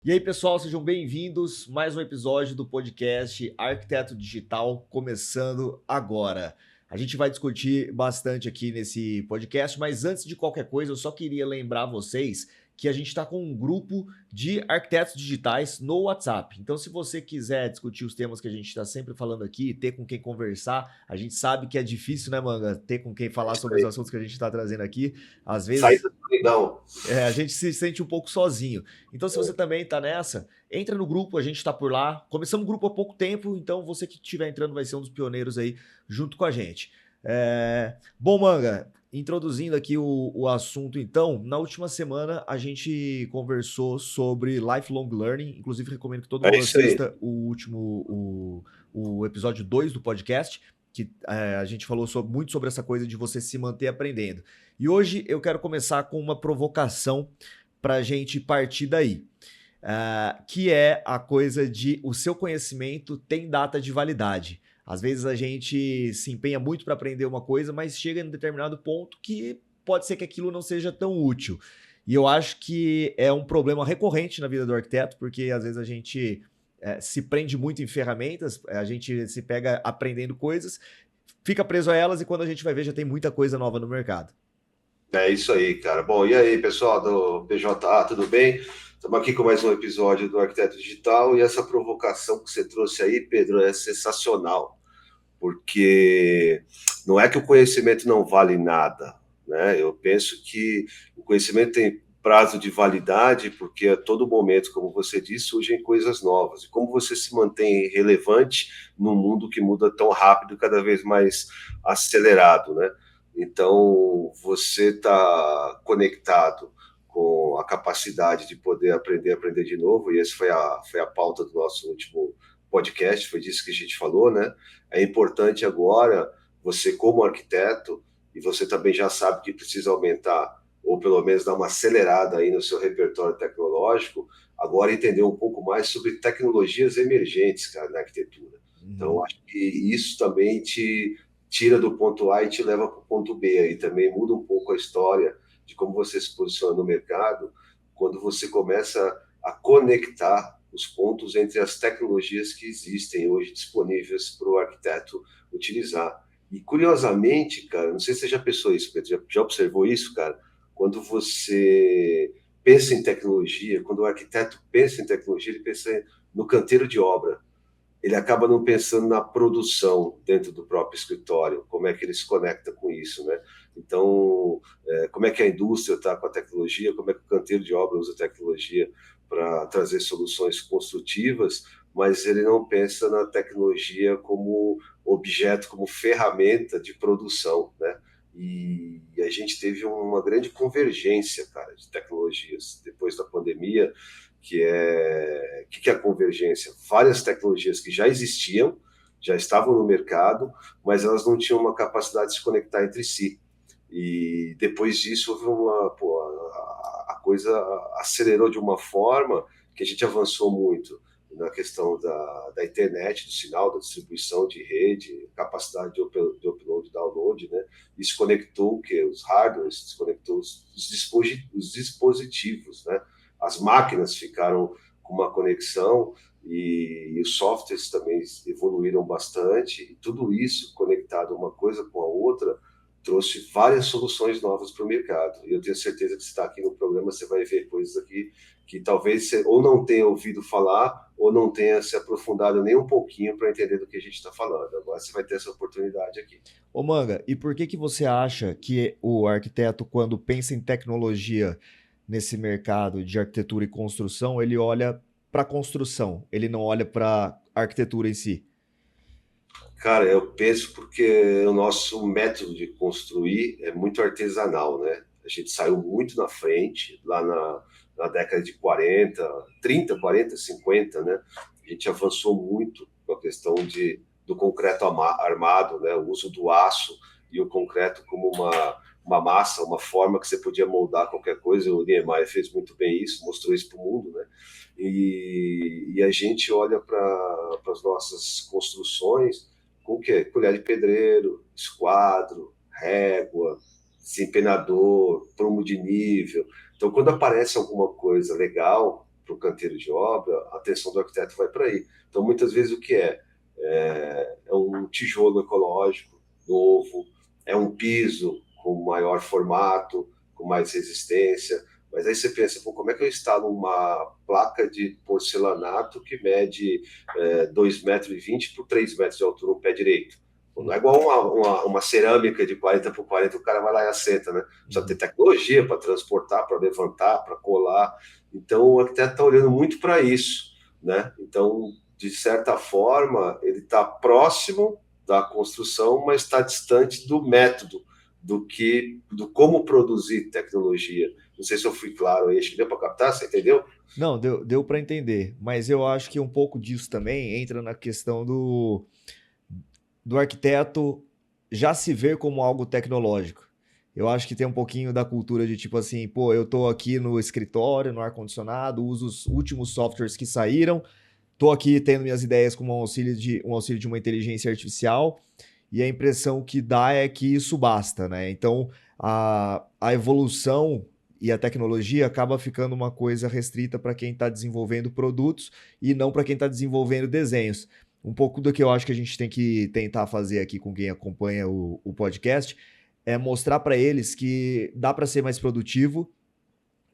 E aí, pessoal, sejam bem-vindos. Mais um episódio do podcast Arquiteto Digital começando agora. A gente vai discutir bastante aqui nesse podcast, mas antes de qualquer coisa, eu só queria lembrar vocês que a gente está com um grupo de arquitetos digitais no WhatsApp. Então, se você quiser discutir os temas que a gente está sempre falando aqui, ter com quem conversar, a gente sabe que é difícil, né, Manga? Ter com quem falar Isso sobre os aí. assuntos que a gente está trazendo aqui. Às Sair vezes da solidão. a gente se sente um pouco sozinho. Então, se você também está nessa, entra no grupo, a gente está por lá. Começamos o grupo há pouco tempo, então você que estiver entrando vai ser um dos pioneiros aí junto com a gente. Bom, Manga, introduzindo aqui o assunto, então, na última semana a gente conversou sobre lifelong learning. Inclusive, recomendo que todo É mundo isso aí. assista o episódio 2 do podcast, que a gente falou muito sobre essa coisa de você se manter aprendendo. E hoje eu quero começar com uma provocação para a gente partir daí, que é a coisa de o seu conhecimento tem data de validade. Às vezes a gente se empenha muito para aprender uma coisa, mas chega em um determinado ponto que pode ser que aquilo não seja tão útil. E eu acho que é um problema recorrente na vida do arquiteto, porque às vezes a gente se prende muito em ferramentas, a gente se pega aprendendo coisas, fica preso a elas e quando a gente vai ver já tem muita coisa nova no mercado. É isso aí, cara. Bom, e aí, pessoal do PJA, tudo bem? Estamos aqui com mais um episódio do Arquiteto Digital e essa provocação que você trouxe aí, Pedro, é sensacional, porque não é que o conhecimento não vale nada, né? Eu penso que o conhecimento tem prazo de validade, porque a todo momento, como você disse, surgem coisas novas. E como você se mantém relevante num mundo que muda tão rápido, cada vez mais acelerado, né? Então, você está conectado com a capacidade de poder aprender de novo, e essa foi a pauta do nosso último podcast, foi disso que a gente falou, né? É importante agora, você como arquiteto, e você também já sabe que precisa aumentar, ou pelo menos dar uma acelerada aí no seu repertório tecnológico, agora entender um pouco mais sobre tecnologias emergentes, cara, na arquitetura. Então, Uhum. acho que isso também te tira do ponto A e te leva para o ponto B. Aí também muda um pouco a história de como você se posiciona no mercado quando você começa a conectar os pontos entre as tecnologias que existem hoje disponíveis para o arquiteto utilizar. E curiosamente, cara, não sei se você já pensou isso, Pedro, já observou isso, cara? Quando você pensa em tecnologia, quando o arquiteto pensa em tecnologia, ele pensa no canteiro de obra, ele acaba não pensando na produção dentro do próprio escritório, como é que ele se conecta com isso, né? Então, como é que a indústria está com a tecnologia, como é que o canteiro de obra usa a tecnologia para trazer soluções construtivas, mas ele não pensa na tecnologia como objeto, como ferramenta de produção, né? E a gente teve uma grande convergência, cara, de tecnologias depois da pandemia, que é a convergência? Várias tecnologias que já existiam, já estavam no mercado, mas elas não tinham uma capacidade de se conectar entre si. E depois disso houve a coisa acelerou de uma forma que a gente avançou muito na questão da internet, do sinal, da distribuição de rede, capacidade de upload e download, né? Isso conectou o que? Os hardwares, desconectou os dispositivos, né? As máquinas ficaram com uma conexão e os softwares também evoluíram bastante, e tudo isso conectado uma coisa com a outra trouxe várias soluções novas para o mercado. E eu tenho certeza que você está aqui no programa, você vai ver coisas aqui que talvez você ou não tenha ouvido falar ou não tenha se aprofundado nem um pouquinho para entender do que a gente está falando. Agora você vai ter essa oportunidade aqui. Ô Manga, e por que você acha que o arquiteto, quando pensa em tecnologia nesse mercado de arquitetura e construção, ele olha para a construção, ele não olha para a arquitetura em si? Cara, eu penso porque o nosso método de construir é muito artesanal, né? A gente saiu muito na frente, lá na década de 40, 30, 40, 50, né? A gente avançou muito com a questão do concreto armado, né? O uso do aço e o concreto como uma massa, uma forma que você podia moldar qualquer coisa. O Niemeyer fez muito bem isso, mostrou isso para o mundo, né? E a gente olha para as nossas construções com o quê? Colher de pedreiro, esquadro, régua, desempenador, prumo de nível. Então, quando aparece alguma coisa legal para o canteiro de obra, a atenção do arquiteto vai para aí. Então, muitas vezes, o que é um tijolo ecológico novo, é um piso com maior formato, com mais resistência. Mas aí você pensa, pô, como é que eu instalo uma placa de porcelanato que mede 2,20 m por 3 metros de altura, um pé direito? Pô, não é igual uma cerâmica de 40 por 40, o cara vai lá e assenta, né? Precisa ter tecnologia para transportar, para levantar, para colar. Então, o arquiteto está olhando muito para isso, né? Então, de certa forma, ele está próximo da construção, mas está distante do método, do como produzir tecnologia. Não sei se eu fui claro aí, acho que deu para captar, você entendeu? Não, deu para entender, mas eu acho que um pouco disso também entra na questão do arquiteto já se ver como algo tecnológico. Eu acho que tem um pouquinho da cultura de tipo assim, pô, eu tô aqui no escritório, no ar-condicionado, uso os últimos softwares que saíram, tô aqui tendo minhas ideias com um auxílio de uma inteligência artificial, e a impressão que dá é que isso basta, né? Então, a evolução e a tecnologia acaba ficando uma coisa restrita para quem está desenvolvendo produtos e não para quem está desenvolvendo desenhos. Um pouco do que eu acho que a gente tem que tentar fazer aqui com quem acompanha o podcast é mostrar para eles que dá para ser mais produtivo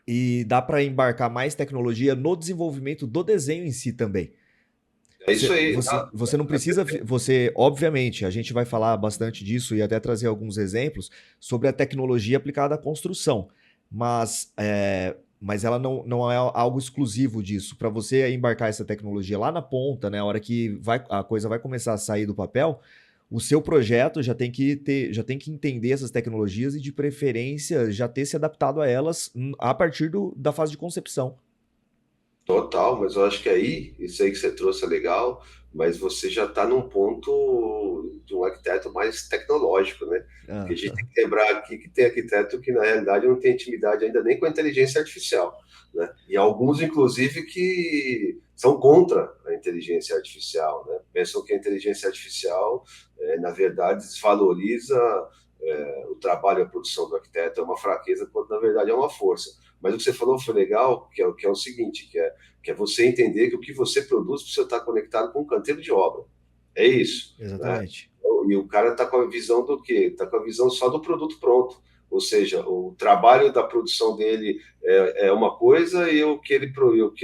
e dá para embarcar mais tecnologia no desenvolvimento do desenho em si também. É isso aí. Você não precisa. Você, obviamente, a gente vai falar bastante disso e até trazer alguns exemplos sobre a tecnologia aplicada à construção, mas ela não é algo exclusivo disso. Para você embarcar essa tecnologia lá na ponta, né, a hora que a coisa vai começar a sair do papel, o seu projeto já tem que entender essas tecnologias e, de preferência, já ter se adaptado a elas a partir da fase de concepção. Total, mas eu acho que aí, isso aí que você trouxe é legal, mas você já está num ponto de um arquiteto mais tecnológico, né? Porque a gente tem que lembrar aqui que tem arquiteto que, na realidade, não tem intimidade ainda nem com a inteligência artificial, né? E alguns, inclusive, que são contra a inteligência artificial, né? Pensam que a inteligência artificial, na verdade, desvaloriza o trabalho e a produção do arquiteto, é uma fraqueza, quando, na verdade, é uma força. Mas o que você falou foi legal, que é o seguinte, que é você entender que o que você produz precisa estar conectado com o canteiro de obra. É isso. Né? Exatamente. E o cara está com a visão do quê? Está com a visão só do produto pronto. Ou seja, o trabalho da produção dele é uma coisa e o que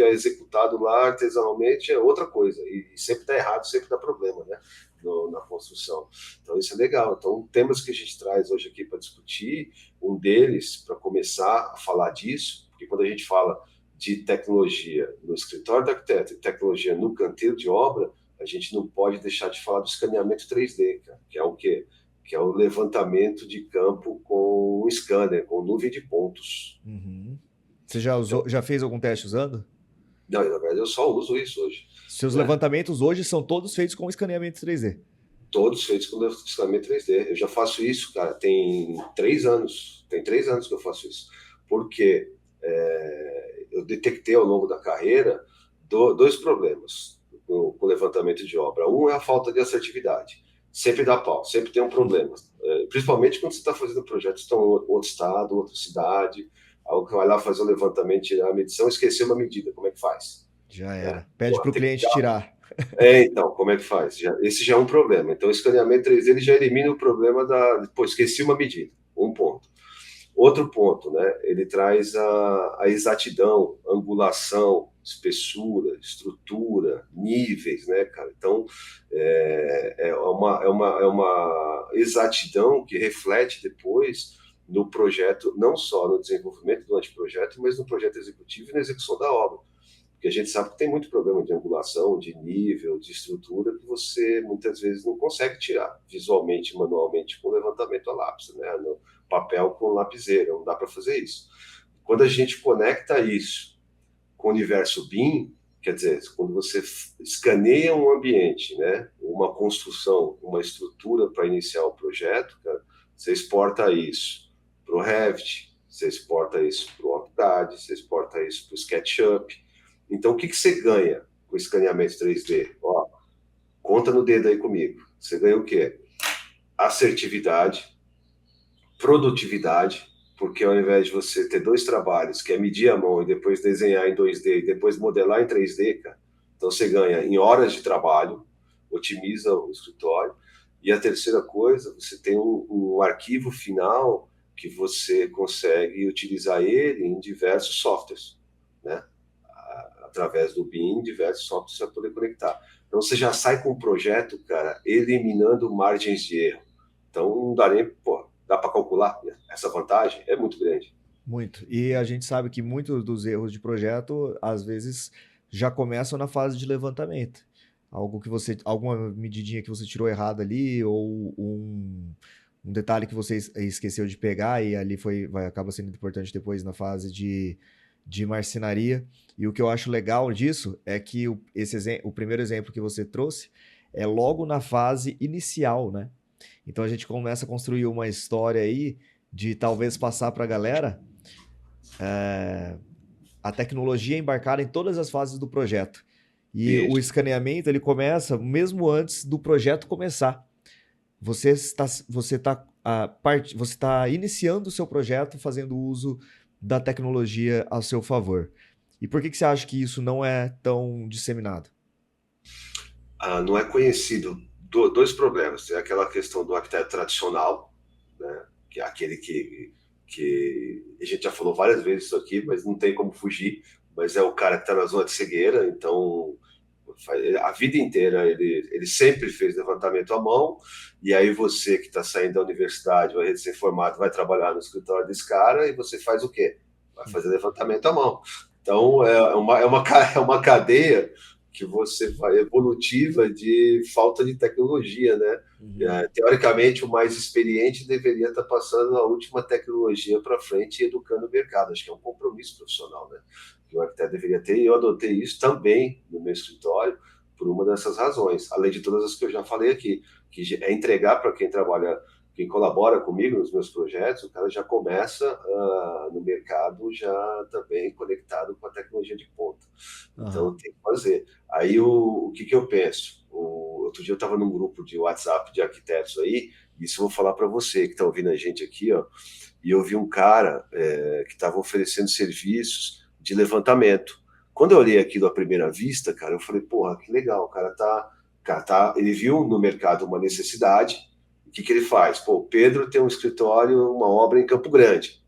é executado lá artesanalmente é outra coisa. E sempre está errado, sempre dá problema, né? Na construção. Então, isso é legal. Então, temas que a gente traz hoje aqui para discutir, um deles, para começar a falar disso, porque quando a gente fala de tecnologia no escritório do arquiteto e tecnologia no canteiro de obra, a gente não pode deixar de falar do escaneamento 3D, cara, que é o quê? Que é o levantamento de campo com um scanner, com nuvem de pontos. Uhum. Você já fez algum teste usando? Não, na verdade eu só uso isso hoje. Seus levantamentos hoje são todos feitos com escaneamento 3D? Todos feitos com escaneamento 3D. Eu já faço isso, cara, tem 3 anos. Tem 3 anos que eu faço isso. Porque eu detectei ao longo da carreira dois problemas com o levantamento de obra. Um é a falta de assertividade. Sempre dá pau, sempre tem um problema. Principalmente quando você está fazendo projetos que estão em outro estado, outra cidade. Algo que vai lá fazer o levantamento, tirar a medição, esquecer uma medida. Como é que faz? Já era. Pede para o cliente tirar. Então, como é que faz? Esse já é um problema. Então, o escaneamento 3D ele já elimina o problema pô, esqueci uma medida. Um ponto. Outro ponto, né? Ele traz a exatidão, angulação, espessura, estrutura, níveis, né, cara? Então, é uma exatidão que reflete depois no projeto, não só no desenvolvimento do anteprojeto, mas no projeto executivo e na execução da obra. Porque a gente sabe que tem muito problema de angulação, de nível, de estrutura, que você muitas vezes não consegue tirar visualmente, manualmente, com levantamento a lápis, né? No papel com lapiseira, não dá para fazer isso. Quando a gente conecta isso com o universo BIM, quer dizer, quando você escaneia um ambiente, né? Uma construção, uma estrutura para iniciar o projeto, cara, você exporta isso para o Revit, você exporta isso para o AutoCAD, você exporta isso para o SketchUp. Então, o que você ganha com o escaneamento 3D? Ó, conta no dedo aí comigo. Você ganha o quê? Assertividade, produtividade, porque ao invés de você ter dois trabalhos, que é medir a mão e depois desenhar em 2D e depois modelar em 3D, cara, então você ganha em horas de trabalho, otimiza o escritório. E a terceira coisa, você tem um arquivo final que você consegue utilizar ele em diversos softwares, né? Através do BIM, diversos softwares para poder conectar. Então você já sai com o projeto, cara, eliminando margens de erro. Então não dá nem, pô, dá para calcular essa vantagem? É muito grande. Muito. E a gente sabe que muitos dos erros de projeto, às vezes, já começam na fase de levantamento. Algo que você, alguma medidinha que você tirou errado ali, ou um detalhe que você esqueceu de pegar e ali acaba sendo importante depois na fase de marcenaria. E o que eu acho legal disso é que o primeiro exemplo que você trouxe é logo na fase inicial, né? Então a gente começa a construir uma história aí de talvez passar para a galera a tecnologia embarcada em todas as fases do projeto. E o Isso. escaneamento ele começa mesmo antes do projeto começar. Você está iniciando o seu projeto fazendo uso da tecnologia a seu favor. E por que você acha que isso não é tão disseminado? Não é conhecido dois problemas. Tem aquela questão do arquiteto tradicional, né, que é aquele que a gente já falou várias vezes isso aqui, mas não tem como fugir. Mas é o cara que está na zona de cegueira, então a vida inteira ele sempre fez levantamento à mão, e aí você que está saindo da universidade, vai ser formado, vai trabalhar no escritório desse cara, e você faz o quê? Vai fazer levantamento à mão. Então é uma cadeia que você vai evolutiva de falta de tecnologia, né? Uhum. Teoricamente, o mais experiente deveria estar passando a última tecnologia para frente e educando o mercado. Acho que é um compromisso profissional, né? Que o arquiteto deveria ter, e eu adotei isso também no meu escritório por uma dessas razões, além de todas as que eu já falei aqui, que é entregar para quem trabalha, quem colabora comigo nos meus projetos, o cara já começa no mercado já também conectado com a tecnologia de ponta. Aham. Então tem que fazer. Aí o que eu penso? Outro dia eu estava num grupo de WhatsApp de arquitetos aí, e isso eu vou falar para você que está ouvindo a gente aqui, ó, e eu vi um cara que estava oferecendo serviços de levantamento. Quando eu olhei aquilo à primeira vista, cara, eu falei, porra, que legal, o cara tá, ele viu no mercado uma necessidade, o que ele faz? Pô, o Pedro tem um escritório, uma obra em Campo Grande,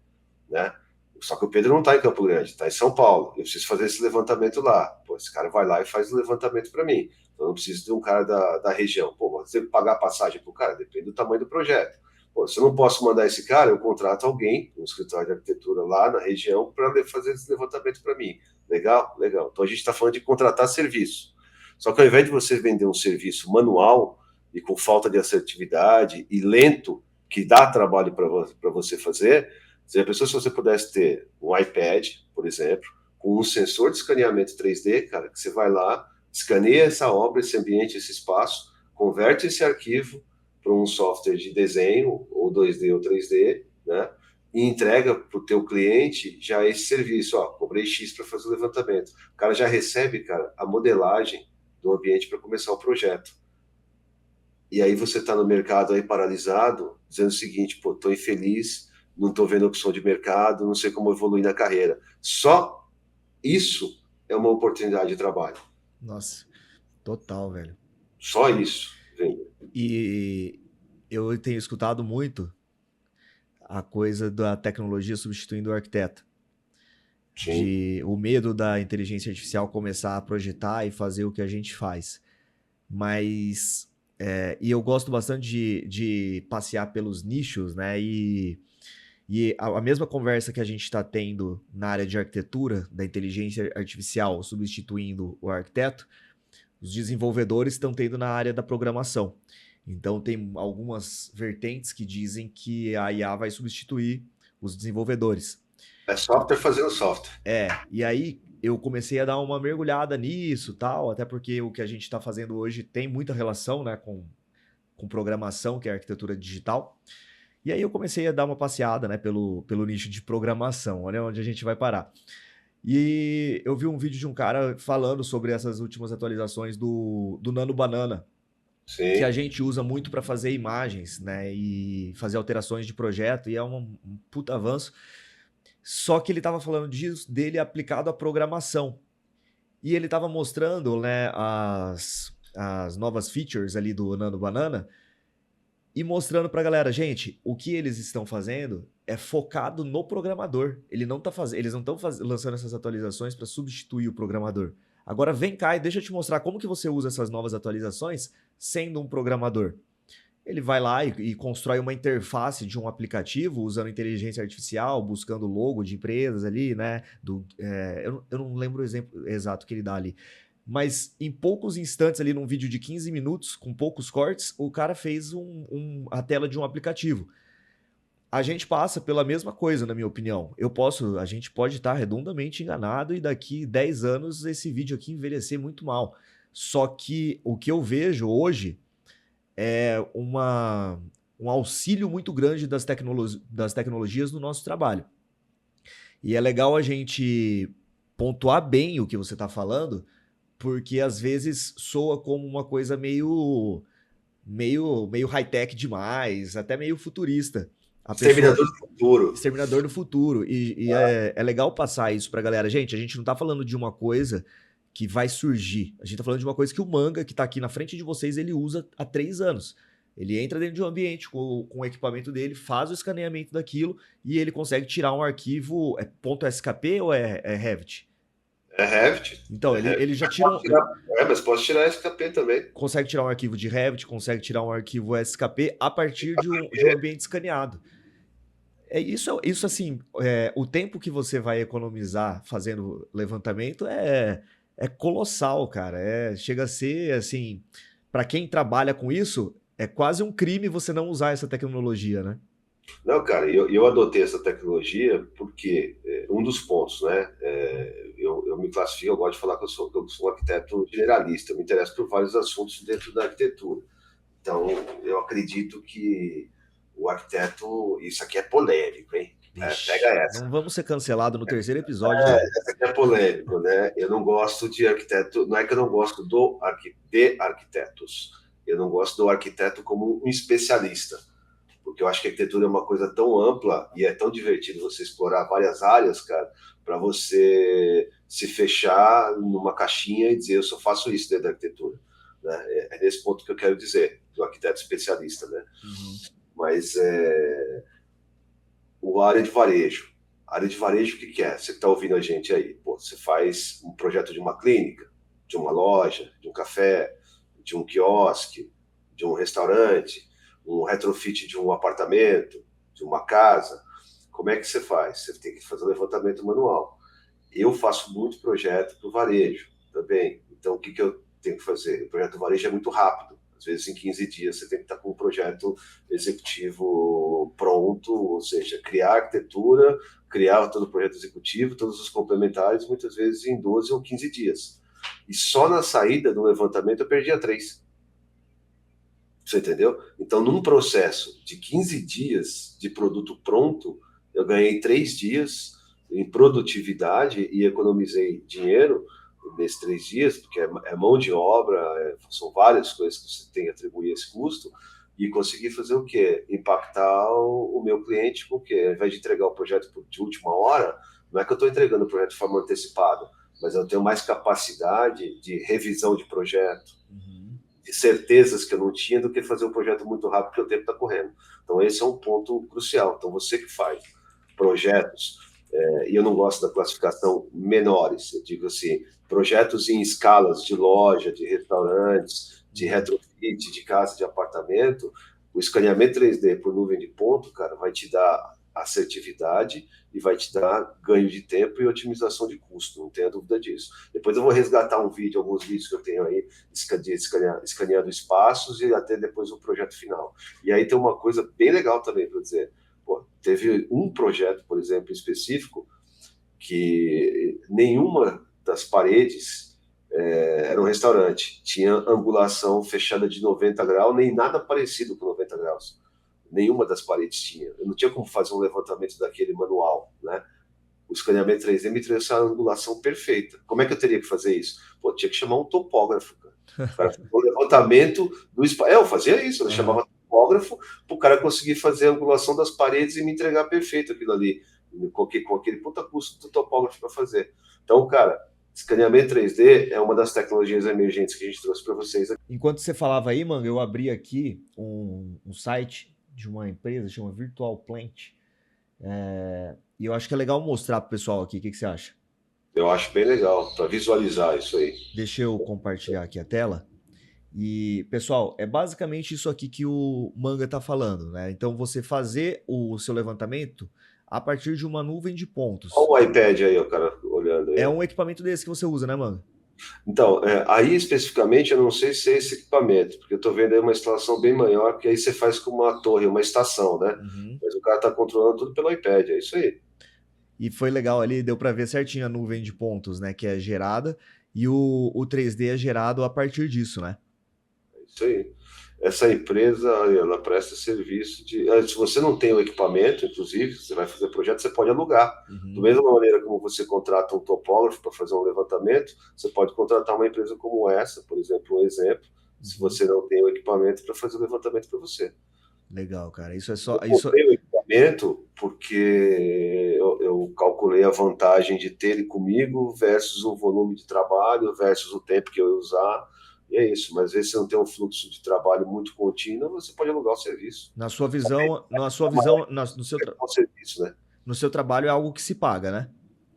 né? Só que o Pedro não está em Campo Grande, está em São Paulo. Eu preciso fazer esse levantamento lá. Pô, esse cara vai lá e faz o levantamento para mim. Então eu não preciso de um cara da região. Pô, você pagar passagem para o cara? Depende do tamanho do projeto. Pô, se eu não posso mandar esse cara, eu contrato alguém, um escritório de arquitetura lá na região, para fazer esse levantamento para mim. Legal? Legal. Então a gente está falando de contratar serviço. Só que ao invés de você vender um serviço manual e com falta de assertividade e lento, que dá trabalho para você fazer, se a pessoa, se você pudesse ter um iPad, por exemplo, com um sensor de escaneamento 3D, cara, que você vai lá, escaneia essa obra, esse ambiente, esse espaço, converte esse arquivo para um software de desenho, ou 2D ou 3D, né? E entrega para o teu cliente já esse serviço, ó, cobrei X para fazer o levantamento. O cara já recebe, cara, a modelagem do ambiente para começar o projeto. E aí você está no mercado aí paralisado, dizendo o seguinte, pô, estou infeliz, não estou vendo opção de mercado, não sei como evoluir na carreira. Só isso é uma oportunidade de trabalho. Nossa, total, velho. Só isso. Vem. E eu tenho escutado muito a coisa da tecnologia substituindo o arquiteto. Sim. O medo da inteligência artificial começar a projetar e fazer o que a gente faz. Mas. E eu gosto bastante de passear pelos nichos, né? E a mesma conversa que a gente está tendo na área de arquitetura, da inteligência artificial substituindo o arquiteto, os desenvolvedores estão tendo na área da programação. Então, tem algumas vertentes que dizem que a IA vai substituir os desenvolvedores. É software fazendo software. E aí eu comecei a dar uma mergulhada nisso, tal, até porque o que a gente está fazendo hoje tem muita relação, né, com programação, que é a arquitetura digital. E aí eu comecei a dar uma passeada, né, pelo nicho de programação, olha onde a gente vai parar. E eu vi um vídeo de um cara falando sobre essas últimas atualizações do Nano Banana, que a Sim. gente usa muito para fazer imagens, né, e fazer alterações de projeto, e é um puta avanço. Só que ele estava falando disso, dele aplicado à programação. E ele estava mostrando, né, as novas features ali do Nano Banana e mostrando para a galera, gente, o que eles estão fazendo é focado no programador. Eles não estão lançando essas atualizações para substituir o programador. Agora vem cá e deixa eu te mostrar como que você usa essas novas atualizações sendo um programador. Ele vai lá e constrói uma interface de um aplicativo usando inteligência artificial, buscando logo de empresas ali, né? Eu não lembro o exemplo exato que ele dá ali. Mas em poucos instantes ali, num vídeo de 15 minutos, com poucos cortes, o cara fez a tela de um aplicativo. A gente passa pela mesma coisa, na minha opinião. A gente pode estar redondamente enganado e daqui 10 anos esse vídeo aqui envelhecer muito mal. Só que o que eu vejo hoje é um auxílio muito grande das tecnologias no nosso trabalho. E é legal a gente pontuar bem o que você está falando, porque às vezes soa como uma coisa meio high-tech demais, até meio futurista. A pessoa Exterminador do Futuro. Exterminador do Futuro. E é legal passar isso pra galera. Gente, a gente não tá falando de uma coisa que vai surgir. A gente tá falando de uma coisa que o manga, que tá aqui na frente de vocês, ele usa há 3 anos. Ele entra dentro de um ambiente com o equipamento dele, faz o escaneamento daquilo e ele consegue tirar um arquivo. É .skp ou é Revit? É Revit. Então, É Revit. ele já Mas tira posso tirar, mas posso tirar SKP também. consegue tirar um arquivo de Revit, consegue tirar um arquivo SKP a partir de um ambiente escaneado. Isso assim, o tempo que você vai economizar fazendo levantamento é colossal, cara. Chega a ser, assim, para quem trabalha com isso, é quase um crime você não usar essa tecnologia, né? Não, cara, eu adotei essa tecnologia porque um dos pontos, né? Eu me classifico, eu gosto de falar que eu sou um arquiteto generalista, eu me interesso por vários assuntos dentro da arquitetura. Então, eu acredito que o arquiteto, isso aqui é polêmico, hein? Pega Vixe, essa. não vamos ser cancelados no terceiro episódio já. Essa aqui é polêmico, né? Eu não gosto de arquiteto, não é que eu não gosto de arquitetos, eu não gosto do arquiteto como um especialista, porque eu acho que a arquitetura é uma coisa tão ampla e é tão divertido você explorar várias áreas, cara, para você se fechar numa caixinha e dizer eu só faço isso dentro da arquitetura. Né? É nesse ponto que eu quero dizer, do arquiteto especialista, né? Uhum. Mas o área de varejo. A área de varejo, o que é? Você que está ouvindo a gente aí, pô, você faz um projeto de uma clínica, de uma loja, de um café, de um quiosque, de um restaurante, um retrofit de um apartamento, de uma casa. Como é que você faz? Você tem que fazer um levantamento manual. Eu faço muito projeto para o varejo também. Então, o que eu tenho que fazer? O projeto do varejo é muito rápido. Às vezes, em 15 dias, você tem que estar com um projeto executivo pronto, ou seja, criar a arquitetura, criar todo o projeto executivo, todos os complementares, muitas vezes em 12 ou 15 dias. E só na saída do levantamento eu perdia 3. Você entendeu? Então, num processo de 15 dias de produto pronto, eu ganhei 3 dias em produtividade e economizei dinheiro nesses 3 dias, porque é mão de obra, são várias coisas que você tem que atribuir esse custo, e consegui fazer o quê? Impactar o meu cliente, porque ao invés de entregar o projeto de última hora, não é que eu estou entregando o projeto de forma antecipada, mas eu tenho mais capacidade de revisão de projeto, Uhum. de certezas que eu não tinha do que fazer um projeto muito rápido porque o tempo está correndo. Então esse é um ponto crucial. Então você que faz projetos, e eu não gosto da classificação menores, eu digo assim, projetos em escalas de loja, de restaurantes, de retrofit, de casa, de apartamento, o escaneamento 3D por nuvem de ponto, cara, vai te dar assertividade e vai te dar ganho de tempo e otimização de custo, não tenha dúvida disso. Depois eu vou resgatar alguns vídeos que eu tenho aí, escaneando espaços e até depois o projeto final. E aí tem uma coisa bem legal também para dizer. Pô, teve um projeto, por exemplo, específico, que nenhuma das paredes era um restaurante, tinha angulação fechada de 90 graus, nem nada parecido com 90 graus. Nenhuma das paredes tinha. Eu não tinha como fazer um levantamento daquele manual, né? o escaneamento 3D me trouxe a angulação perfeita. Como é que eu teria que fazer isso? Pô, tinha que chamar um topógrafo, cara. O cara fazia o levantamento do espaço. Eu fazia isso, eu chamava topógrafo para o cara conseguir fazer a angulação das paredes e me entregar perfeito aquilo ali, com aquele puta custo do topógrafo para fazer. Então, cara, escaneamento 3D é uma das tecnologias emergentes que a gente trouxe para vocês aqui. Enquanto você falava aí, mano, eu abri aqui um site de uma empresa, chama Virtual Plant. E eu acho que é legal mostrar pro pessoal aqui. O que você acha? Eu acho bem legal para visualizar isso aí. Deixa eu compartilhar aqui a tela. E, pessoal, é basicamente isso aqui que o Manga tá falando, né? Então, você fazer o seu levantamento a partir de uma nuvem de pontos. Olha o iPad aí, o cara olhando aí. É um equipamento desse que você usa, né, Manga? Então, aí especificamente eu não sei se é esse equipamento, porque eu estou vendo aí uma instalação bem maior, que aí você faz com uma torre, uma estação, né? Uhum. Mas o cara está controlando tudo pelo iPad, é isso aí. E foi legal ali, deu para ver certinho a nuvem de pontos, né, que é gerada, e o 3D é gerado a partir disso, né? É isso aí. Essa empresa, ela presta serviço de... Se você não tem o equipamento, inclusive, você vai fazer projeto, você pode alugar. Da mesma maneira como você contrata um topógrafo para fazer um levantamento, você pode contratar uma empresa como essa, por exemplo, um exemplo, se você não tem o equipamento para fazer o levantamento para você. Legal, cara. Isso é só. Eu comprei o equipamento porque eu calculei a vantagem de ter ele comigo versus o volume de trabalho, versus o tempo que eu ia usar. E é isso. Mas às vezes você não tem um fluxo de trabalho muito contínuo, você pode alugar o serviço. Na sua visão, Serviço, né? No seu trabalho é algo que se paga, né?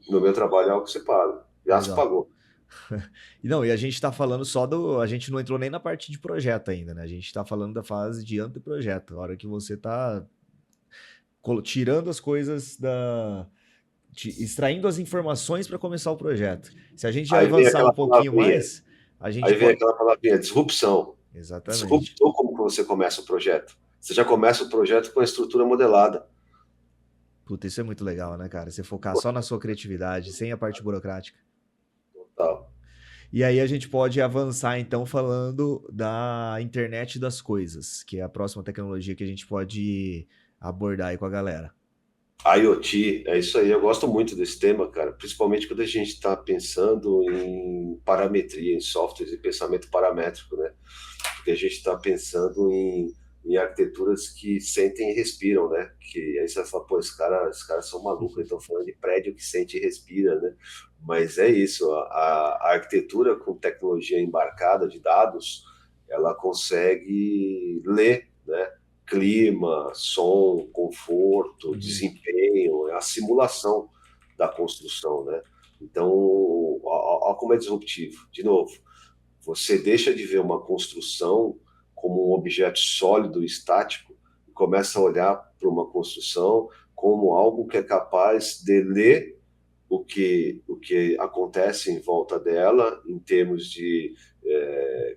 No meu trabalho é algo que você paga. Já se pagou. Não, e a gente tá falando só do. A gente não entrou nem na parte de projeto ainda, né? A gente tá falando da fase de anteprojeto. A hora que você tá tirando as coisas extraindo as informações para começar o projeto. Se a gente já avançar um pouquinho mais, a gente aí vem aquela palavrinha, disrupção. Exatamente. Disruptou como você começa o projeto. Você já começa o projeto com a estrutura modelada. Puta, isso é muito legal, né, cara? Você focar só na sua criatividade, sem a parte burocrática. Total. E aí a gente pode avançar, então, falando da internet das coisas, que é a próxima tecnologia que a gente pode abordar aí com a galera. IoT, é isso aí. Eu gosto muito desse tema, cara, principalmente quando a gente está pensando em parametria, em softwares e pensamento paramétrico, né? Porque a gente está pensando em arquiteturas que sentem e respiram, né? Que aí você fala, pô, esses caras são malucos, estão falando de prédio que sente e respira, né? Mas é isso, a arquitetura com tecnologia embarcada de dados, ela consegue ler, né? Clima, som, conforto, desempenho, é a simulação da construção, né? Então, olha como é disruptivo. De novo, você deixa de ver uma construção como um objeto sólido, estático, e começa a olhar para uma construção como algo que é capaz de ler o que acontece em volta dela, em termos de,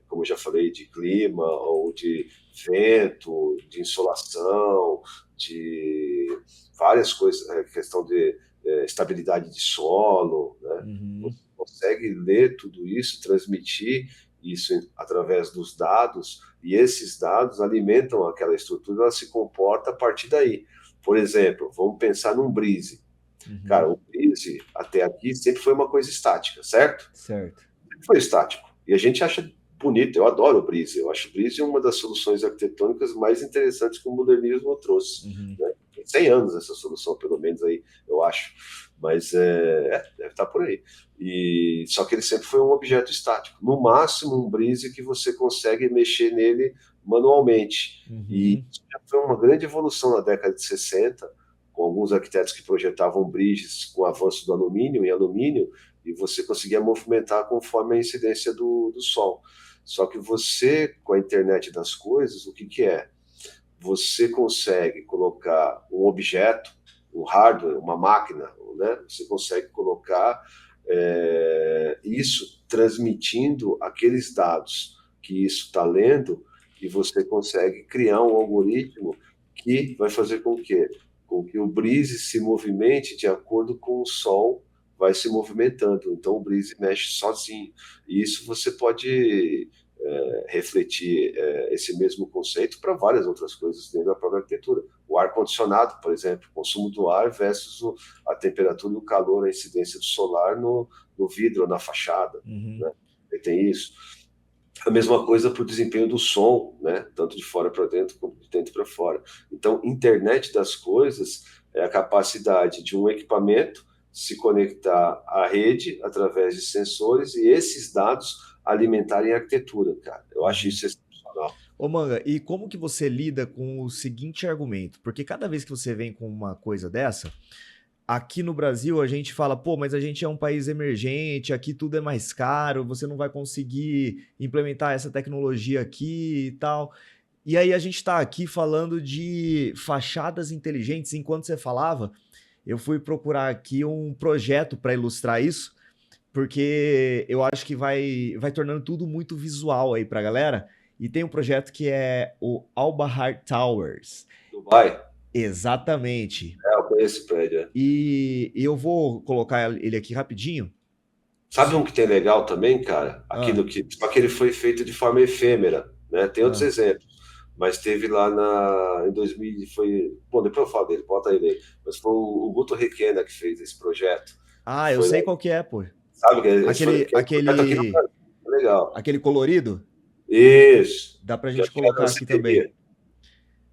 como eu já falei, de clima, ou de vento, de insolação, de várias coisas, questão de estabilidade de solo, né? Você consegue ler tudo isso, transmitir isso através dos dados, e esses dados alimentam aquela estrutura, ela se comporta a partir daí. Por exemplo, vamos pensar num brise. Cara, o brise até aqui sempre foi uma coisa estática, certo? Certo. Sempre foi estático. E a gente acha bonito, eu adoro o brise. Eu acho o brise uma das soluções arquitetônicas mais interessantes que o modernismo trouxe. Né? Tem 100 anos essa solução, pelo menos aí, eu acho. Mas deve estar por aí. Só que ele sempre foi um objeto estático. No máximo, um brise que você consegue mexer nele manualmente. E isso já foi uma grande evolução na década de 60, com alguns arquitetos que projetavam bridges com o avanço do alumínio em alumínio, e você conseguia movimentar conforme a incidência do sol. Só que você, com a internet das coisas, o que é? Você consegue colocar um objeto, um hardware, uma máquina, né? Você consegue colocar isso transmitindo aqueles dados que isso está lendo, e você consegue criar um algoritmo que vai fazer com que o brise se movimente de acordo com o sol vai se movimentando. Então o brise mexe sozinho. E isso você pode refletir esse mesmo conceito para várias outras coisas dentro da própria arquitetura. O ar-condicionado, por exemplo, o consumo do ar versus a temperatura e o calor, a incidência do solar no vidro, na fachada. Né? E tem isso. A mesma coisa para o desempenho do som, né? Tanto de fora para dentro como de dentro para fora. Então, internet das coisas é a capacidade de um equipamento se conectar à rede através de sensores e esses dados alimentarem a arquitetura, cara. Eu acho isso excepcional. Ô Manga, e como que você lida com o seguinte argumento? Porque cada vez que você vem com uma coisa dessa, aqui no Brasil a gente fala, pô, mas a gente é um país emergente, aqui tudo é mais caro, você não vai conseguir implementar essa tecnologia aqui e tal. E aí a gente está aqui falando de fachadas inteligentes. Enquanto você falava, eu fui procurar aqui um projeto para ilustrar isso, porque eu acho que vai tornando tudo muito visual aí para a galera. E tem um projeto que é o Al Bahar Towers. Dubai? Exatamente. Eu conheço esse prédio. E eu vou colocar ele aqui rapidinho. Sabe um que tem legal também, cara? Aquilo só que ele foi feito de forma efêmera, né? Tem outros exemplos, mas teve lá em 2000, bom, depois eu falo dele, bota ele aí. Mas foi o Guto Requena que fez esse projeto. Ah, eu sei qual que é, pô. Sabe Aquele legal. Aquele colorido? Isso. Dá pra gente colocar aqui também.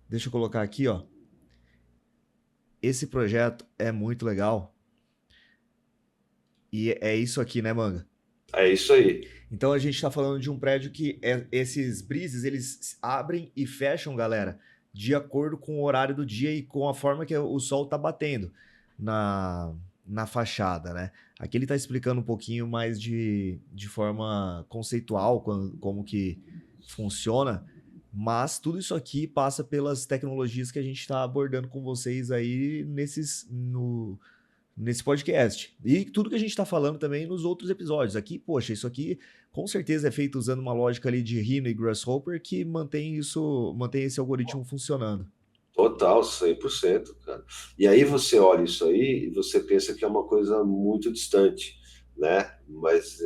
Deixa eu colocar aqui, ó. Esse projeto é muito legal. E é isso aqui, né, Manga? É isso aí. Então a gente está falando de um prédio que esses brises, eles abrem e fecham, galera, de acordo com o horário do dia e com a forma que o sol tá batendo na fachada, né? Aqui ele tá explicando um pouquinho mais de forma conceitual como que funciona, mas tudo isso aqui passa pelas tecnologias que a gente está abordando com vocês aí nesse podcast. E tudo que a gente está falando também nos outros episódios. Aqui, poxa, isso aqui com certeza é feito usando uma lógica ali de Rhino e Grasshopper que mantém esse algoritmo funcionando. Total, 100%, cara. E aí você olha isso aí e você pensa que é uma coisa muito distante, né? Mas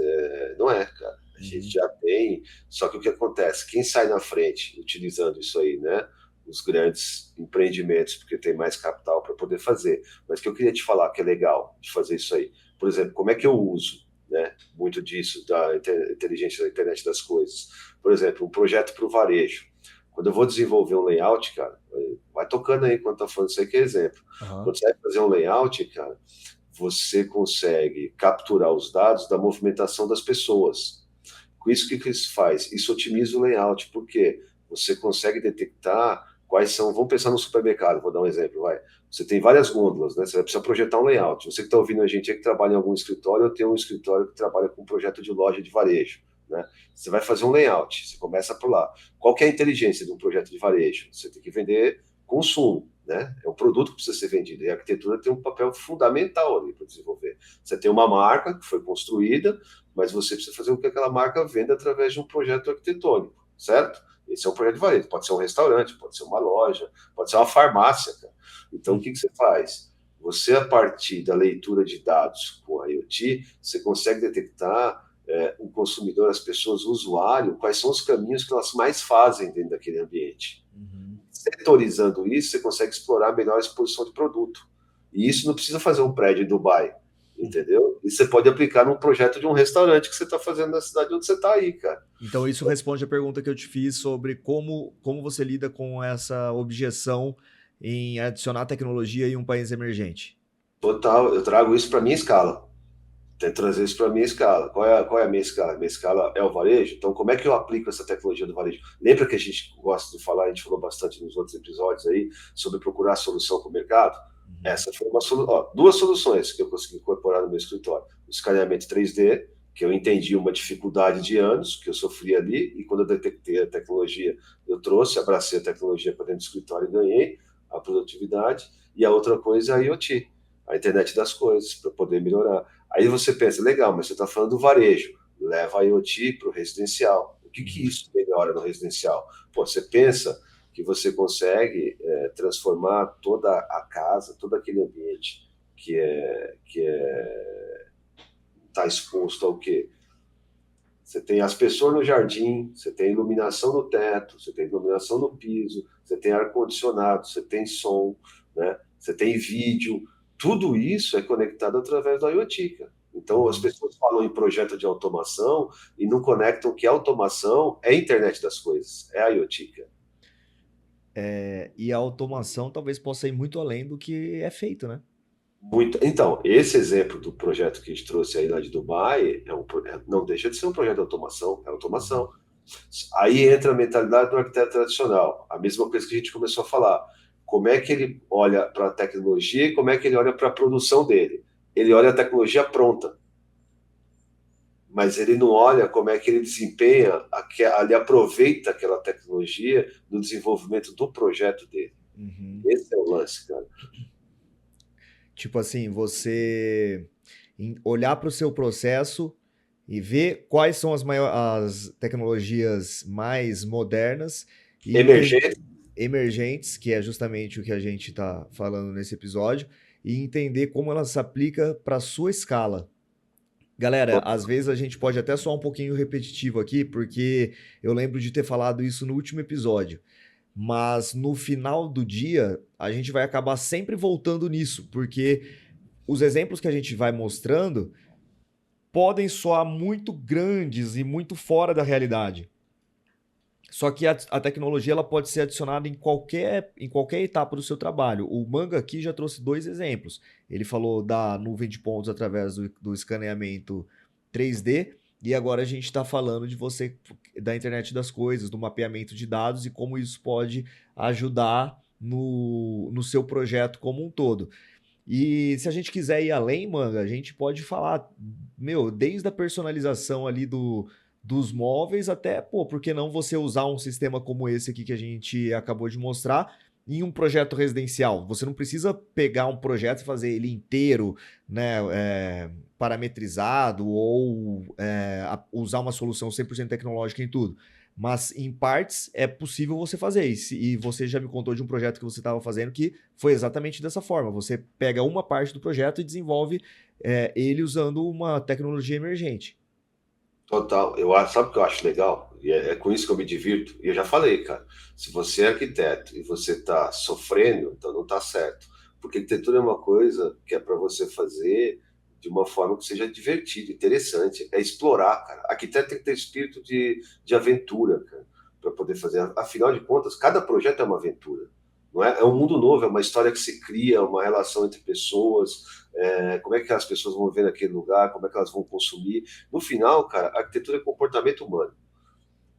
não é, cara. A gente já tem. Só que o que acontece? Quem sai na frente utilizando isso aí, né? Os grandes empreendimentos, porque tem mais capital para poder fazer. Mas o que eu queria te falar que é legal de fazer isso aí. Por exemplo, como é que eu uso, né? Muito disso da inteligência da internet das coisas. Por exemplo, um projeto para o varejo. Quando eu vou desenvolver um layout, cara, vai tocando aí quando tá falando isso aí, que é exemplo. Quando você vai fazer um layout, cara, você consegue capturar os dados da movimentação das pessoas. Com isso, o que isso faz? Isso otimiza o layout, porque você consegue detectar quais são. Vamos pensar no supermercado, vou dar um exemplo, vai. Você tem várias gôndolas, né? Você vai precisar projetar um layout. Você que está ouvindo a gente aí que trabalha em algum escritório, eu tenho um escritório que trabalha com um projeto de loja de varejo. Né? Você vai fazer um layout, você começa por lá. Qual que é a inteligência de um projeto de varejo? Você tem que vender consumo, né? É um produto que precisa ser vendido. E a arquitetura tem um papel fundamental ali para desenvolver. Você tem uma marca que foi construída, mas você precisa fazer com que aquela marca venda através de um projeto arquitetônico, certo? Esse é um projeto de varejo. Pode ser um restaurante, pode ser uma loja, pode ser uma farmácia. Cara. Então, o que você faz? Você, a partir da leitura de dados com a IoT, você consegue detectar o consumidor, as pessoas, o usuário, quais são os caminhos que elas mais fazem dentro daquele ambiente. Setorizando isso, você consegue explorar melhor a exposição de produto. E isso não precisa fazer um prédio em Dubai, entendeu? E você pode aplicar num projeto de um restaurante que você está fazendo na cidade onde você está aí, cara. Então isso responde a pergunta que eu te fiz sobre como você lida com essa objeção em adicionar tecnologia em um país emergente. Total, eu trago isso para minha escala. Tento trazer isso para a minha escala. Qual é a minha escala? Minha escala é o varejo. Então, como é que eu aplico essa tecnologia do varejo? Lembra que a gente gosta de falar, a gente falou bastante nos outros episódios aí, sobre procurar solução para o mercado? Essa foi uma solução. Duas soluções que eu consegui incorporar no meu escritório. O escaneamento 3D, que eu entendi uma dificuldade de anos que eu sofri ali, e quando eu detectei a tecnologia, eu trouxe, abracei a tecnologia para dentro do escritório e ganhei a produtividade. E a outra coisa é a IoT, a internet das coisas, para poder melhorar. Aí você pensa, legal, mas você está falando do varejo, leva a IoT para o residencial. O que isso melhora no residencial? Pô, você pensa que você consegue transformar toda a casa, todo aquele ambiente que está exposto ao quê? Você tem aspersor no jardim, você tem iluminação no teto, você tem iluminação no piso, você tem ar-condicionado, você tem som, né? Você tem vídeo. Tudo isso é conectado através do IoT, cara. Então, as Uhum. pessoas falam em projeto de automação e não conectam que a automação é a internet das coisas, é a IoT, cara. E a automação talvez possa ir muito além do que é feito, né? Muito. Então, esse exemplo do projeto que a gente trouxe aí lá de Dubai não deixa de ser um projeto de automação, é Uhum. automação. Aí entra a mentalidade do arquiteto tradicional, a mesma coisa que a gente começou a falar. Como é que ele olha para a tecnologia e como é que ele olha para a produção dele? Ele olha a tecnologia pronta, mas ele não olha como é que ele desempenha, ele aproveita aquela tecnologia no desenvolvimento do projeto dele. Uhum. Esse é o lance, cara. Tipo assim, você olhar para o seu processo e ver quais são as tecnologias mais modernas e Emergente. emergentes, que é justamente o que a gente está falando nesse episódio, e entender como ela se aplica para a sua escala. Galera, às vezes a gente pode até soar um pouquinho repetitivo aqui, porque eu lembro de ter falado isso no último episódio. Mas no final do dia, a gente vai acabar sempre voltando nisso, porque os exemplos que a gente vai mostrando podem soar muito grandes e muito fora da realidade. Só que a tecnologia ela pode ser adicionada em qualquer etapa do seu trabalho. O Manga aqui já trouxe dois exemplos. Ele falou da nuvem de pontos através do escaneamento 3D, e agora a gente está falando de você da internet das coisas, do mapeamento de dados e como isso pode ajudar no seu projeto como um todo. E se a gente quiser ir além, Manga, a gente pode falar, meu, desde a personalização ali dos móveis até, pô, por que não você usar um sistema como esse aqui que a gente acabou de mostrar em um projeto residencial? Você não precisa pegar um projeto e fazer ele inteiro, né, parametrizado ou usar uma solução 100% tecnológica em tudo. Mas em partes é possível você fazer isso. E você já me contou de um projeto que você estava fazendo que foi exatamente dessa forma. Você pega uma parte do projeto e desenvolve ele usando uma tecnologia emergente. Total. Sabe o que eu acho legal? E é com isso que eu me divirto. E eu já falei, cara, se você é arquiteto e você está sofrendo, então não está certo. Porque arquitetura é uma coisa que é para você fazer de uma forma que seja divertida, interessante. É explorar, cara. Arquiteto tem que ter espírito de aventura, cara, para poder fazer. Afinal de contas, cada projeto é uma aventura. Não é? É um mundo novo, é uma história que se cria, uma relação entre pessoas, como é que as pessoas vão ver naquele lugar, como é que elas vão consumir. No final, cara, a arquitetura é comportamento humano,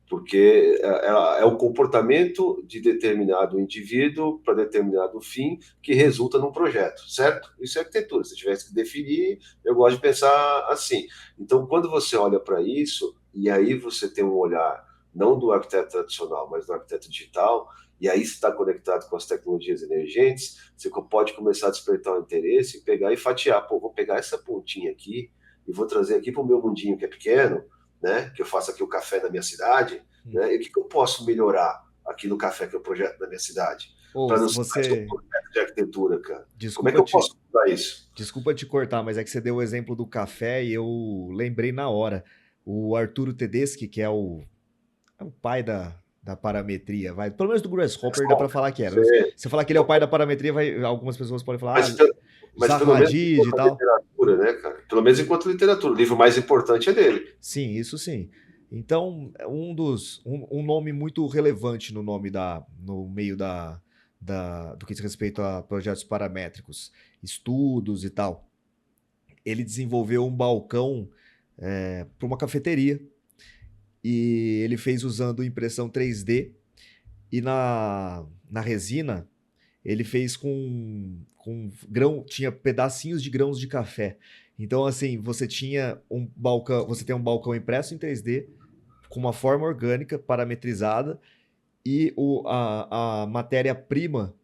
porque é o comportamento de determinado indivíduo para determinado fim que resulta num projeto, certo? Isso é arquitetura. Se tivesse que definir, eu gosto de pensar assim. Então, quando você olha para isso, e aí você tem um olhar não do arquiteto tradicional, mas do arquiteto digital, e aí você está conectado com as tecnologias emergentes, você pode começar a despertar o interesse, pegar e fatiar. Pô, vou pegar essa pontinha aqui e vou trazer aqui para o meu mundinho que é pequeno, né? Que eu faço aqui o café da minha cidade, né? E o que eu posso melhorar aqui no café que é o projeto da minha cidade? Ou Para não ser mais um você. projeto de arquitetura, cara. Como é que Desculpa eu te, posso mudar isso? desculpa te cortar, mas é que você deu o exemplo do café e eu lembrei na hora. O Arturo Tedeschi, que é o pai da parametria, vai. Pelo menos do Grasshopper dá pra falar que era. Você, Se eu falar que ele é o pai da parametria, algumas pessoas podem falar, mas, pe- mas Zaha pelo menos Hadid e enquanto tal. literatura, né, cara? Pelo menos enquanto literatura. O livro mais importante é dele. Sim, isso sim. Então, um nome muito relevante no meio do que diz respeito a projetos paramétricos, estudos e tal. Ele desenvolveu um balcão para uma cafeteria e ele fez usando impressão 3D e na resina ele fez com grão, tinha pedacinhos de grãos de café. Então, assim, você tem um balcão impresso em 3D com uma forma orgânica, parametrizada, e a matéria-prima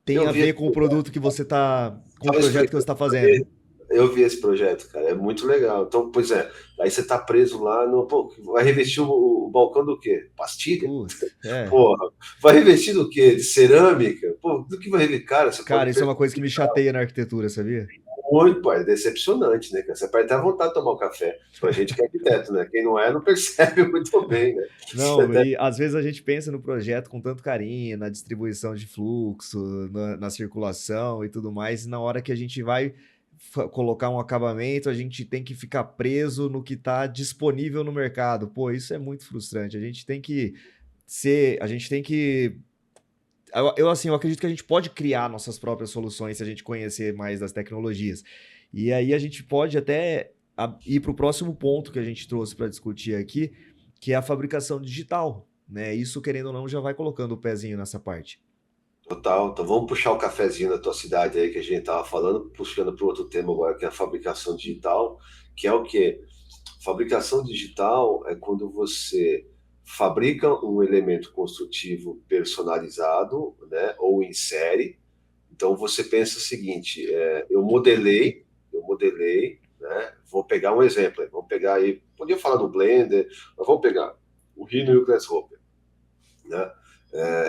tem Eu a vi ver esse com o produto que você tá, com o Estava projeto que você explicando está pra fazendo. ele. Eu vi esse projeto, cara, é muito legal. Então, pois é, aí você tá preso lá no. Pô, vai revestir o balcão do quê? Pastilha? Putz, Porra, vai revestir do quê? De cerâmica? Pô, do que vai revestir? Cara, você pode cara, isso é uma coisa que me chateia na arquitetura, sabia? Muito, pô, é decepcionante, né, cara? Você perde até a vontade de tomar um café. Pra gente que é arquiteto, né? Quem não é, não percebe muito bem, né? Não, e às vezes a gente pensa no projeto com tanto carinho, na distribuição de fluxo, na circulação e tudo mais, e na hora que a gente vai colocar um acabamento, a gente tem que ficar preso no que está disponível no mercado. Pô, isso é muito frustrante. A gente tem que ser, a gente tem que assim, eu acredito que a gente pode criar nossas próprias soluções se a gente conhecer mais das tecnologias. E aí a gente pode até ir para o próximo ponto que a gente trouxe para discutir aqui, que é a fabricação digital, né? Isso, querendo ou não, já vai colocando o pezinho nessa parte. Total. Então vamos puxar o cafezinho da tua cidade aí que a gente tava falando, puxando para outro tema agora, que é a fabricação digital, que é o quê? Fabricação digital é quando você fabrica um elemento construtivo personalizado, né, ou em série. Então você pensa o seguinte: eu modelei, né? Vou pegar um exemplo, vamos pegar aí, podia falar do Blender, mas vamos pegar o Rhino e o Grasshopper, né?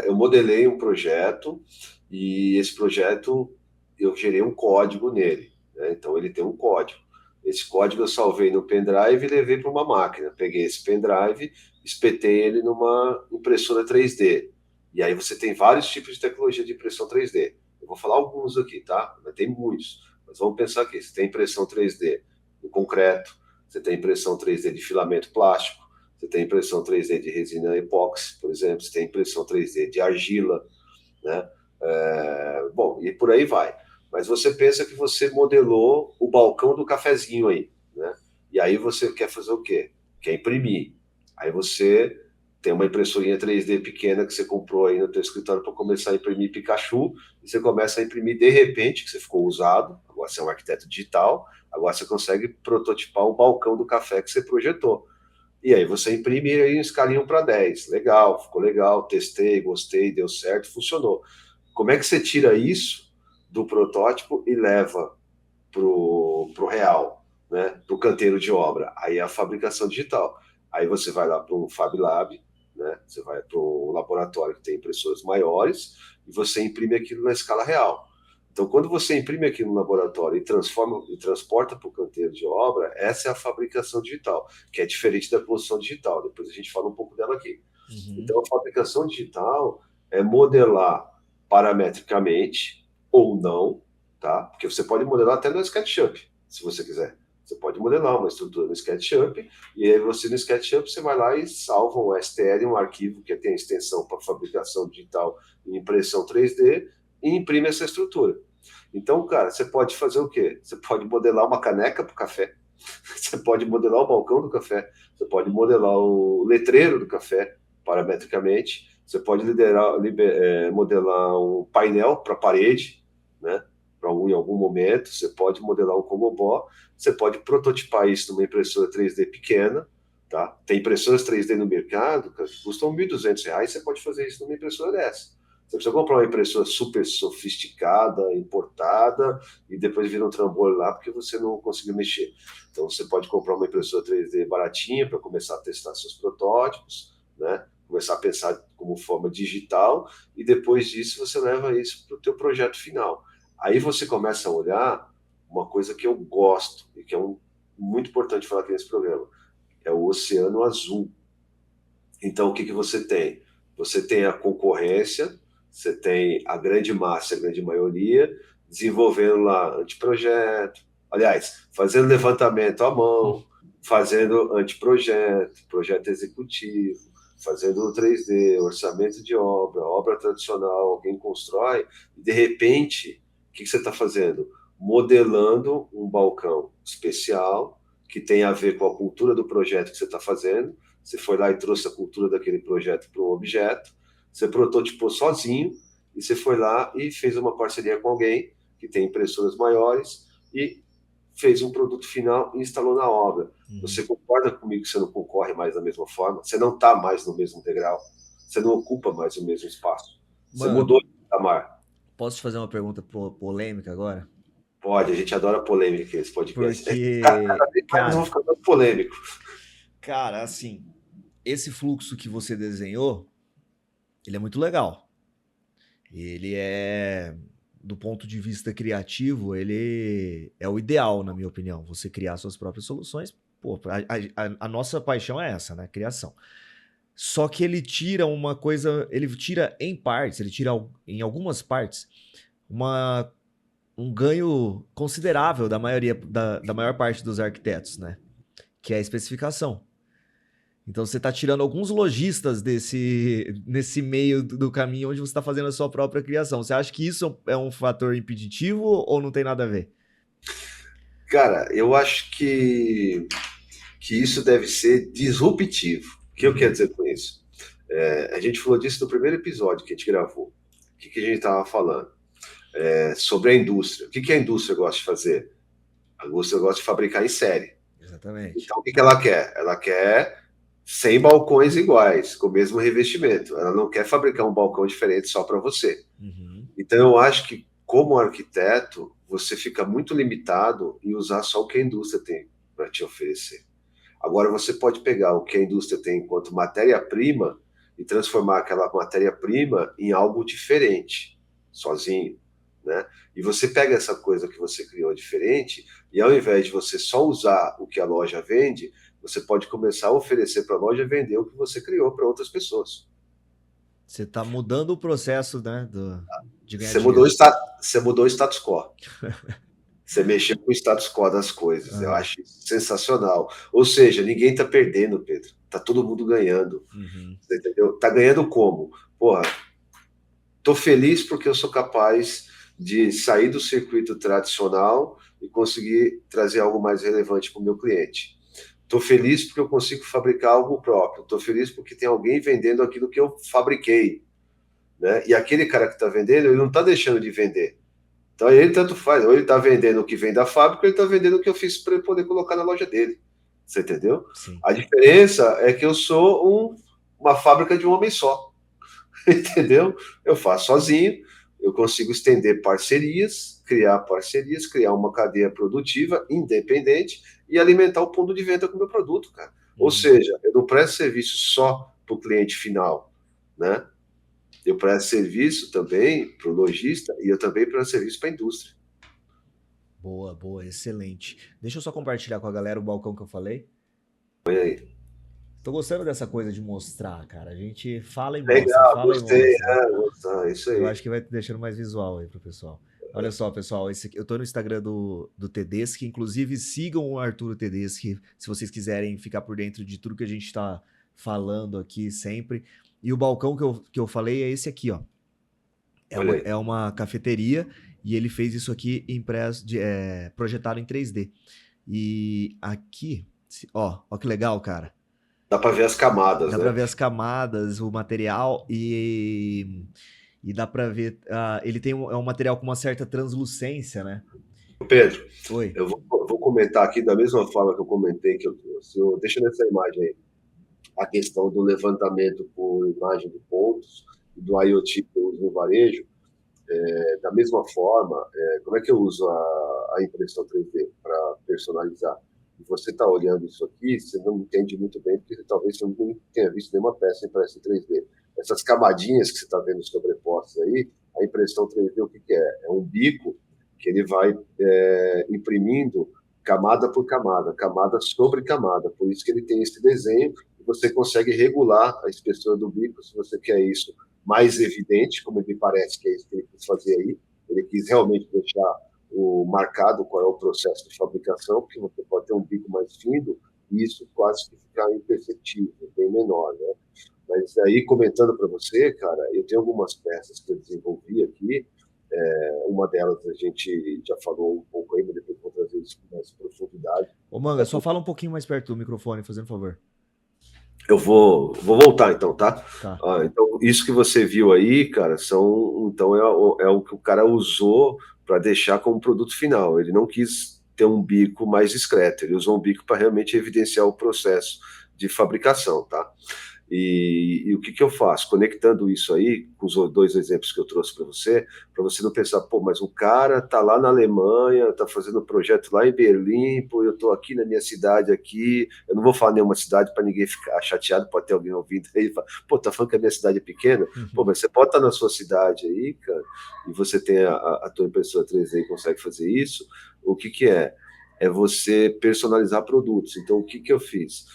Eu modelei um projeto e esse projeto eu gerei um código nele, né? Então ele tem um código. Esse código eu salvei no pendrive e levei para uma máquina. Peguei esse pendrive, espetei ele numa impressora 3D. E aí você tem vários tipos de tecnologia de impressão 3D. Eu vou falar alguns aqui, tá? Mas tem muitos. Mas vamos pensar aqui. Você tem impressão 3D no concreto, você tem impressão 3D de filamento plástico, você tem impressão 3D de resina epóxi, por exemplo, você tem impressão 3D de argila, né? Bom, e por aí vai. Mas você pensa que você modelou o balcão do cafezinho aí, né? E aí você quer fazer o quê? Quer imprimir. Aí você tem uma impressorinha 3D pequena que você comprou aí no teu escritório para começar a imprimir Pikachu, e você começa a imprimir de repente, que você ficou usado, agora você é um arquiteto digital, agora você consegue prototipar o balcão do café que você projetou. E aí você imprime aí em escalinha 1 para 10. Legal, ficou legal, testei, gostei, deu certo, funcionou. Como é que você tira isso do protótipo e leva pro real, né? Pro canteiro de obra? Aí é a fabricação digital. Aí você vai lá para um Fab Lab, né? Você vai para um laboratório que tem impressoras maiores e você imprime aquilo na escala real. Então, quando você imprime aqui no laboratório e transforma e transporta para o canteiro de obra, essa é a fabricação digital, que é diferente da produção digital. Depois a gente fala um pouco dela aqui. Uhum. Então, a fabricação digital é modelar parametricamente ou não, tá? Porque você pode modelar até no SketchUp, se você quiser. Você pode modelar uma estrutura no SketchUp e aí você no SketchUp você vai lá e salva um STL, um arquivo que tem a extensão para fabricação digital e impressão 3D e imprime essa estrutura. Então, cara, você pode fazer o quê? Você pode modelar uma caneca para o café, você pode modelar o balcão do café, você pode modelar o letreiro do café parametricamente, você pode modelar um painel para a parede, né? Em algum momento, você pode modelar um comobó, você pode prototipar isso numa impressora 3D pequena, tá? Tem impressoras 3D no mercado que custam R$ 1.200, você pode fazer isso numa impressora dessa. Você precisa comprar uma impressora super sofisticada, importada, e depois vira um trambolho lá porque você não conseguiu mexer. Então você pode comprar uma impressora 3D baratinha para começar a testar seus protótipos, né? Começar a pensar como forma digital, e depois disso você leva isso para o teu projeto final. Aí você começa a olhar uma coisa que eu gosto e que é muito importante falar aqui nesse programa, é o oceano azul. Então, o que, que você tem? Você tem a concorrência, você tem a grande massa, a grande maioria, desenvolvendo lá anteprojeto, aliás, fazendo levantamento à mão, fazendo anteprojeto, projeto executivo, fazendo 3D, orçamento de obra, obra tradicional, alguém constrói, e de repente, o que, que você está fazendo? Modelando um balcão especial que tem a ver com a cultura do projeto que você está fazendo. Você foi lá e trouxe a cultura daquele projeto para um objeto, você prototipou sozinho e você foi lá e fez uma parceria com alguém que tem impressoras maiores e fez um produto final e instalou na obra. Você concorda comigo que você não concorre mais da mesma forma? Você não está mais no mesmo degrau? Você não ocupa mais o mesmo espaço? Você Mano, mudou de patamar? posso te fazer uma pergunta polêmica agora? Pode, a gente adora polêmica aqui nesse podcast. Cada Porque, vez mais nós vamos cara, ficar mais polêmicos. assim, esse fluxo que você desenhou, ele é muito legal. Ele é do ponto de vista criativo, ele é o ideal, na minha opinião. Você criar suas próprias soluções. Pô, a nossa paixão é essa, né? Criação. Só que ele tira uma coisa, ele tira em partes, ele tira em algumas partes uma, um ganho considerável da maioria, da maior parte dos arquitetos, né? Que é a especificação. Então você está tirando alguns lojistas nesse meio do caminho onde você está fazendo a sua própria criação. Você acha que isso é um fator impeditivo ou não tem nada a ver? Cara, eu acho que isso deve ser disruptivo. O que eu quero dizer com isso? A gente falou disso no primeiro episódio que a gente gravou. O que a gente estava falando? Sobre a indústria. O que a indústria gosta de fazer? A indústria gosta de fabricar em série. Exatamente. Então, o que ela quer? Ela quer 100 balcões iguais, com o mesmo revestimento. Ela não quer fabricar um balcão diferente só para você. Uhum. Então, eu acho que, como arquiteto, você fica muito limitado em usar só o que a indústria tem para te oferecer. Agora, você pode pegar o que a indústria tem enquanto matéria-prima e transformar aquela matéria-prima em algo diferente, sozinho, né? E você pega essa coisa que você criou diferente e, ao invés de você só usar o que a loja vende, você pode começar a oferecer para a loja vender o que você criou para outras pessoas. Você está mudando o processo, né, de ganhar Você mudou, dinheiro. você mudou o status quo. Você mexeu com o status quo das coisas. Eu Aham. acho isso sensacional. Ou seja, ninguém está perdendo, Pedro. Tá todo mundo ganhando. Uhum. Você entendeu? Tá ganhando como? Porra, tô feliz porque eu sou capaz de sair do circuito tradicional e conseguir trazer algo mais relevante para o meu cliente. Estou feliz porque eu consigo fabricar algo próprio. Estou feliz porque tem alguém vendendo aquilo que eu fabriquei, né? E aquele cara que está vendendo, ele não está deixando de vender. Então ele tanto faz, ou ele está vendendo o que vem da fábrica, ou ele está vendendo o que eu fiz para ele poder colocar na loja dele. Você entendeu? Sim. A diferença é que eu sou uma fábrica de um homem só. Entendeu? Eu faço sozinho, eu consigo estender parcerias, criar uma cadeia produtiva independente e alimentar o ponto de venda com o meu produto, cara. Ou Uhum. seja, eu não presto serviço só para o cliente final, né? Eu presto serviço também para o lojista e eu também presto serviço para a indústria. Boa, boa, excelente. Deixa eu só compartilhar com a galera o balcão que eu falei. Põe aí. Tô gostando dessa coisa de mostrar, cara. A gente Legal, fala e gostei. mostra, né? Isso Eu aí. acho que vai deixando mais visual aí pro pessoal. Olha só, pessoal, eu tô no Instagram do Tedeschi, inclusive sigam o Arturo Tedeschi, se vocês quiserem ficar por dentro de tudo que a gente tá falando aqui sempre. E o balcão que eu falei é esse aqui, ó. Olha aí. É uma cafeteria e ele fez isso aqui projetado em 3D. E aqui, ó que legal, cara. Dá para ver as camadas, Dá pra né? ver as camadas, o material e dá pra ver. Ele tem é um material com uma certa translucência, né? Pedro, Oi. vou comentar aqui da mesma forma que eu comentei que eu trouxe. Deixa nessa imagem aí a questão do levantamento por imagem de pontos e do IoT que eu uso no varejo. Da mesma forma, como é que eu uso a impressão 3D para personalizar? E você está olhando isso aqui, você não entende muito bem, porque talvez você não tenha visto nenhuma peça impressa em 3D. Essas camadinhas que você está vendo sobrepostas aí, a impressão 3D, o que é? É um bico que ele vai imprimindo camada por camada, camada sobre camada. Por isso que ele tem esse desenho e você consegue regular a espessura do bico, se você quer isso mais evidente, como me parece que é isso que ele quis fazer aí. Ele quis realmente deixar marcado qual é o processo de fabricação, porque você pode ter um bico mais fino e isso quase que ficar imperceptível, bem menor, né? Mas aí, comentando para você, cara, eu tenho algumas peças que eu desenvolvi aqui. Uma delas a gente já falou um pouco aí, mas depois vou trazer isso com mais profundidade. Ô, Manga, só fala um pouquinho mais perto do microfone, fazendo favor. Eu vou voltar então, tá? Tá. Então, isso que você viu aí, cara, então é o que o cara usou para deixar como produto final. Ele não quis ter um bico mais discreto, ele usou um bico para realmente evidenciar o processo de fabricação, tá? E o que eu faço? Conectando isso aí, com os dois exemplos que eu trouxe para você não pensar, pô, mas o cara tá lá na Alemanha, tá fazendo um projeto lá em Berlim, pô, eu tô aqui na minha cidade aqui, eu não vou falar nenhuma cidade para ninguém ficar chateado, pode ter alguém ouvindo aí, e falar, pô, tá falando que a minha cidade é pequena? Pô, mas você pode estar na sua cidade aí, cara, e você tem a tua impressora 3D e consegue fazer isso, o que é? É você personalizar produtos. Então, o que eu fiz?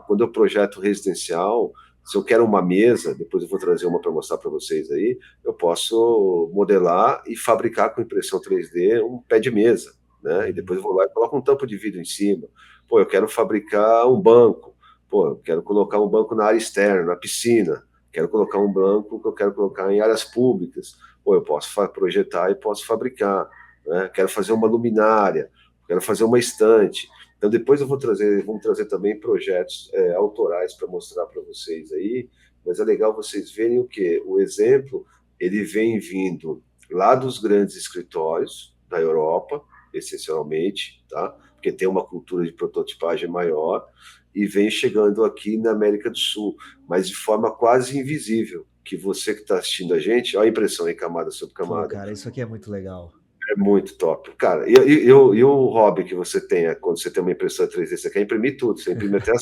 Quando eu projeto residencial, se eu quero uma mesa, depois eu vou trazer uma para mostrar para vocês aí, eu posso modelar e fabricar com impressão 3D um pé de mesa, né? E depois eu vou lá e coloco um tampo de vidro em cima. Pô, eu quero fabricar um banco. Pô, eu quero colocar um banco na área externa, na piscina. Quero colocar um banco que eu quero colocar em áreas públicas. Pô, eu posso projetar e posso fabricar, né? Quero fazer uma luminária, quero fazer uma estante. Então depois vamos trazer também projetos autorais para mostrar para vocês aí, mas é legal vocês verem o que? O exemplo, ele vem vindo lá dos grandes escritórios da Europa, essencialmente, tá? Porque tem uma cultura de prototipagem maior, e vem chegando aqui na América do Sul, mas de forma quase invisível, que você que está assistindo a gente, olha a impressão em camada sobre Pô, camada. cara, isso aqui é muito legal. É muito top. Cara, e o hobby que você tem quando você tem uma impressora 3D? Você quer imprimir tudo, você imprime até a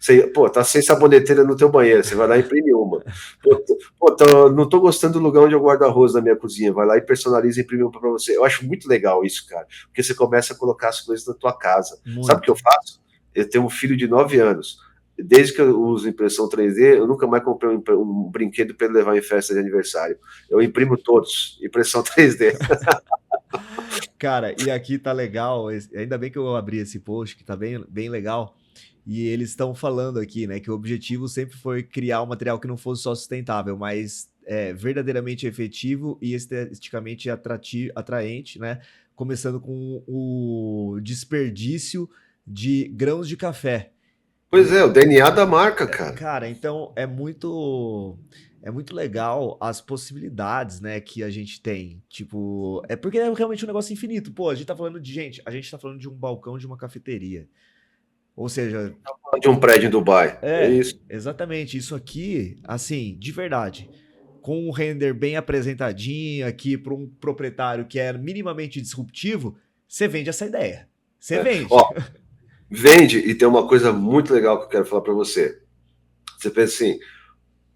você, pô, tá sem saboneteira no teu banheiro, você vai lá e imprime uma. Não tô gostando do lugar onde eu guardo arroz na minha cozinha, vai lá e personaliza e imprime uma para você. Eu acho muito legal isso, cara, porque você começa a colocar as coisas na tua casa. Sabe o que Muito. eu faço? Eu tenho um filho de 9 anos. Desde que eu uso impressão 3D, eu nunca mais comprei um brinquedo para ele levar em festa de aniversário. Eu imprimo todos, impressão 3D. Cara, e aqui tá legal, ainda bem que eu abri esse post, que tá bem, bem legal, e eles estão falando aqui, né, que o objetivo sempre foi criar um material que não fosse só sustentável, mas verdadeiramente efetivo e esteticamente atraente, né, começando com o desperdício de grãos de café. Pois é, o DNA da marca, cara. Cara, então é muito legal as possibilidades, né, que a gente tem. Tipo, é porque é realmente um negócio infinito. Pô, a gente tá falando de gente, a gente tá falando de um balcão de uma cafeteria. Ou seja, De um prédio em Dubai. É isso. exatamente, isso aqui, assim, de verdade, com um render bem apresentadinho aqui para um proprietário que é minimamente disruptivo, você vende essa ideia. Você vende. Ó, vende e tem uma coisa muito legal que eu quero falar para você. Você pensa assim,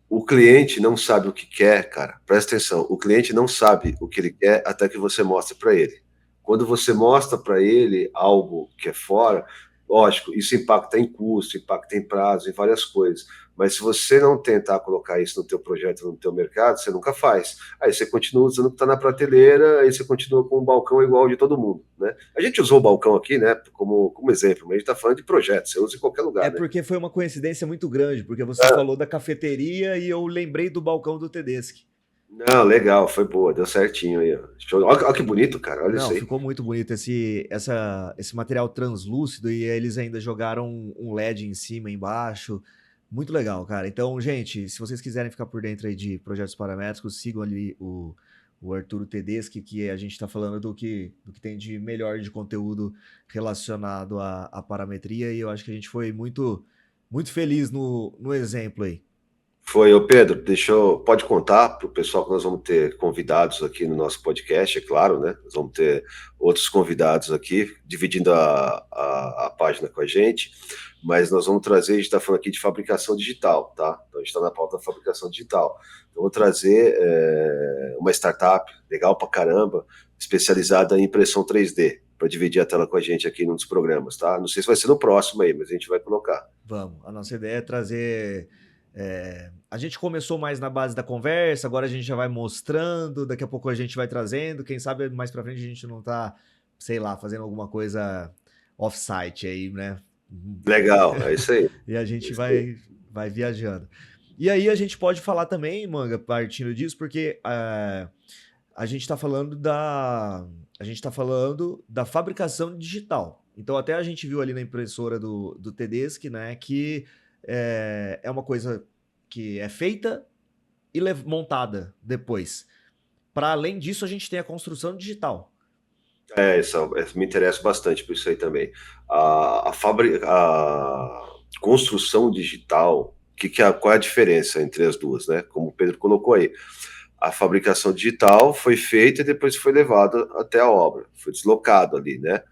o cliente não sabe o que quer, cara. Presta atenção, o cliente não sabe o que ele quer até que você mostre para ele. Quando você mostra para ele algo que é fora, lógico, isso impacta em custo, impacta em prazo, em várias coisas. Mas se você não tentar colocar isso no teu projeto, no teu mercado, você nunca faz. Aí você continua usando o que está na prateleira, aí você continua com um balcão igual de todo mundo, né? A gente usou o balcão aqui, né, como exemplo, mas a gente está falando de projeto, você usa em qualquer É lugar, né? porque foi uma coincidência muito grande, porque você falou da cafeteria e eu lembrei do balcão do Tedeschi. Não, legal, foi boa, deu certinho aí. Ó. Olha que bonito, cara, olha Não, isso aí. ficou muito bonito esse material translúcido e eles ainda jogaram um LED em cima e embaixo. Muito legal, cara. Então, gente, se vocês quiserem ficar por dentro aí de projetos paramétricos, sigam ali o Arturo Tedeschi, que a gente está falando do que tem de melhor de conteúdo relacionado à parametria, e eu acho que a gente foi muito, muito feliz no exemplo aí. Foi, ô Pedro, pode contar para o pessoal que nós vamos ter convidados aqui no nosso podcast, é claro, né? Nós vamos ter outros convidados aqui, dividindo a página com a gente, mas nós vamos trazer, a gente está falando aqui de fabricação digital, tá? Então a gente está na pauta da fabricação digital. Então, eu vou trazer uma startup legal pra caramba, especializada em impressão 3D, para dividir a tela com a gente aqui num dos programas, tá? Não sei se vai ser no próximo aí, mas a gente vai colocar. Vamos. A nossa ideia é trazer. A gente começou mais na base da conversa, agora a gente já vai mostrando, daqui a pouco a gente vai trazendo. Quem sabe mais pra frente a gente não tá, sei lá, fazendo alguma coisa off-site aí, né? Legal, é isso aí. E a gente vai viajando. E aí a gente pode falar também, Manga, partindo disso, porque a gente está falando da fabricação digital. Então até a gente viu ali na impressora do Tedeschi, né, que é uma coisa que é feita e montada depois. Para além disso, a gente tem a construção digital. Isso me interessa bastante por isso aí também. A fábrica, construção digital, qual é a diferença entre as duas, né? Como o Pedro colocou aí. A fabricação digital foi feita e depois foi levada até a obra, foi deslocado ali, né?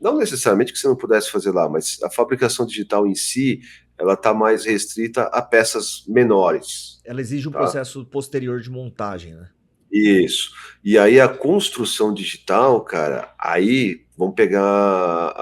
Não necessariamente que você não pudesse fazer lá, mas a fabricação digital em si, ela está mais restrita a peças menores, Ela exige um tá? processo posterior de montagem, né? Isso. E aí a construção digital, cara, aí vamos pegar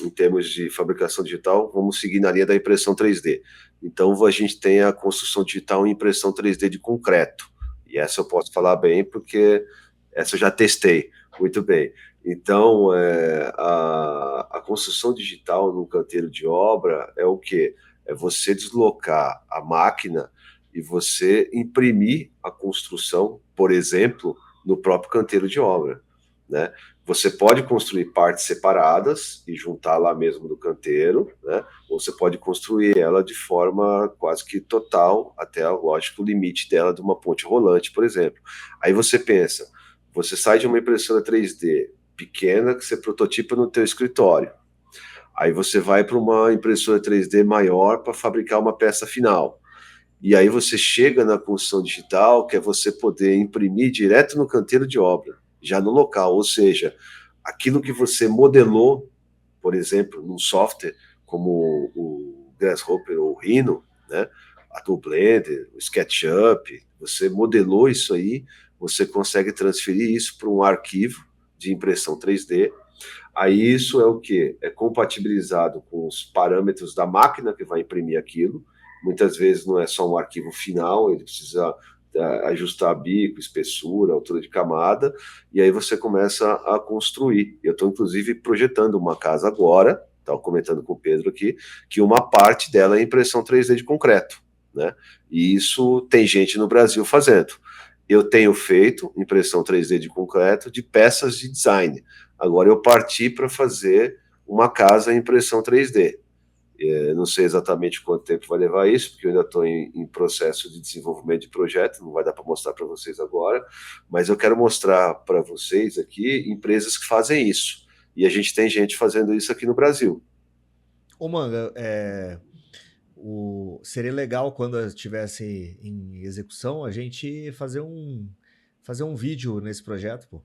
em termos de fabricação digital, vamos seguir na linha da impressão 3D. Então a gente tem a construção digital em impressão 3D de concreto. E essa eu posso falar bem porque essa eu já testei muito bem. Então a construção digital no canteiro de obra é o quê? É você deslocar a máquina e você imprimir a construção, por exemplo, no próprio canteiro de obra, né? Você pode construir partes separadas e juntar lá mesmo no canteiro, né? Ou você pode construir ela de forma quase que total, até, lógico, o limite dela de uma ponte rolante, por exemplo. Aí você pensa, você sai de uma impressora 3D pequena que você prototipa no teu escritório. Aí você vai para uma impressora 3D maior para fabricar uma peça final. E aí você chega na construção digital, que é você poder imprimir direto no canteiro de obra, já no local. Ou seja, aquilo que você modelou, por exemplo, num software como o Grasshopper ou o Rhino, né? O Blender, o SketchUp, você modelou isso aí, você consegue transferir isso para um arquivo de impressão 3D. Aí isso é o que? É compatibilizado com os parâmetros da máquina que vai imprimir aquilo. Muitas vezes não é só um arquivo final, ele precisa ajustar bico, espessura, altura de camada, e aí você começa a construir. Eu estou, inclusive, projetando uma casa agora, estava comentando com o Pedro aqui, que uma parte dela é impressão 3D de concreto, né? E isso tem gente no Brasil fazendo. Eu tenho feito impressão 3D de concreto de peças de design. Agora eu parti para fazer uma casa em impressão 3D. Não sei exatamente quanto tempo vai levar isso, porque eu ainda estou em processo de desenvolvimento de projeto, não vai dar para mostrar para vocês agora, mas eu quero mostrar para vocês aqui empresas que fazem isso. E a gente tem gente fazendo isso aqui no Brasil. Ô, Manga, seria legal quando estivesse em execução a gente fazer um vídeo nesse projeto, pô.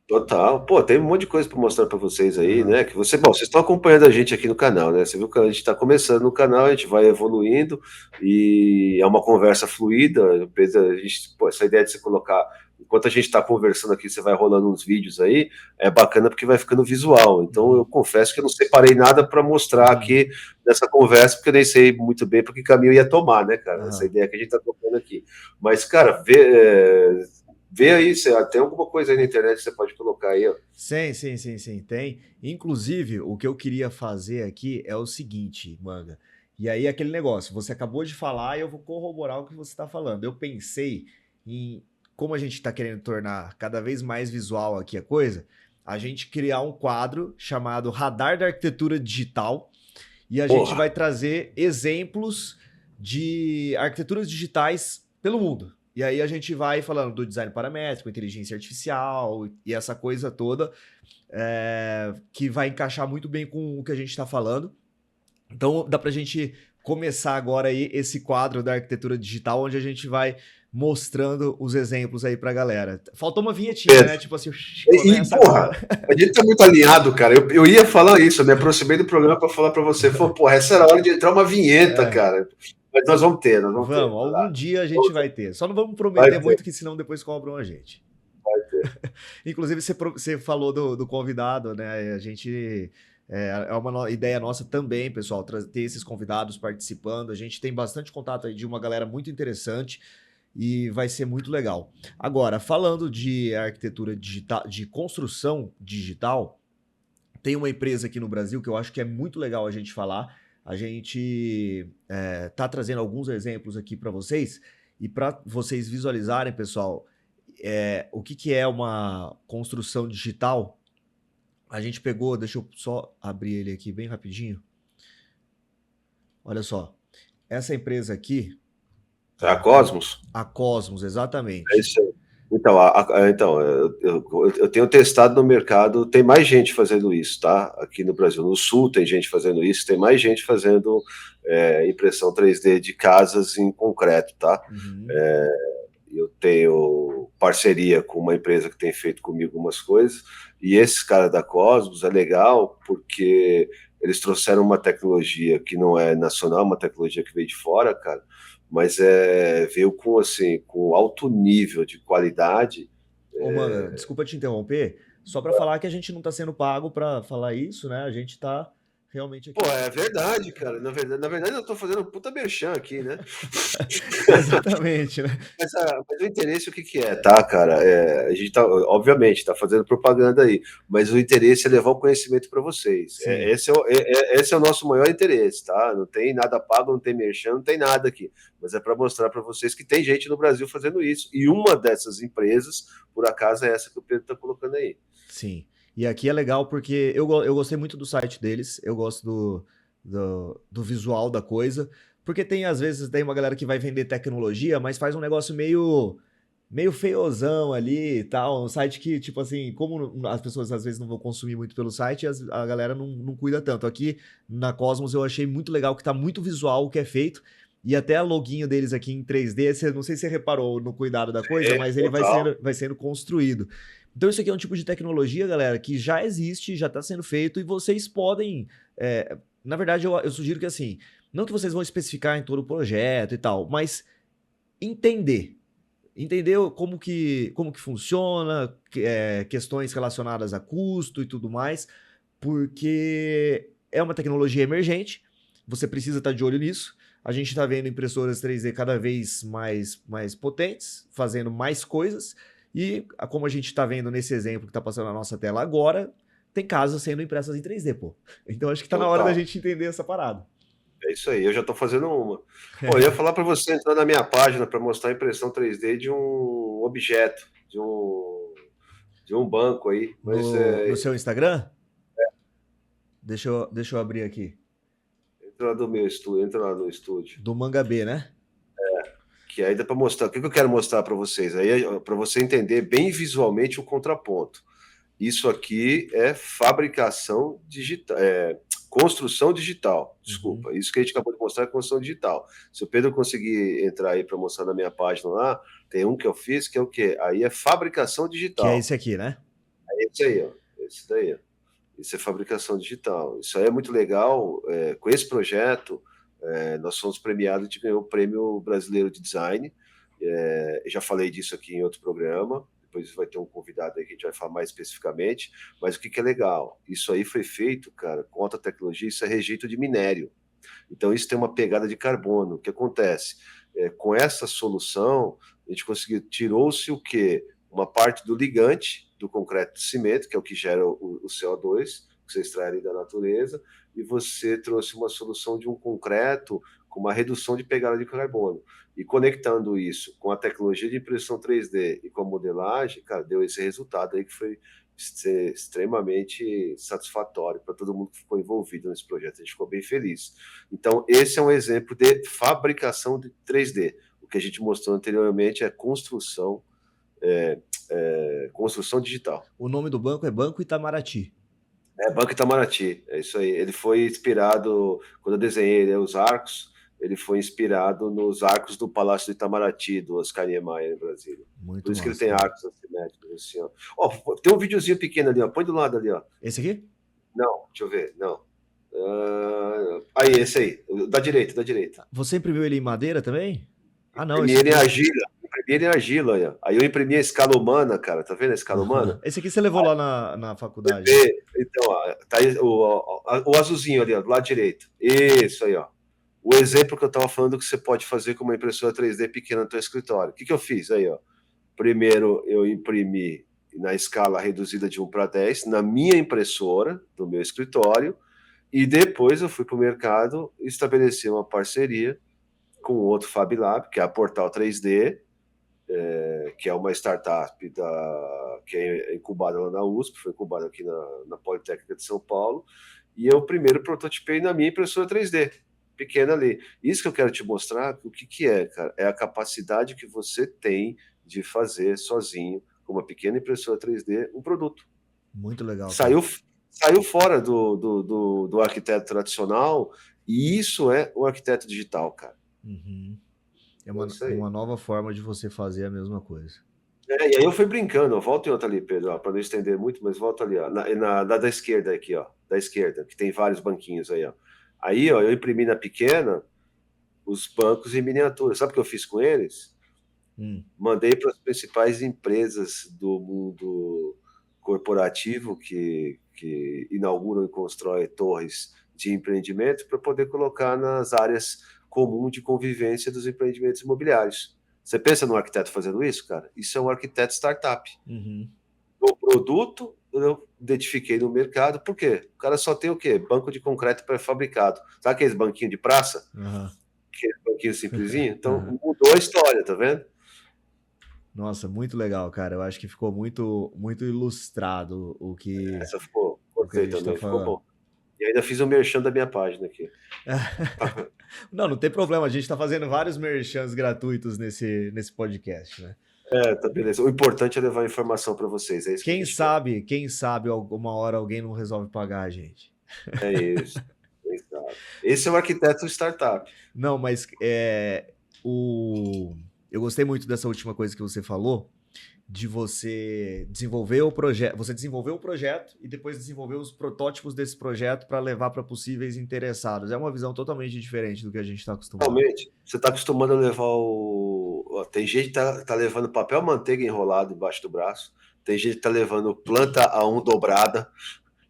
Total. Pô, tem um monte de coisa para mostrar para vocês aí, Aham. né? Bom, vocês estão acompanhando a gente aqui no canal, né? Você viu que a gente está começando no canal, a gente vai evoluindo e é uma conversa fluida. Pô, essa ideia de você colocar, enquanto a gente está conversando aqui, você vai rolando uns vídeos aí, é bacana porque vai ficando visual. Então, eu Uhum. confesso que eu não separei nada para mostrar Uhum. aqui nessa conversa, porque eu nem sei muito bem para que caminho eu ia tomar, né, cara? Essa Aham. ideia que a gente está tocando aqui. Mas, cara, vê aí, se tem alguma coisa aí na internet que você pode colocar aí, ó. Sim, tem. Inclusive, o que eu queria fazer aqui é o seguinte, Manga. E aí, aquele negócio, você acabou de falar e eu vou corroborar o que você está falando. Eu pensei em, como a gente está querendo tornar cada vez mais visual aqui a coisa, a gente criar um quadro chamado Radar da Arquitetura Digital e a gente Porra, vai trazer exemplos de arquiteturas digitais pelo mundo. E aí a gente vai falando do design paramétrico, inteligência artificial e essa coisa toda que vai encaixar muito bem com o que a gente está falando. Então dá para a gente começar agora aí esse quadro da arquitetura digital, onde a gente vai mostrando os exemplos aí para a galera. Faltou uma vinhetinha, né? Pedro. Tipo assim, E, começa porra, agora. a gente tá muito alinhado, cara. Eu ia falar isso, eu me aproximei do programa para falar para você. Falei, porra, essa era a hora de entrar uma vinheta, É, cara. Mas nós vamos ter. vamos, Vai algum lá. dia a gente Vamos vai ter. ter. Só não vamos Vai prometer ter, muito, que senão depois cobram a gente. vai ter. Inclusive, você falou do convidado, né? A gente. É uma ideia nossa também, pessoal, ter esses convidados participando. A gente tem bastante contato aí de uma galera muito interessante e vai ser muito legal. Agora, falando de arquitetura digital, de construção digital, tem uma empresa aqui no Brasil que eu acho que é muito legal a gente falar. A gente tá trazendo alguns exemplos aqui para vocês e para vocês visualizarem, pessoal, o que é uma construção digital. A gente pegou, deixa eu só abrir ele aqui bem rapidinho. Olha só, essa empresa aqui, É a Cosmos? a Cosmos, É exatamente. isso aí. Então, eu tenho testado no mercado, tem mais gente fazendo isso, tá? Aqui no Brasil, no Sul tem gente fazendo isso, tem mais gente fazendo impressão 3D de casas em concreto, tá? Uhum. É, eu tenho parceria com uma empresa que tem feito comigo umas coisas, e esses caras da Cosmos é legal porque eles trouxeram uma tecnologia que não é nacional, uma tecnologia que veio de fora, cara, mas veio com assim, com alto nível de qualidade. Ô, mano, desculpa te interromper, só para falar que a gente não tá sendo pago para falar isso, né? A gente tá realmente Pô, aqui. é verdade, cara. Na verdade, eu tô fazendo um puta merchan aqui, né? Exatamente, né? Mas o interesse, o que que é, tá, cara? A gente tá, obviamente, tá fazendo propaganda aí, mas o interesse é levar o conhecimento para vocês. Sim. Esse é o nosso maior interesse, tá? Não tem nada pago, não tem merchan, não tem nada aqui. Mas é para mostrar para vocês que tem gente no Brasil fazendo isso. E uma dessas empresas, por acaso, é essa que o Pedro tá colocando aí. Sim. E aqui é legal porque eu gostei muito do site deles, eu gosto do visual da coisa, porque tem, às vezes, tem uma galera que vai vender tecnologia, mas faz um negócio meio feiozão ali e tal, um site que, tipo assim, como as pessoas às vezes não vão consumir muito pelo site, a galera não cuida tanto. Aqui na Cosmos eu achei muito legal que tá muito visual o que é feito, e até a loginho deles aqui em 3D, não sei se você reparou no cuidado da coisa, mas ele Total. vai sendo construído. Então, isso aqui é um tipo de tecnologia, galera, que já existe, já está sendo feito e vocês podem. Na verdade, eu sugiro que assim, não que vocês vão especificar em todo o projeto e tal, mas entender. Entender como que funciona, questões relacionadas a custo e tudo mais, porque é uma tecnologia emergente, você precisa estar de olho nisso. A gente está vendo impressoras 3D cada vez mais potentes, fazendo mais coisas, e como a gente está vendo nesse exemplo que está passando na nossa tela agora, tem casas sendo impressas em 3D, pô. Então acho que está na hora da Total. gente entender essa parada. É isso aí, eu já estou fazendo uma. Pô, eu ia falar para você entrar na minha página para mostrar a impressão 3D de um objeto, de um banco aí, mas No seu Instagram? Deixa eu abrir aqui. entra lá do meu estúdio, entra lá no estúdio, Do Manga B, né? que aí dá para mostrar. O que eu quero mostrar para vocês? Aí é para você entender bem visualmente o contraponto. Isso aqui é fabricação digital, construção digital. Uhum. Desculpa, isso que a gente acabou de mostrar é construção digital. Se o Pedro conseguir entrar aí para mostrar na minha página lá, tem um que eu fiz que é o quê? Aí é fabricação Que é digital. esse aqui, né? É esse aí, ó. Esse daí, ó. Isso é fabricação digital. Isso aí é muito legal. Com esse projeto, nós fomos premiados, a gente ganhou o Prêmio Brasileiro de Design. Eu já falei disso aqui em outro programa. Depois vai ter um convidado aí que a gente vai falar mais especificamente. Mas o que, que é legal? Isso aí foi feito, cara, com alta tecnologia, isso é rejeito de minério. Então, isso tem uma pegada de carbono. O que acontece? Com essa solução, a gente conseguiu, tirou-se o quê? Uma parte do ligante do concreto de cimento, que é o que gera o CO2, que você extrai ali da natureza, e você trouxe uma solução de um concreto com uma redução de pegada de carbono. E conectando isso com a tecnologia de impressão 3D e com a modelagem, cara, deu esse resultado aí que foi extremamente satisfatório para todo mundo que ficou envolvido nesse projeto. A gente ficou bem feliz. Então, esse é um exemplo de fabricação de 3D. O que a gente mostrou anteriormente é construção digital. O nome do banco é Banco Itamaraty. É Banco Itamaraty, é isso aí. Ele foi inspirado, quando eu desenhei os arcos, ele foi inspirado nos arcos do Palácio do Itamaraty, do Oscar Niemeyer, em Brasília. Por Muito isso que ele massa, tem cara. arcos assimétricos assim, ó. Ó, tem um videozinho pequeno ali, ó. Põe do lado ali, ó. Esse aqui? Não, deixa eu ver. Não. Aí, esse aí. Da direita, da direita. Você imprimiu ele em madeira também? Ah, não, Imprimi esse ele em aqui. argila. Imprimi ele em argila, olha. Aí eu imprimi a escala humana, cara. Tá vendo a escala humana? Esse aqui você levou lá na faculdade, né? Então, ó, tá aí o azulzinho ali, ó, do lado direito. Isso aí, ó. O exemplo que eu estava falando que você pode fazer com uma impressora 3D pequena no teu escritório. O que, que eu fiz aí, ó? Primeiro eu imprimi na escala reduzida de 1 para 10 na minha impressora do meu escritório e depois eu fui para o mercado e estabeleci uma parceria com outro Fab Lab, que é a Portal 3D, que é uma startup que é incubada lá na USP, foi incubada aqui na Politécnica de São Paulo, e eu primeiro prototipei na minha impressora 3D, pequena ali. Isso que eu quero te mostrar, o que, que é, cara? É a capacidade que você tem de fazer sozinho, com uma pequena impressora 3D, um produto. Muito legal, cara. Saiu fora do arquiteto tradicional, e isso é o arquiteto digital, cara. Uhum. É É isso aí. uma nova forma de você fazer a mesma coisa. E aí eu fui brincando, ó, volta em outra ali, Pedro, para não estender muito, mas volta ali, ó, da esquerda aqui, ó, da esquerda, que tem vários banquinhos aí, ó. Aí, ó, eu imprimi na pequena os bancos em miniatura. Sabe o que eu fiz com eles? Mandei para as principais empresas do mundo corporativo que inauguram e constroem torres de empreendimento para poder colocar nas áreas comuns de convivência dos empreendimentos imobiliários. Você pensa num arquiteto fazendo isso, cara? Isso é um arquiteto startup. Uhum. O produto eu identifiquei no mercado, por quê? O cara só tem o quê? Banco de concreto pré-fabricado. Sabe aqueles banquinhos de praça? Uhum. Aquele banquinho simplesinho? Então Uhum. mudou a história, tá vendo? Nossa, muito legal, cara. Eu acho que ficou muito ilustrado Essa ficou, o que a gostei gente está também, ficou falando. bom. E ainda fiz o merchan da minha página aqui. Não tem problema. A gente está fazendo vários merchans gratuitos nesse podcast, né? Tá beleza. O importante é levar informação para vocês, é isso que a gente Quem sabe alguma hora alguém não resolve pagar a gente. quer. É isso. Exato. Esse é o arquiteto startup. Não, mas eu gostei muito dessa última coisa que você falou, de você desenvolver o projeto. Você desenvolveu o projeto e depois desenvolveu os protótipos desse projeto para levar para possíveis interessados. É uma visão totalmente diferente do que a gente está acostumado. Realmente, você está acostumado a levar tem gente que tá levando papel manteiga enrolado embaixo do braço, tem gente que tá levando planta A1 dobrada,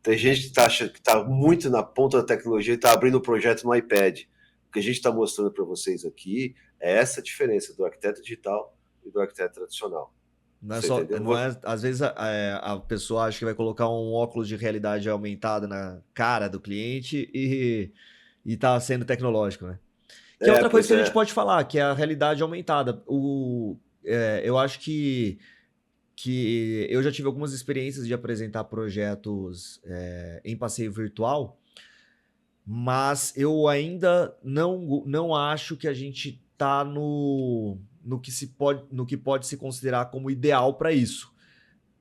tem gente que tá muito na ponta da tecnologia e tá abrindo o projeto no iPad. O que a gente está mostrando para vocês aqui é essa diferença do arquiteto digital e do arquiteto tradicional. Não é Você só, entendeu? não é, às vezes a pessoa acha que vai colocar um óculos de realidade aumentada na cara do cliente e tá sendo tecnológico, né? Que é outra coisa Pois que a gente é. pode falar, que é a realidade aumentada. Eu acho que eu já tive algumas experiências de apresentar projetos em passeio virtual, mas eu ainda não acho que a gente está no que pode se considerar como ideal para isso.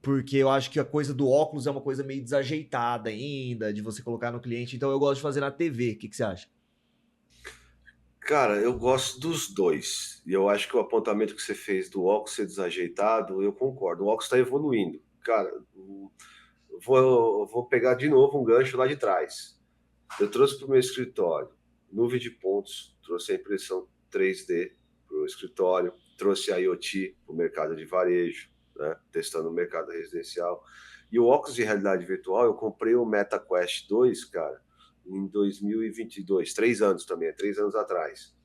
Porque eu acho que a coisa do óculos é uma coisa meio desajeitada ainda, de você colocar no cliente. Então eu gosto de fazer na TV. O que você acha? Cara, eu gosto dos dois. E eu acho que o apontamento que você fez do óculos ser desajeitado, eu concordo. O óculos está evoluindo. Cara, vou pegar de novo um gancho lá de trás. Eu trouxe para o meu escritório nuvem de pontos, trouxe a impressão 3D para o escritório, trouxe a IoT para o mercado de varejo, né, testando o mercado residencial. E o óculos de realidade virtual, eu comprei o MetaQuest 2, cara, em 2022, 3 anos também, 3 anos atrás.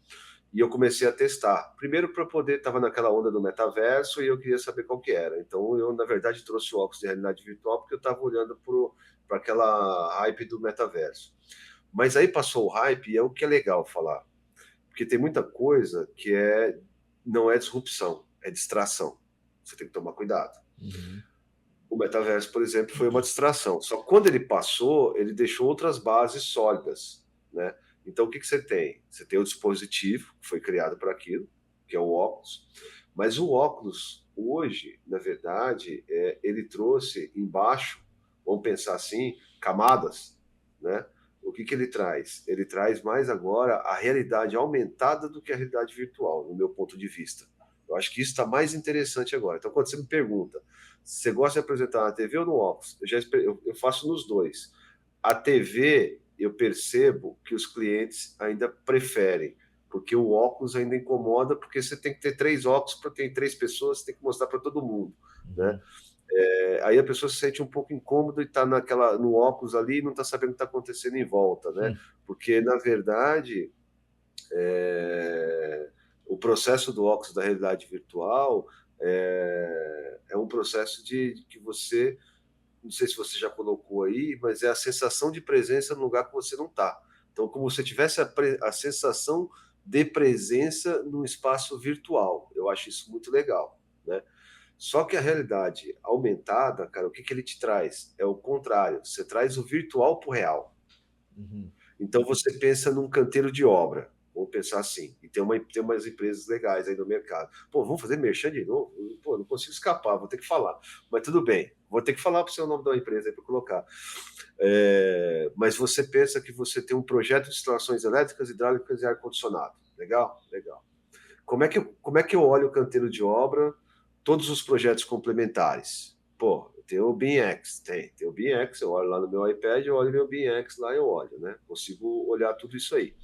E eu comecei a testar. Primeiro para poder, estava naquela onda do metaverso e eu queria saber qual que era. Então eu, na verdade, trouxe o óculos de realidade virtual porque eu estava olhando para aquela hype do metaverso. Mas aí passou o hype e é o que é legal falar. Porque tem muita coisa que não é disrupção, é distração. Você tem que tomar cuidado. Uhum. O metaverso, por exemplo, foi uma distração. Só que quando ele passou, ele deixou outras bases sólidas, né? Então, o que você tem? Você tem o dispositivo, que foi criado para aquilo, que é o óculos. Mas o óculos, hoje, na verdade, ele trouxe embaixo, vamos pensar assim, camadas, né? O que ele traz? Ele traz mais agora a realidade aumentada do que a realidade virtual, no meu ponto de vista. Eu acho que isso está mais interessante agora. Então, quando você me pergunta, você gosta de apresentar na TV ou no óculos? Eu faço nos dois. A TV, eu percebo que os clientes ainda preferem, porque o óculos ainda incomoda, porque você tem que ter 3 óculos para ter 3 pessoas, você tem que mostrar para todo mundo, né? Aí a pessoa se sente um pouco incômoda e está no óculos ali e não está sabendo o que está acontecendo em volta, né? Porque, na verdade, o processo do óculos da realidade virtual é um processo de que você, não sei se você já colocou aí, mas é a sensação de presença no lugar que você não está. Então, como se tivesse a sensação de presença num espaço virtual. Eu acho isso muito legal, né? Só que a realidade aumentada, cara, o que ele te traz? É o contrário. Você traz o virtual para o real. Uhum. Então você pensa num canteiro de obra. Vamos pensar assim. E tem umas empresas legais aí no mercado. Pô, vamos fazer merchan de novo? Pô, não consigo escapar, vou ter que falar. Mas tudo bem, vou ter que falar para o seu nome da empresa aí para colocar. Mas você pensa que você tem um projeto de instalações elétricas, hidráulicas e ar-condicionado. Legal? Legal. Como é que eu olho o canteiro de obra, todos os projetos complementares? Pô, tem o BIMX, tem o BIMX, eu olho lá no meu iPad, eu olho meu BIMX lá, eu olho, né? Consigo olhar tudo isso aí.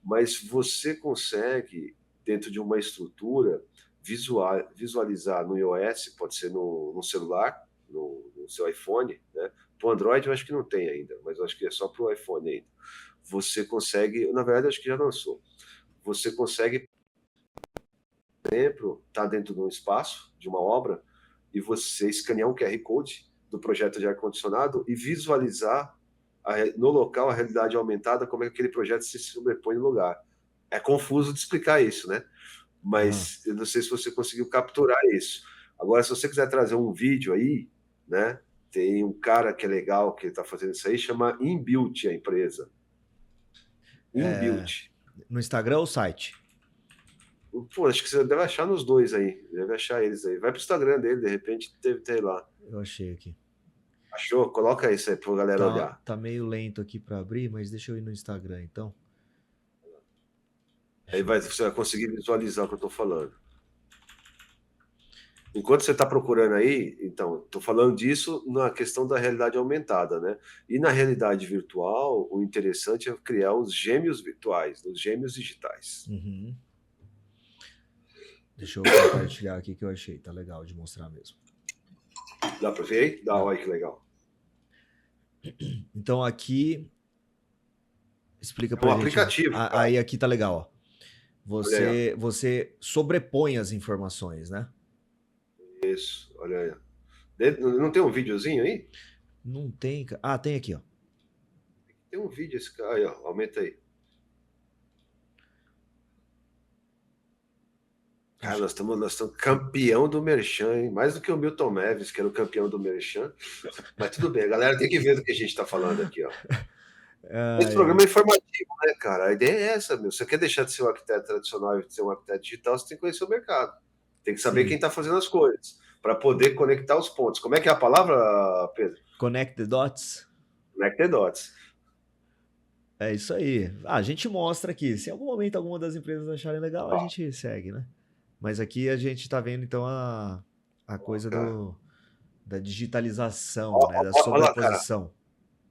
Mas você consegue, dentro de uma estrutura, visualizar no iOS, pode ser no celular, no seu iPhone, né? Para o Android eu acho que não tem ainda, mas eu acho que é só para o iPhone ainda. Você consegue, na verdade acho que já lançou, você consegue, por exemplo, estar dentro de um espaço, de uma obra, e você escanear um QR Code do projeto de ar-condicionado e visualizar no local a realidade aumentada, como é que aquele projeto se sobrepõe no lugar. É confuso de explicar isso, né? Mas eu não sei se você conseguiu capturar isso. Agora, se você quiser trazer um vídeo aí, né? Tem um cara que é legal, que está fazendo isso aí, chama Inbuilt a empresa. Inbuilt. No Instagram ou site? Pô, acho que você deve achar nos dois aí. Deve achar eles aí. Vai pro Instagram dele, de repente deve ter lá. Eu achei aqui. Achou? Coloca isso aí pra galera olhar. Tá meio lento aqui para abrir, mas deixa eu ir no Instagram então. Aí você vai conseguir visualizar o que eu tô falando. Enquanto você está procurando aí, então, estou falando disso na questão da realidade aumentada, né? E na realidade virtual, o interessante é criar os gêmeos virtuais, os gêmeos digitais. Uhum. Deixa eu compartilhar aqui que eu achei, tá legal de mostrar mesmo. Dá para ver aí? Dá, olha que legal. Então aqui, explica pra gente. Aplicativo. Aí aqui tá legal, ó. Você sobrepõe as informações, né? Isso, olha aí. Não tem um videozinho aí? Não tem. Ah, tem aqui, ó. Tem um vídeo esse cara aí, ó. Aumenta aí. Cara, nós estamos campeão do Merchan, hein? Mais do que o Milton Neves, que era o campeão do Merchan. Mas tudo bem, a galera tem que ver do que a gente está falando aqui, ó. Esse programa é informativo, né, cara? A ideia é essa, meu. Você quer deixar de ser um arquiteto tradicional e ser um arquiteto digital, você tem que conhecer o mercado. Tem que saber quem está fazendo as coisas, para poder conectar os pontos. Como é que é a palavra, Pedro? Connect the dots. Connect the dots. É isso aí. A gente mostra aqui. Se em algum momento alguma das empresas acharem legal, a gente segue, né? Mas aqui a gente está vendo, então, a coisa da digitalização, né? Da sobreposição.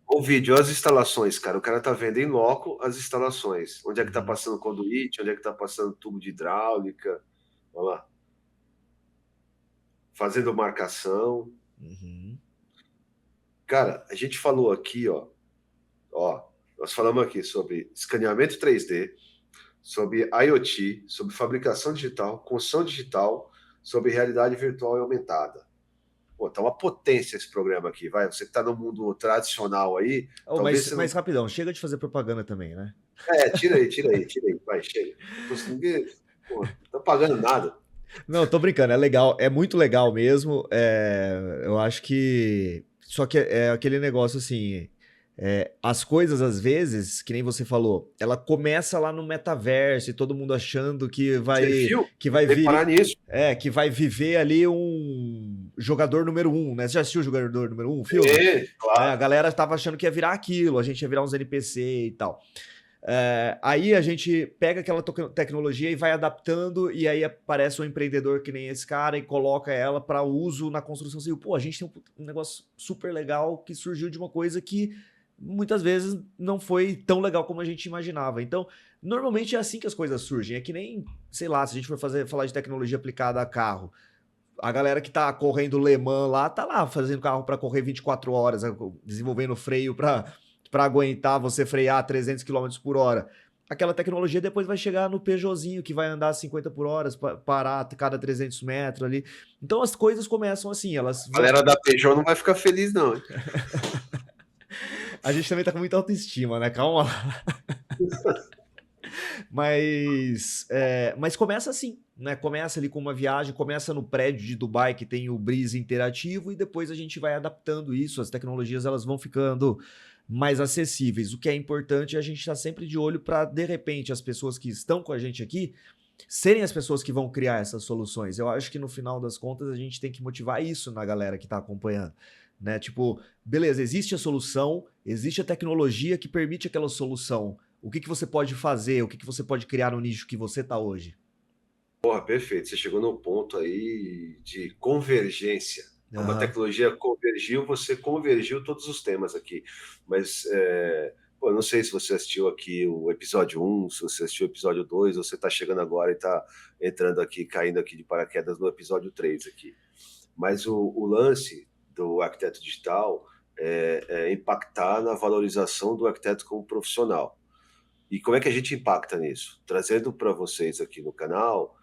O vídeo, as instalações, cara. O cara tá vendo em loco as instalações. Onde é que tá passando conduíte, onde é que tá passando tubo de hidráulica. Olha lá. Fazendo marcação. Cara, a gente falou aqui, ó. Nós falamos aqui sobre escaneamento 3D, sobre IoT, sobre fabricação digital, construção digital, sobre realidade virtual e aumentada. Pô, tá uma potência esse programa aqui, vai. Você que tá no mundo tradicional aí. Mas rapidão, chega de fazer propaganda também, né? Tira aí. Vai, chega. Pô, não tô pagando nada. Não, tô brincando, é legal, é muito legal mesmo. Eu acho que. Só que é aquele negócio assim. As coisas, às vezes, que nem você falou, ela começa lá no metaverso e todo mundo achando que vai viver ali um jogador número 1, né? Você já assistiu o jogador número 1, o filme? Claro. A galera tava achando que ia virar aquilo, a gente ia virar uns NPC e tal. Aí a gente pega aquela tecnologia e vai adaptando, e aí aparece um empreendedor que nem esse cara e coloca ela para uso na construção civil. Pô, a gente tem um negócio super legal que surgiu de uma coisa que muitas vezes não foi tão legal como a gente imaginava. Então, normalmente é assim que as coisas surgem. É que nem, sei lá, se a gente for falar de tecnologia aplicada a carro, a galera que tá correndo Le Mans lá, tá lá fazendo carro para correr 24 horas, desenvolvendo freio para aguentar você frear a 300 km por hora. Aquela tecnologia depois vai chegar no Peugeotzinho, que vai andar 50 por hora, parar a cada 300 metros ali. Então as coisas começam assim, elas... A galera da Peugeot não vai ficar feliz, não. A gente também tá com muita autoestima, né? Calma lá. Mas começa assim, né? Começa ali com uma viagem, começa no prédio de Dubai que tem o Breeze interativo e depois a gente vai adaptando isso. As tecnologias elas vão ficando mais acessíveis. O que é importante é a gente estar sempre de olho para, de repente, as pessoas que estão com a gente aqui serem as pessoas que vão criar essas soluções. Eu acho que no final das contas a gente tem que motivar isso na galera que está acompanhando, né? Tipo, beleza, existe a solução, existe a tecnologia que permite aquela solução. O que você pode fazer? O que você pode criar no nicho que você está hoje? Porra, perfeito. Você chegou num ponto aí de convergência. Como a Aham. tecnologia convergiu, você convergiu todos os temas aqui. Mas, pô, não sei se você assistiu aqui o episódio um, se você assistiu o episódio 2, ou você está chegando agora e está entrando aqui, caindo aqui de paraquedas no episódio 3 aqui. Mas o lance do arquiteto digital é impactar na valorização do arquiteto como profissional. E como é que a gente impacta nisso? Trazendo para vocês aqui no canal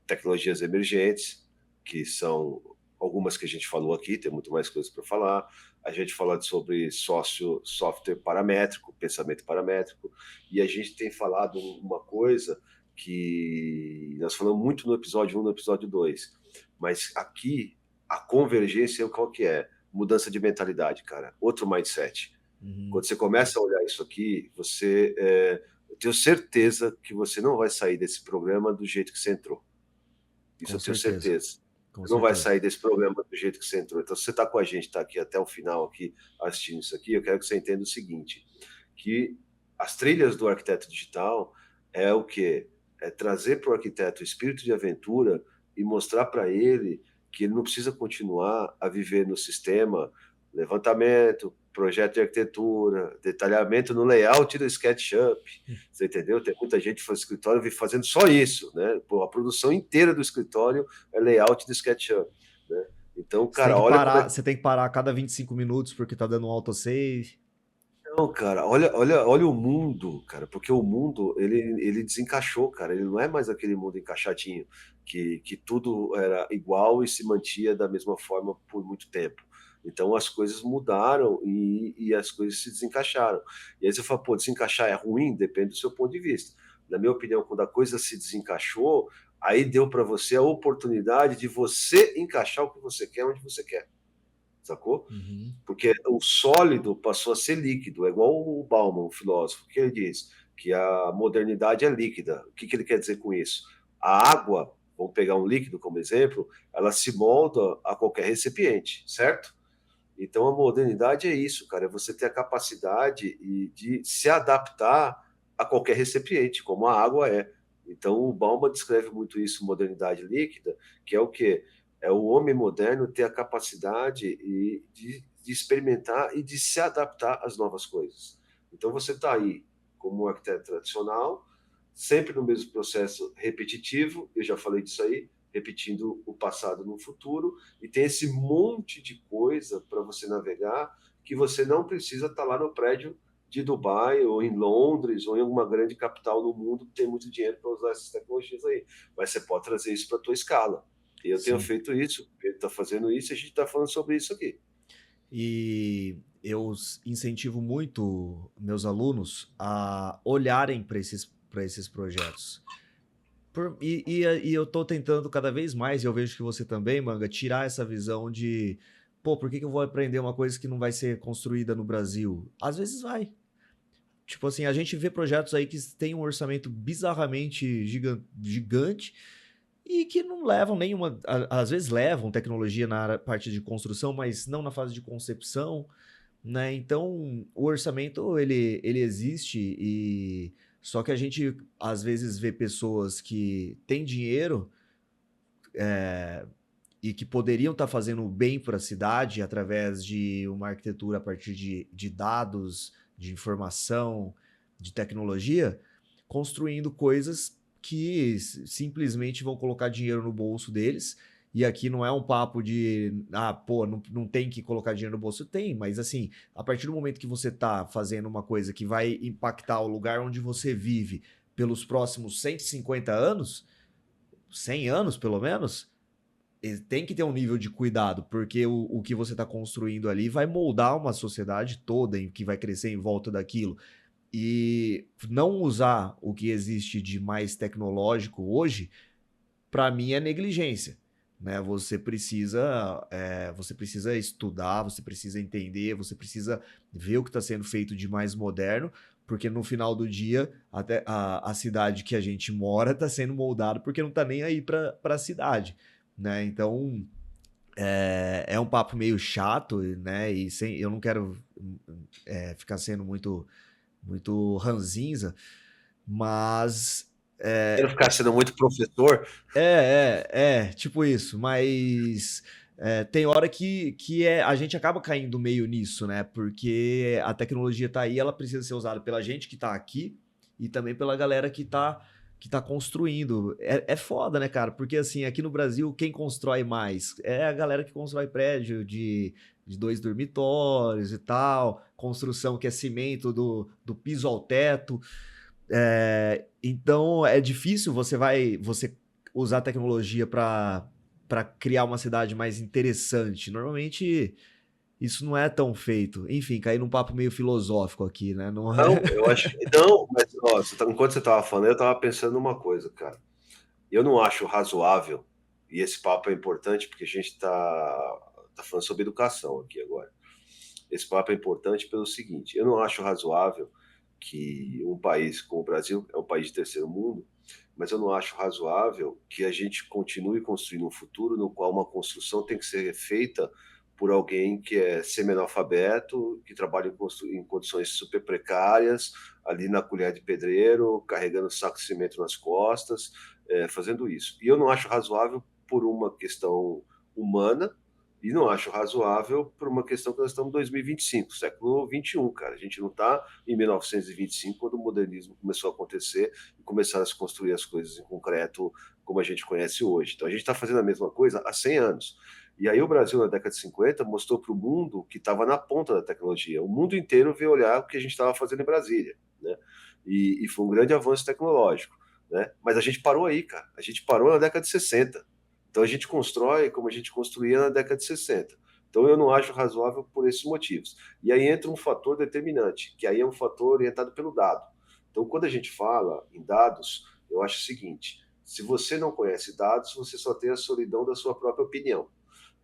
tecnologias emergentes, que são algumas que a gente falou aqui, tem muito mais coisas para falar. A gente fala sobre software paramétrico, pensamento paramétrico, e a gente tem falado uma coisa que nós falamos muito no episódio 1, no episódio 2, mas aqui a convergência qual que é? Mudança de mentalidade, cara. Outro mindset. Uhum. Quando você começa a olhar isso aqui, eu tenho certeza que você não vai sair desse programa do jeito que você entrou. Isso Com eu tenho certeza. certeza. Com Você não vai certeza. sair desse programa do jeito que você entrou. Então, se você está com a gente, está aqui até o final, aqui assistindo isso aqui, eu quero que você entenda o seguinte, que as trilhas do arquiteto digital é o quê? É trazer para o arquiteto o espírito de aventura e mostrar para ele que ele não precisa continuar a viver no sistema levantamento, projeto de arquitetura, detalhamento no layout do SketchUp. Você entendeu? Tem muita gente que faz escritório fazendo só isso, né? Pô, a produção inteira do escritório é layout do SketchUp, né? Então, cara, olha como é que... Você tem que parar a cada 25 minutos porque tá dando um autosave. Não, cara, olha o mundo, cara, porque o mundo, ele desencaixou, cara, ele não é mais aquele mundo encaixadinho, que tudo era igual e se mantinha da mesma forma por muito tempo. Então as coisas mudaram e as coisas se desencaixaram. E aí você fala, pô, desencaixar é ruim? Depende do seu ponto de vista. Na minha opinião, quando a coisa se desencaixou, aí deu para você a oportunidade de você encaixar o que você quer onde você quer, sacou? Uhum. Porque o sólido passou a ser líquido, é igual o Bauman, o filósofo, que ele diz que a modernidade é líquida. O que ele quer dizer com isso? A água, vamos pegar um líquido como exemplo, ela se molda a qualquer recipiente, certo? Então a modernidade é isso, cara, é você ter a capacidade de se adaptar a qualquer recipiente, como a água é. Então o Bauman descreve muito isso, modernidade líquida, que é o quê? É o homem moderno ter a capacidade de experimentar e de se adaptar às novas coisas. Então você está aí como um arquiteto tradicional, sempre no mesmo processo repetitivo, eu já falei disso aí, repetindo o passado no futuro, e tem esse monte de coisa para você navegar que você não precisa estar lá no prédio de Dubai ou em Londres ou em alguma grande capital do mundo que tem muito dinheiro para usar essas tecnologias aí, mas você pode trazer isso para a tua escala. E eu tenho Sim. feito isso, ele está fazendo isso e a gente está falando sobre isso aqui. E eu incentivo muito meus alunos a olharem para esses projetos. E eu tô tentando cada vez mais, e eu vejo que você também, Manga, tirar essa visão de, pô, por que eu vou aprender uma coisa que não vai ser construída no Brasil? Às vezes vai. Tipo assim, a gente vê projetos aí que têm um orçamento bizarramente gigante e que não levam nenhuma. Às vezes levam tecnologia na parte de construção, mas não na fase de concepção, né? Então, o orçamento ele existe e só que a gente às vezes vê pessoas que têm dinheiro e que poderiam estar fazendo bem para a cidade através de uma arquitetura a partir de dados, de informação, de tecnologia, construindo coisas que simplesmente vão colocar dinheiro no bolso deles. E aqui não é um papo de, pô, não tem que colocar dinheiro no bolso. Tem, mas assim, a partir do momento que você está fazendo uma coisa que vai impactar o lugar onde você vive pelos próximos 150 anos, 100 anos pelo menos, tem que ter um nível de cuidado, porque o que você está construindo ali vai moldar uma sociedade toda que vai crescer em volta daquilo. E não usar o que existe de mais tecnológico hoje, para mim, é negligência. né? Você precisa estudar, você precisa entender, você precisa ver o que está sendo feito de mais moderno, porque no final do dia até a cidade que a gente mora está sendo moldada porque não está nem aí para a cidade, né? Então é um papo meio chato, né? E eu não quero ficar sendo muito ranzinza, mas Quero ficar sendo muito professor. tipo isso, mas tem hora que a gente acaba caindo meio nisso, né? Porque a tecnologia tá aí, ela precisa ser usada pela gente que tá aqui e também pela galera que tá construindo. É foda, né, cara? Porque assim, aqui no Brasil, quem constrói mais? É a galera que constrói prédio de 2 dormitórios e tal, construção que é cimento do piso ao teto. Então é difícil você usar a tecnologia para criar uma cidade mais interessante. Normalmente isso não é tão feito. Enfim, caí num papo meio filosófico aqui, né? Não é... Não, eu acho que não, mas ó, enquanto você estava falando, eu estava pensando numa coisa, cara. Eu não acho razoável, e esse papo é importante porque a gente tá falando sobre educação aqui agora. Esse papo é importante pelo seguinte: eu não acho razoável que um país como o Brasil, é um país de terceiro mundo, mas eu não acho razoável que a gente continue construindo um futuro no qual uma construção tem que ser feita por alguém que é semi-analfabeto, que trabalha em condições super precárias, ali na colher de pedreiro, carregando saco de cimento nas costas, fazendo isso. E eu não acho razoável por uma questão humana, e não acho razoável por uma questão que nós estamos em 2025, século XXI, cara. A gente não está em 1925, quando o modernismo começou a acontecer e começaram a se construir as coisas em concreto como a gente conhece hoje. Então a gente está fazendo a mesma coisa há 100 anos. E aí o Brasil, na década de 50, mostrou para o mundo que estava na ponta da tecnologia. O mundo inteiro veio olhar o que a gente estava fazendo em Brasília, né? E foi um grande avanço tecnológico, né? Mas a gente parou aí, cara. A gente parou na década de 60. Então a gente constrói como a gente construía na década de 60. Então eu não acho razoável por esses motivos. E aí entra um fator determinante, que aí é um fator orientado pelo dado. Então quando a gente fala em dados, eu acho o seguinte: se você não conhece dados, você só tem a solidão da sua própria opinião.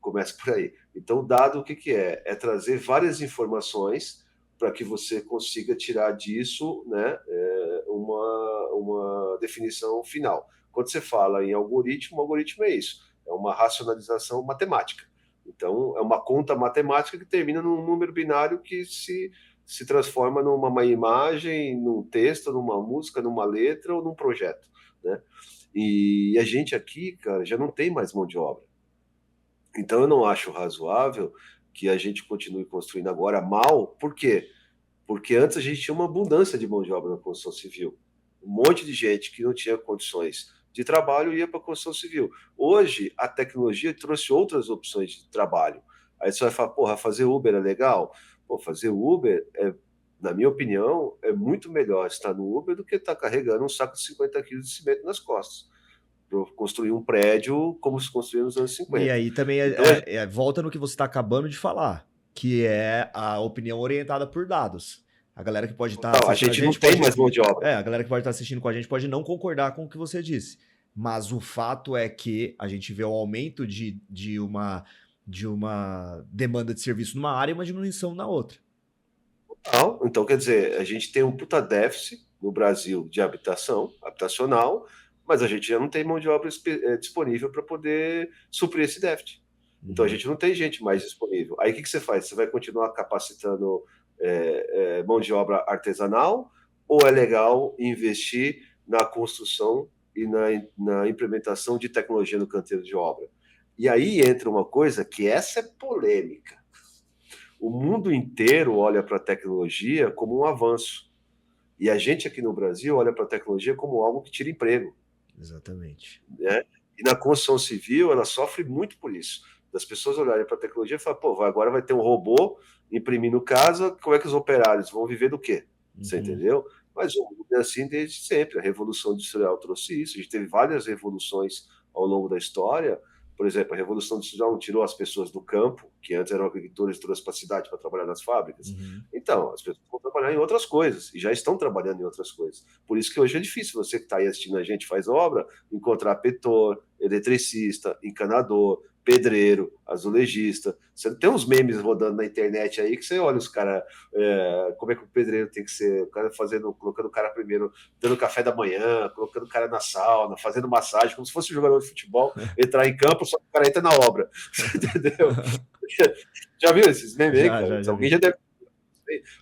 Começa por aí. Então o dado o que, que é? É trazer várias informações para que você consiga tirar disso, né, uma definição final. Quando você fala em algoritmo, o algoritmo é isso, é uma racionalização matemática. Então, é uma conta matemática que termina num número binário que se transforma numa imagem, num texto, numa música, numa letra ou num projeto, né? E a gente aqui, cara, já não tem mais mão de obra. Então, eu não acho razoável que a gente continue construindo agora mal. Por quê? Porque antes a gente tinha uma abundância de mão de obra na construção civil. Um monte de gente que não tinha condições de trabalho ia para a construção civil. Hoje, a tecnologia trouxe outras opções de trabalho. Aí você vai falar, porra, fazer Uber é legal? Pô, fazer Uber, na minha opinião, é muito melhor estar no Uber do que estar carregando um saco de 50 quilos de cimento nas costas para construir um prédio como se construía nos anos E 50. aí também Então, volta no que você está acabando de falar, que é a opinião orientada por dados. A galera que pode estar a assistindo a gente não gente tem pode. mais mão de obra. A galera que pode estar assistindo com a gente pode não concordar com o que você disse. Mas o fato é que a gente vê o aumento de uma demanda de serviço numa área e uma diminuição na outra. Então, quer dizer, a gente tem um puta déficit no Brasil de habitacional, mas a gente já não tem mão de obra disponível para poder suprir esse déficit. Então, a gente não tem gente mais disponível. Aí, o que você faz? Você vai continuar capacitando mão de obra artesanal, ou é legal investir na construção e na implementação de tecnologia no canteiro de obra? E aí entra uma coisa que essa é polêmica. O mundo inteiro olha para a tecnologia como um avanço. E a gente aqui no Brasil olha para a tecnologia como algo que tira emprego. Exatamente. Né? E na construção civil, ela sofre muito por isso. Das pessoas olharem para a tecnologia e falar, pô, agora vai ter um robô imprimindo casa, como é que os operários vão viver do quê? Você entendeu? Mas o mundo é assim desde sempre. A Revolução Industrial trouxe isso. A gente teve várias revoluções ao longo da história. Por exemplo, a Revolução Industrial não tirou as pessoas do campo, que antes eram agricultores, trouxe para a cidade para trabalhar nas fábricas. Então, as pessoas vão trabalhar em outras coisas, e já estão trabalhando em outras coisas. Por isso que hoje é difícil, você que está aí assistindo a gente, faz obra, encontrar petor, eletricista, encanador, pedreiro, azulejista. Você tem uns memes rodando na internet aí que você olha os caras, como é que o pedreiro tem que ser, o cara colocando o cara primeiro, dando café da manhã, colocando o cara na sauna, fazendo massagem, como se fosse um jogador de futebol, entrar em campo, só que o cara entra na obra. Entendeu? Já viu esses memes aí, cara? Já Alguém vi. já deve.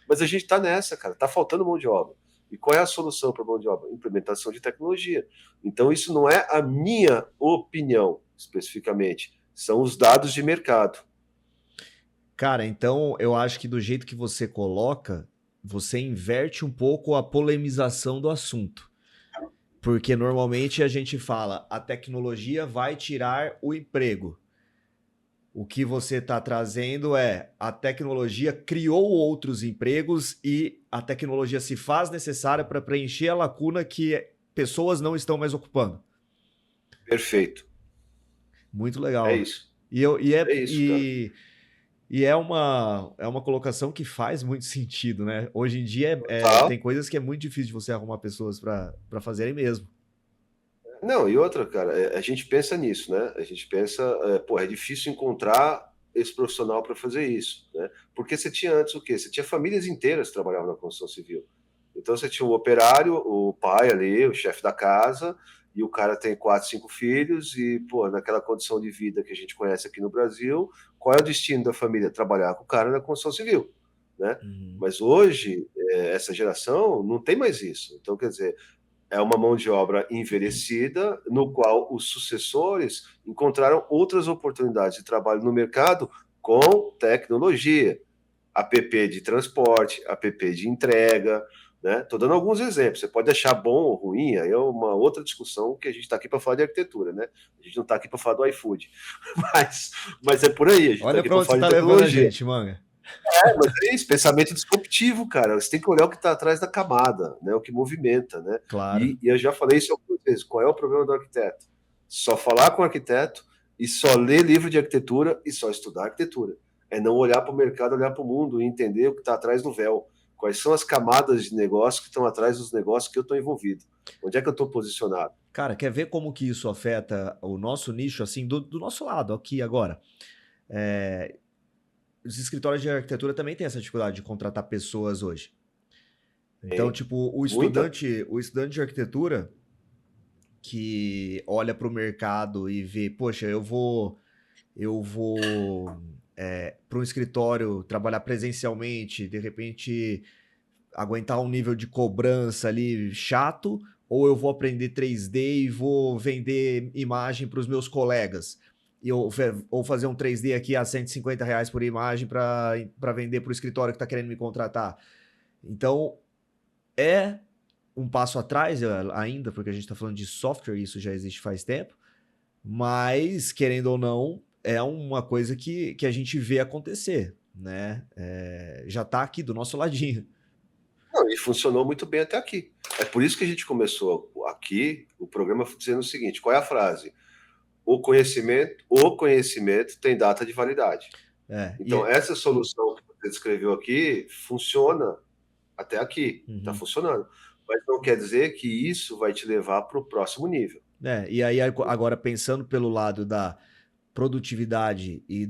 Mas a gente está nessa, cara, está faltando mão de obra. E qual é a solução para mão de obra? Implementação de tecnologia. Então, isso não é a minha opinião, especificamente. São os dados de mercado. Cara, então eu acho que do jeito que você coloca, você inverte um pouco a polemização do assunto. Porque normalmente a gente fala, a tecnologia vai tirar o emprego. O que você está trazendo é a tecnologia criou outros empregos e a tecnologia se faz necessária para preencher a lacuna que pessoas não estão mais ocupando. Perfeito. Muito É legal. isso. E, eu, e, é, É isso, cara. e é uma colocação que faz muito sentido, né? Hoje em dia Total. tem coisas que é muito difícil de você arrumar pessoas para fazerem mesmo. Não, e outra, cara, a gente pensa nisso, né? A gente pensa, pô, é difícil encontrar esse profissional para fazer isso, né? Porque você tinha antes o quê? Você tinha famílias inteiras que trabalhavam na construção civil. Então você tinha o operário, o pai ali, o chefe da casa, e o cara tem 4, 5 filhos, e, pô, naquela condição de vida que a gente conhece aqui no Brasil, qual é o destino da família? Trabalhar com o cara na construção civil, né? Uhum. Mas hoje, essa geração não tem mais isso. Então, quer dizer, é uma mão de obra envelhecida, no qual os sucessores encontraram outras oportunidades de trabalho no mercado com tecnologia, app de transporte, app de entrega, né? Estou dando alguns exemplos. Você pode achar bom ou ruim, aí é uma outra discussão que a gente está aqui para falar de arquitetura, né? A gente não está aqui para falar do iFood, mas, mas é por aí, a gente está Olha aqui para para onde você falar de está levando a tecnologia. gente, Manga. Mas é isso, pensamento disruptivo, cara. Você tem que olhar o que está atrás da camada, né? O que movimenta, né? Claro. E eu já falei isso algumas vezes. Qual é o problema do arquiteto? Só falar com o arquiteto e só ler livro de arquitetura e só estudar arquitetura. É não olhar para o mercado, olhar para o mundo e entender o que está atrás do véu. Quais são as camadas de negócio que estão atrás dos negócios que eu estou envolvido? Onde é que eu estou posicionado? Cara, quer ver como que isso afeta o nosso nicho, assim, do nosso lado aqui agora? Os escritórios de arquitetura também têm essa dificuldade de contratar pessoas hoje. Então, Tem tipo, muita. o estudante de arquitetura que olha para o mercado e vê, poxa, eu vou para um escritório trabalhar presencialmente, de repente aguentar um nível de cobrança ali chato, ou eu vou aprender 3D e vou vender imagem para os meus colegas. Ou fazer um 3D aqui a R$ 150 por imagem para vender para o escritório que está querendo me contratar. Então, é um passo atrás ainda, porque a gente está falando de software, isso já existe faz tempo, mas, querendo ou não, é uma coisa que a gente vê acontecer, né? Já está aqui do nosso ladinho. Não, e funcionou muito bem até aqui. É por isso que a gente começou aqui o programa dizendo o seguinte: qual é a frase? O conhecimento tem data de validade. Então, E essa solução que você descreveu aqui funciona até aqui, está uhum. funcionando. Mas não quer dizer que isso vai te levar para o próximo nível. E aí agora pensando pelo lado da produtividade e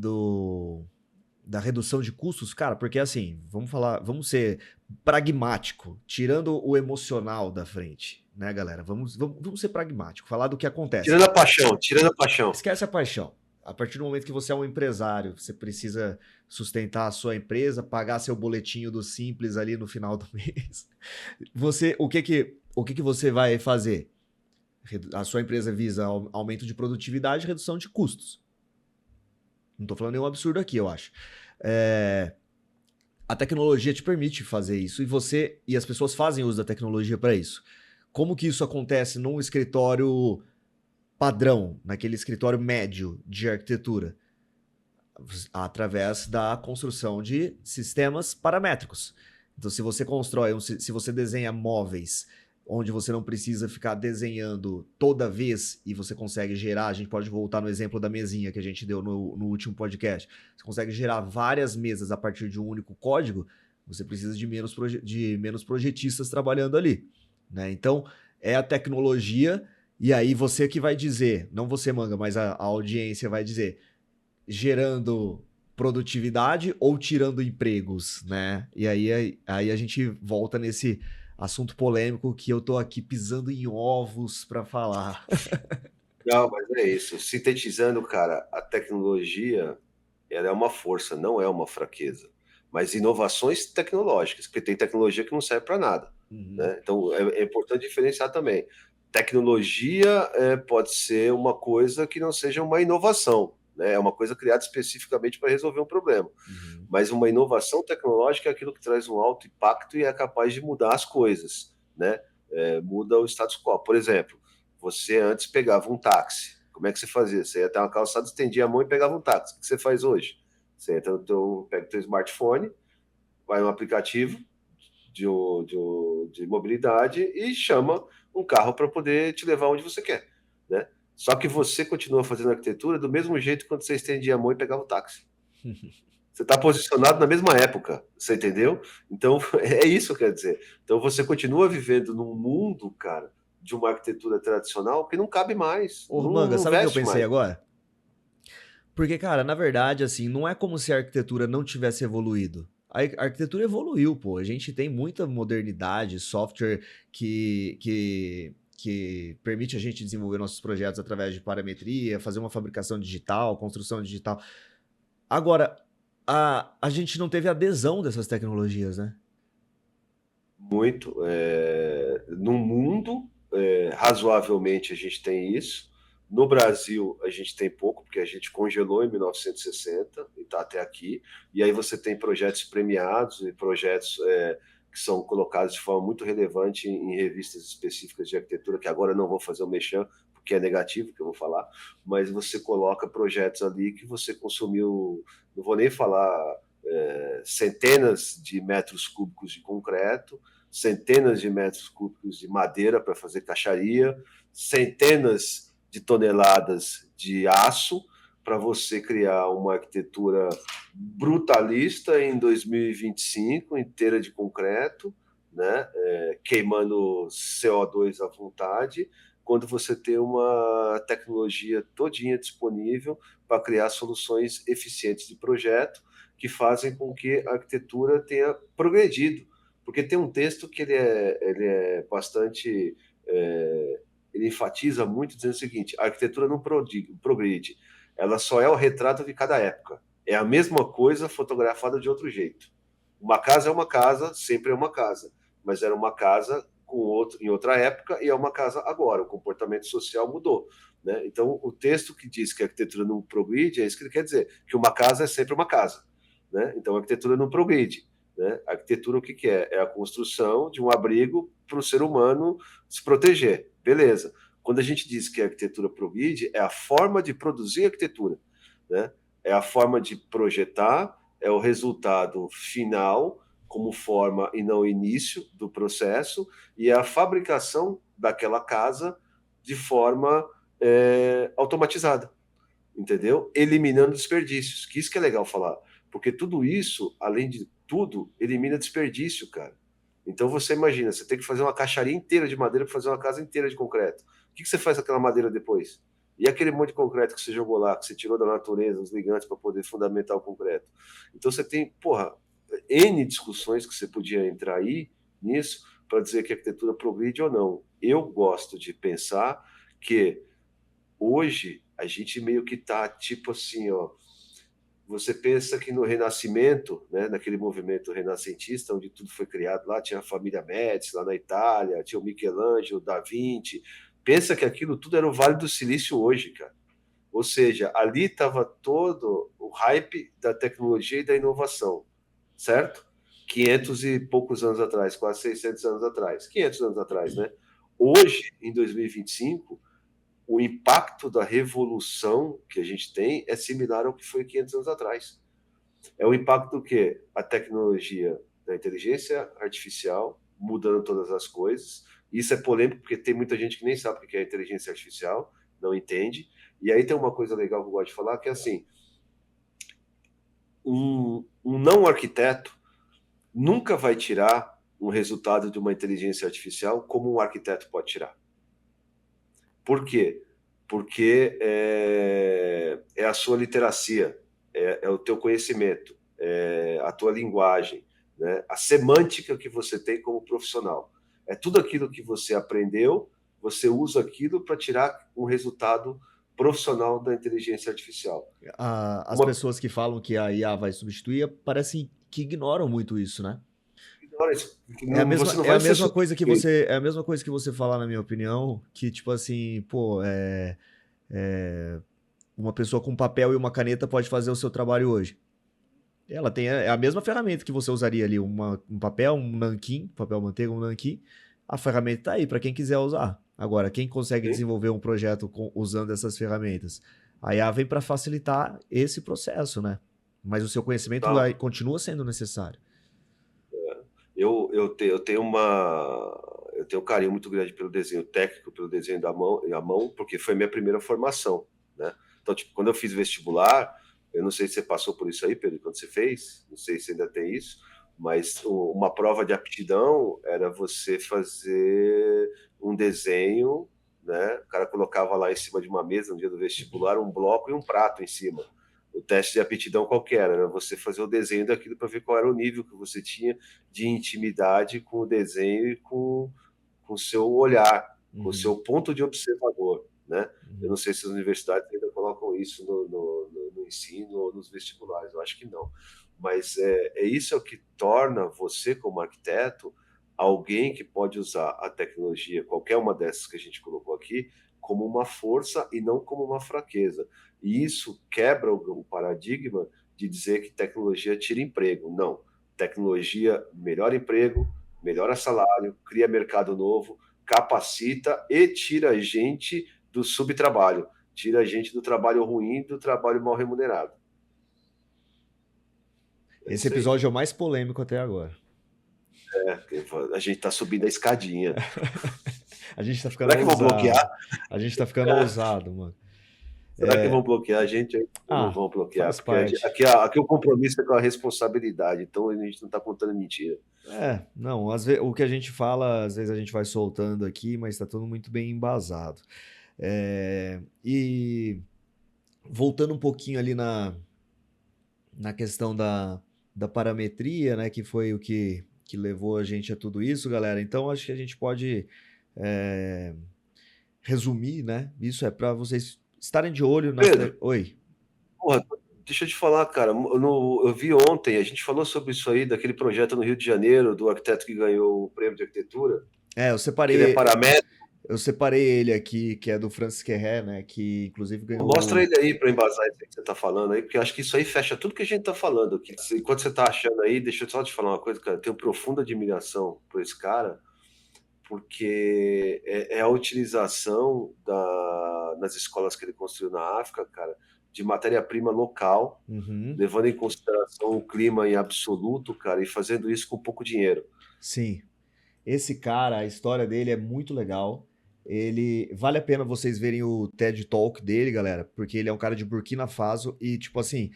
da redução de custos, cara, porque assim, vamos ser pragmático, tirando o emocional da frente, né, galera? Vamos ser pragmático, falar do que acontece. Tirando a paixão, tirando a paixão. Esquece a paixão. A partir do momento que você é um empresário, você precisa sustentar a sua empresa, pagar seu boletinho do Simples ali no final do mês. O que que você vai fazer? A sua empresa visa aumento de produtividade e redução de custos. Não estou falando nenhum absurdo aqui, eu acho. A tecnologia te permite fazer isso e as pessoas fazem uso da tecnologia para isso. Como que isso acontece num escritório padrão, naquele escritório médio de arquitetura? Através da construção de sistemas paramétricos. Então, se você se você desenha móveis onde você não precisa ficar desenhando toda vez e você consegue gerar, a gente pode voltar no exemplo da mesinha que a gente deu no último podcast, você consegue gerar várias mesas a partir de um único código, você precisa de menos projetistas trabalhando ali, né? Então, é a tecnologia E aí você que vai dizer, não você, Manga, mas a audiência vai dizer, gerando produtividade ou tirando empregos, né? E aí a gente volta nesse assunto polêmico que eu tô aqui pisando em ovos para falar. Não, mas é isso. Sintetizando, cara, a tecnologia, ela é uma força, não é uma fraqueza. Mas inovações tecnológicas, porque tem tecnologia que não serve para nada, Uhum, né? Então é importante diferenciar também. Tecnologia pode ser uma coisa que não seja uma inovação, né? É uma coisa criada especificamente para resolver um problema. uhum, Mas uma inovação tecnológica é aquilo que traz um alto impacto e é capaz de mudar as coisas, né? Muda o status quo. Por exemplo, você antes pegava um táxi. Como é que você fazia? Você ia até uma calçada, estendia a mão e pegava um táxi. O que você faz hoje? Você entra pega o teu smartphone, vai no aplicativo de mobilidade e chama um carro para poder te levar onde você quer, né? Só que você continua fazendo arquitetura do mesmo jeito quando você estendia a mão e pegava o táxi. Você está posicionado na mesma época, você entendeu? Então, é isso que quer dizer. Então, você continua vivendo num mundo, cara, de uma arquitetura tradicional que não cabe mais, Ô, não, Manga, não sabe o que eu veste pensei mais. agora? Porque, cara, na verdade, assim, não é como se a arquitetura não tivesse evoluído. A arquitetura evoluiu, pô. A gente tem muita modernidade, software que permite a gente desenvolver nossos projetos através de parametria, fazer uma fabricação digital, construção digital. Agora, a gente não teve adesão dessas tecnologias, né? Muito. No mundo, razoavelmente, a gente tem isso. No Brasil, a gente tem pouco, porque a gente congelou em 1960 e está até aqui. E aí você tem projetos premiados e projetos que são colocados de forma muito relevante em revistas específicas de arquitetura, que agora eu não vou fazer o mexão, porque é negativo que eu vou falar, mas você coloca projetos ali que você consumiu, não vou nem falar centenas de metros cúbicos de concreto, centenas de metros cúbicos de madeira para fazer caixaria, centenas de toneladas de aço para você criar uma arquitetura brutalista em 2025, inteira de concreto, né? Queimando CO2 à vontade, quando você tem uma tecnologia todinha disponível para criar soluções eficientes de projeto que fazem com que a arquitetura tenha progredido. Porque tem um texto que ele é bastante. Ele enfatiza muito, dizendo o seguinte: a arquitetura não progride, ela só é o retrato de cada época. É a mesma coisa fotografada de outro jeito. Uma casa é uma casa, sempre é uma casa, mas era uma casa em outra época e é uma casa agora. O comportamento social mudou. Né? Então, o texto que diz que a arquitetura não progride é isso que ele quer dizer, que uma casa é sempre uma casa. Né? Então, a arquitetura não progride. Né? A arquitetura o que, que é? É a construção de um abrigo para o ser humano se proteger. Beleza. Quando a gente diz que a arquitetura progride, é a forma de produzir arquitetura. Né? É a forma de projetar, é o resultado final como forma e não início do processo, e é a fabricação daquela casa de forma automatizada, entendeu? Eliminando desperdícios, que isso que é legal falar, porque tudo isso, além de tudo, elimina desperdício, cara. Então você imagina, você tem que fazer uma caixaria inteira de madeira para fazer uma casa inteira de concreto. O que você faz com aquela madeira depois? E aquele monte de concreto que você jogou lá, que você tirou da natureza, os ligantes para poder fundamentar o concreto. Então você tem, porra, N discussões que você podia entrar aí nisso para dizer que a arquitetura progride ou não. Eu gosto de pensar que hoje a gente meio que tá tipo assim, ó. Você pensa que no Renascimento, né, naquele movimento renascentista, onde tudo foi criado lá, tinha a família Médici lá na Itália, tinha o Michelangelo, o Da Vinci. Pensa que aquilo tudo era o Vale do Silício hoje, cara. Ou seja, ali estava todo o hype da tecnologia e da inovação, certo? 500 e poucos anos atrás, quase 600 anos atrás. 500 anos atrás, né? Hoje, em 2025, o impacto da revolução que a gente tem é similar ao que foi 500 anos atrás. É o impacto do quê? A tecnologia da inteligência artificial mudando todas as coisas. Isso é polêmico porque tem muita gente que nem sabe o que é inteligência artificial, não entende. E aí tem uma coisa legal que eu gosto de falar, que é assim, um não arquiteto nunca vai tirar um resultado de uma inteligência artificial como um arquiteto pode tirar. Por quê? Porque é a sua literacia, é o teu conhecimento, é a tua linguagem, né? A semântica que você tem como profissional. É tudo aquilo que você aprendeu, você usa aquilo para tirar um resultado profissional da inteligência artificial. As Uma pessoas que falam que a IA vai substituir parecem que ignoram muito isso, né? você não É a vai ser mesma coisa que substituído. você, é a mesma coisa que você falar, na minha opinião, que tipo assim, pô, uma pessoa com papel e uma caneta pode fazer o seu trabalho hoje. Ela tem é a mesma ferramenta que você usaria ali, um papel, um nanquim, papel manteiga, um nanquim. A ferramenta tá aí para quem quiser usar. Agora, quem consegue Sim? desenvolver um projeto usando essas ferramentas? A IA vem para facilitar esse processo, né? Mas o seu conhecimento Tá. continua sendo necessário. Eu tenho eu tenho um carinho muito grande pelo desenho técnico, pelo desenho à mão, porque foi minha primeira formação, né? Então, tipo, quando eu fiz vestibular, eu não sei se você passou por isso aí, Pedro, quando você fez, não sei se ainda tem isso, mas uma prova de aptidão era você fazer um desenho, né? O cara colocava lá em cima de uma mesa no dia do vestibular um bloco e um prato em cima. O teste de aptidão qualquer era você fazer o desenho daquilo para ver qual era o nível que você tinha de intimidade com o desenho e com o seu olhar, com o Uhum, seu ponto de observador, né? Eu uhum. não sei se as universidades ainda colocam isso no ensino ou nos vestibulares, eu acho que não. Mas isso é o que torna você, como arquiteto, alguém que pode usar a tecnologia, qualquer uma dessas que a gente colocou aqui, como uma força e não como uma fraqueza. E isso quebra o paradigma de dizer que tecnologia tira emprego. Não. Tecnologia melhora emprego, melhora salário, cria mercado novo, capacita e tira a gente do subtrabalho, tira a gente do trabalho ruim, do trabalho mal remunerado. É Esse isso aí. episódio é o mais polêmico até agora. A gente está subindo a escadinha. A gente tá ficando Será que vão bloquear? ousado. A gente tá ficando ousado, mano. Será que vão bloquear a gente? Não Ah, vão bloquear, faz porque parte. aqui o compromisso é com a responsabilidade, então a gente não está contando mentira. Não, o que a gente fala, às vezes a gente vai soltando aqui, mas tá tudo muito bem embasado. E voltando um pouquinho ali na questão da parametria, né, que foi o que levou a gente a tudo isso, galera. Então acho que a gente pode é, resumir, né? Isso é para vocês estarem de olho Pedro, Oi. porra, deixa eu te falar, cara. Eu vi ontem, a gente falou sobre isso aí, daquele projeto no Rio de Janeiro, do arquiteto que ganhou o prêmio de arquitetura, É, que ele é paramétrico. eu separei ele aqui, que é do Francis Querré, né? Que inclusive Mostra ganhou. ele aí para embasar isso aí que você está falando aí, porque eu acho que isso aí fecha tudo que a gente está falando aqui. Enquanto você está achando aí, deixa eu só te falar uma coisa, cara. Eu tenho profunda admiração por esse cara, porque é a utilização nas escolas que ele construiu na África, cara, de matéria-prima local, Uhum, levando em consideração o clima em absoluto, cara, e fazendo isso com pouco dinheiro. sim. Esse cara, a história dele é muito legal. Ele vale a pena vocês verem o TED Talk dele, galera, porque ele é um cara de Burkina Faso e tipo assim,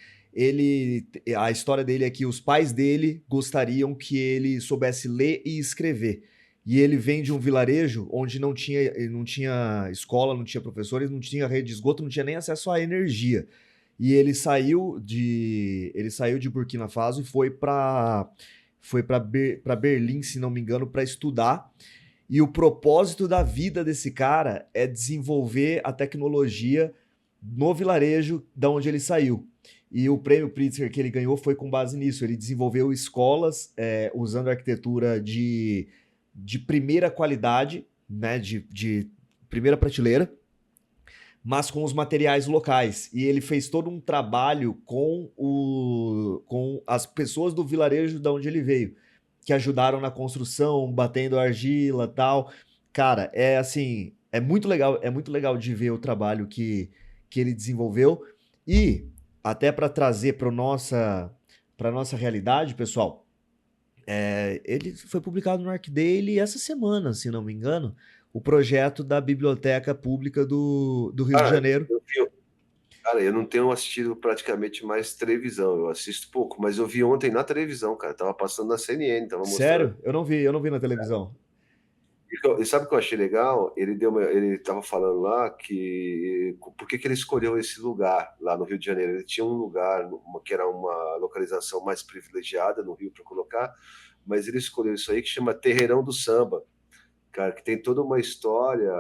a história dele é que os pais dele gostariam que ele soubesse ler e escrever. E ele vem de um vilarejo onde não tinha escola, não tinha professores, não tinha rede de esgoto, não tinha nem acesso à energia. E ele saiu de Burkina Faso e foi para Berlim, se não me engano, para estudar. E o propósito da vida desse cara é desenvolver a tecnologia no vilarejo da onde ele saiu. E o prêmio Pritzker que ele ganhou foi com base nisso. Ele desenvolveu escolas usando arquitetura de primeira qualidade, né, de primeira prateleira, mas com os materiais locais. E ele fez todo um trabalho com as pessoas do vilarejo de onde ele veio, que ajudaram na construção, batendo argila tal. Cara, é assim, é muito legal de ver o trabalho que ele desenvolveu. E até para trazer para nossa realidade, pessoal, ele foi publicado no ArcDaily essa semana, se não me engano, o projeto da Biblioteca Pública do Rio de Cara, Janeiro. cara, eu não tenho assistido praticamente mais televisão, eu assisto pouco, mas eu vi ontem na televisão, cara, tava passando na CNN, tava mostrando. Sério? Eu não vi na televisão. E sabe o que eu achei legal? Ele estava falando lá que por que ele escolheu esse lugar lá no Rio de Janeiro. Ele tinha um lugar que era uma localização mais privilegiada no Rio para colocar, mas ele escolheu isso aí que chama Terreirão do Samba, cara, que tem toda uma história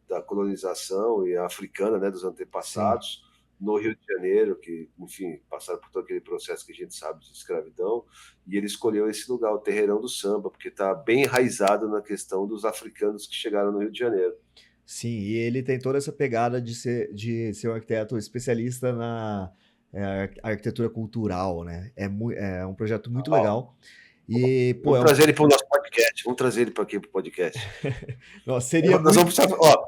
da colonização e africana, né, dos Sim. antepassados no Rio de Janeiro, que, enfim, passaram por todo aquele processo que a gente sabe de escravidão, e ele escolheu esse lugar, o Terreirão do Samba, porque está bem enraizado na questão dos africanos que chegaram no Rio de Janeiro. Sim, e ele tem toda essa pegada de ser um arquiteto especialista na arquitetura cultural, né? É um projeto muito Ó, legal. E, pô, vamos trazer ele para o nosso podcast, vamos trazer ele para aqui para o podcast. nossa, seria Nós muito. vamos precisar, ó,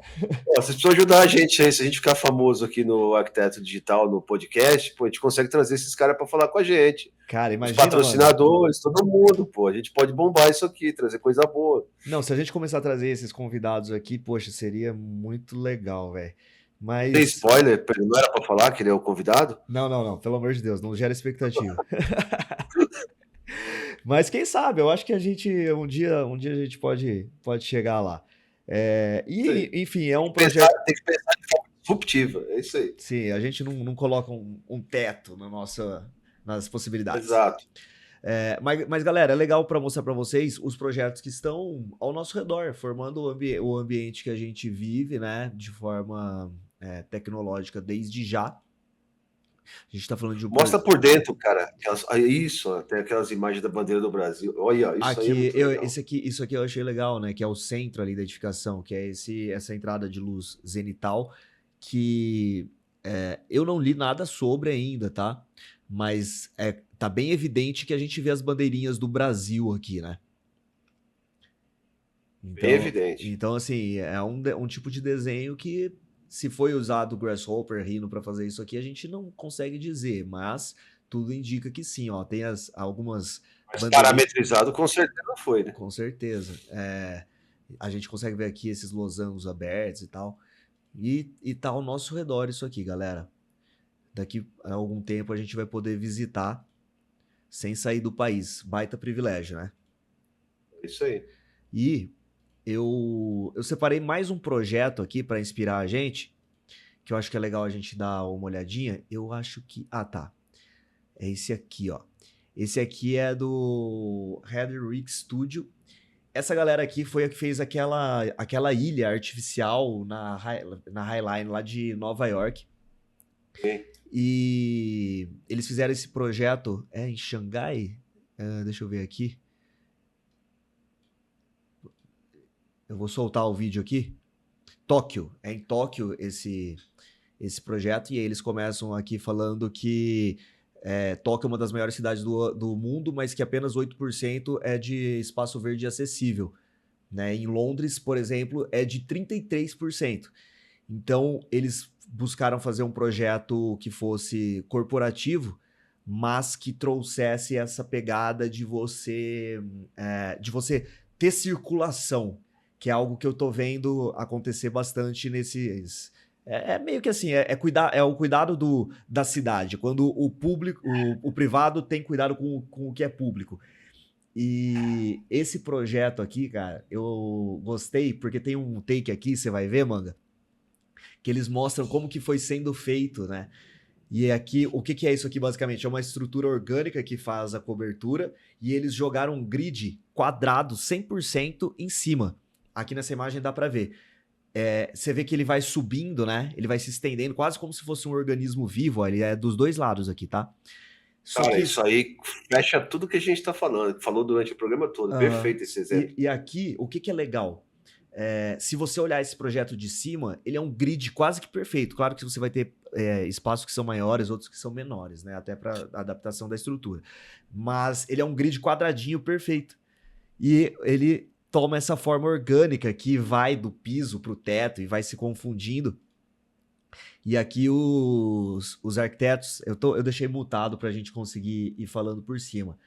vocês precisam ajudar a gente aí. Se a gente ficar famoso aqui no Arquiteto Digital, no podcast, pô, a gente consegue trazer esses caras para falar com a gente. Cara, Os imagina, mano. patrocinadores, todo mundo, pô. A gente pode bombar isso aqui, trazer coisa boa. Não, se a gente começar a trazer esses convidados aqui, poxa, seria muito legal, velho. Tem Mas. spoiler, não era para falar que ele é o convidado? Não, não, não, pelo amor de Deus, não gera expectativa. Mas quem sabe, eu acho que a gente, um dia a gente pode chegar lá. Isso aí. Enfim, é um projeto. Tem que pensar de forma disruptiva, é isso aí. Sim, a gente não coloca um teto nas possibilidades. Exato. Mas, galera, é legal para mostrar para vocês os projetos que estão ao nosso redor, formando o ambiente que a gente vive, né, de forma tecnológica desde já. A gente está falando de um Mostra por dentro, cara. Isso, tem aquelas imagens da bandeira do Brasil. Olha, isso aí é aqui, muito legal. isso aqui eu achei legal, né, que é o centro ali da edificação, que é essa entrada de luz zenital, que eu não li nada sobre ainda, tá? Mas tá bem evidente que a gente vê as bandeirinhas do Brasil aqui, né? Bem evidente. Então assim, é um tipo de desenho que, se foi usado o Grasshopper Rhino para fazer isso aqui, a gente não consegue dizer, mas tudo indica que sim, ó. Tem algumas Mas bandeirinhas, parametrizado com certeza foi, né? com certeza. A gente consegue ver aqui esses losangos abertos e tal. E tá ao nosso redor isso aqui, galera. Daqui a algum tempo a gente vai poder visitar sem sair do país. Baita privilégio, né? É isso aí. E eu separei mais um projeto aqui para inspirar a gente, que eu acho que é legal a gente dar uma olhadinha. Eu acho que. Ah, tá. É esse aqui, ó. Esse aqui é do Hedrick Studio. Essa galera aqui foi a que fez aquela ilha artificial na Highline lá de Nova York. Sim. E eles fizeram esse projeto em Xangai. Deixa eu ver aqui. Eu vou soltar o vídeo aqui. Tóquio. É em Tóquio esse projeto. E aí eles começam aqui falando que Tóquio é uma das maiores cidades do mundo, mas que apenas 8% é de espaço verde acessível. Né? Em Londres, por exemplo, é de 33%. Então, eles buscaram fazer um projeto que fosse corporativo, mas que trouxesse essa pegada de você ter circulação, que é algo que eu tô vendo acontecer bastante nesses. Meio que assim, é o cuidado da cidade, quando o público, o privado tem cuidado com o que é público. E esse projeto aqui, cara, eu gostei, porque tem um take aqui, você vai ver, Manga, que eles mostram como que foi sendo feito, né? E aqui, o que é isso aqui basicamente? É uma estrutura orgânica que faz a cobertura e eles jogaram um grid quadrado 100% em cima. Aqui nessa imagem dá para ver. Você vê que ele vai subindo, né? Ele vai se estendendo quase como se fosse um organismo vivo. Ó, ele é dos dois lados aqui, tá? Só Cara, que isso aí fecha tudo que a gente está falando. Falou durante o programa todo. Perfeito esse exemplo. E aqui, o que é legal? Se você olhar esse projeto de cima, ele é um grid quase que perfeito. Claro que você vai ter espaços que são maiores, outros que são menores, né? Até para adaptação da estrutura. Mas ele é um grid quadradinho perfeito. E ele toma essa forma orgânica que vai do piso para o teto e vai se confundindo. E aqui os arquitetos, eu deixei mutado para a gente conseguir ir falando por cima.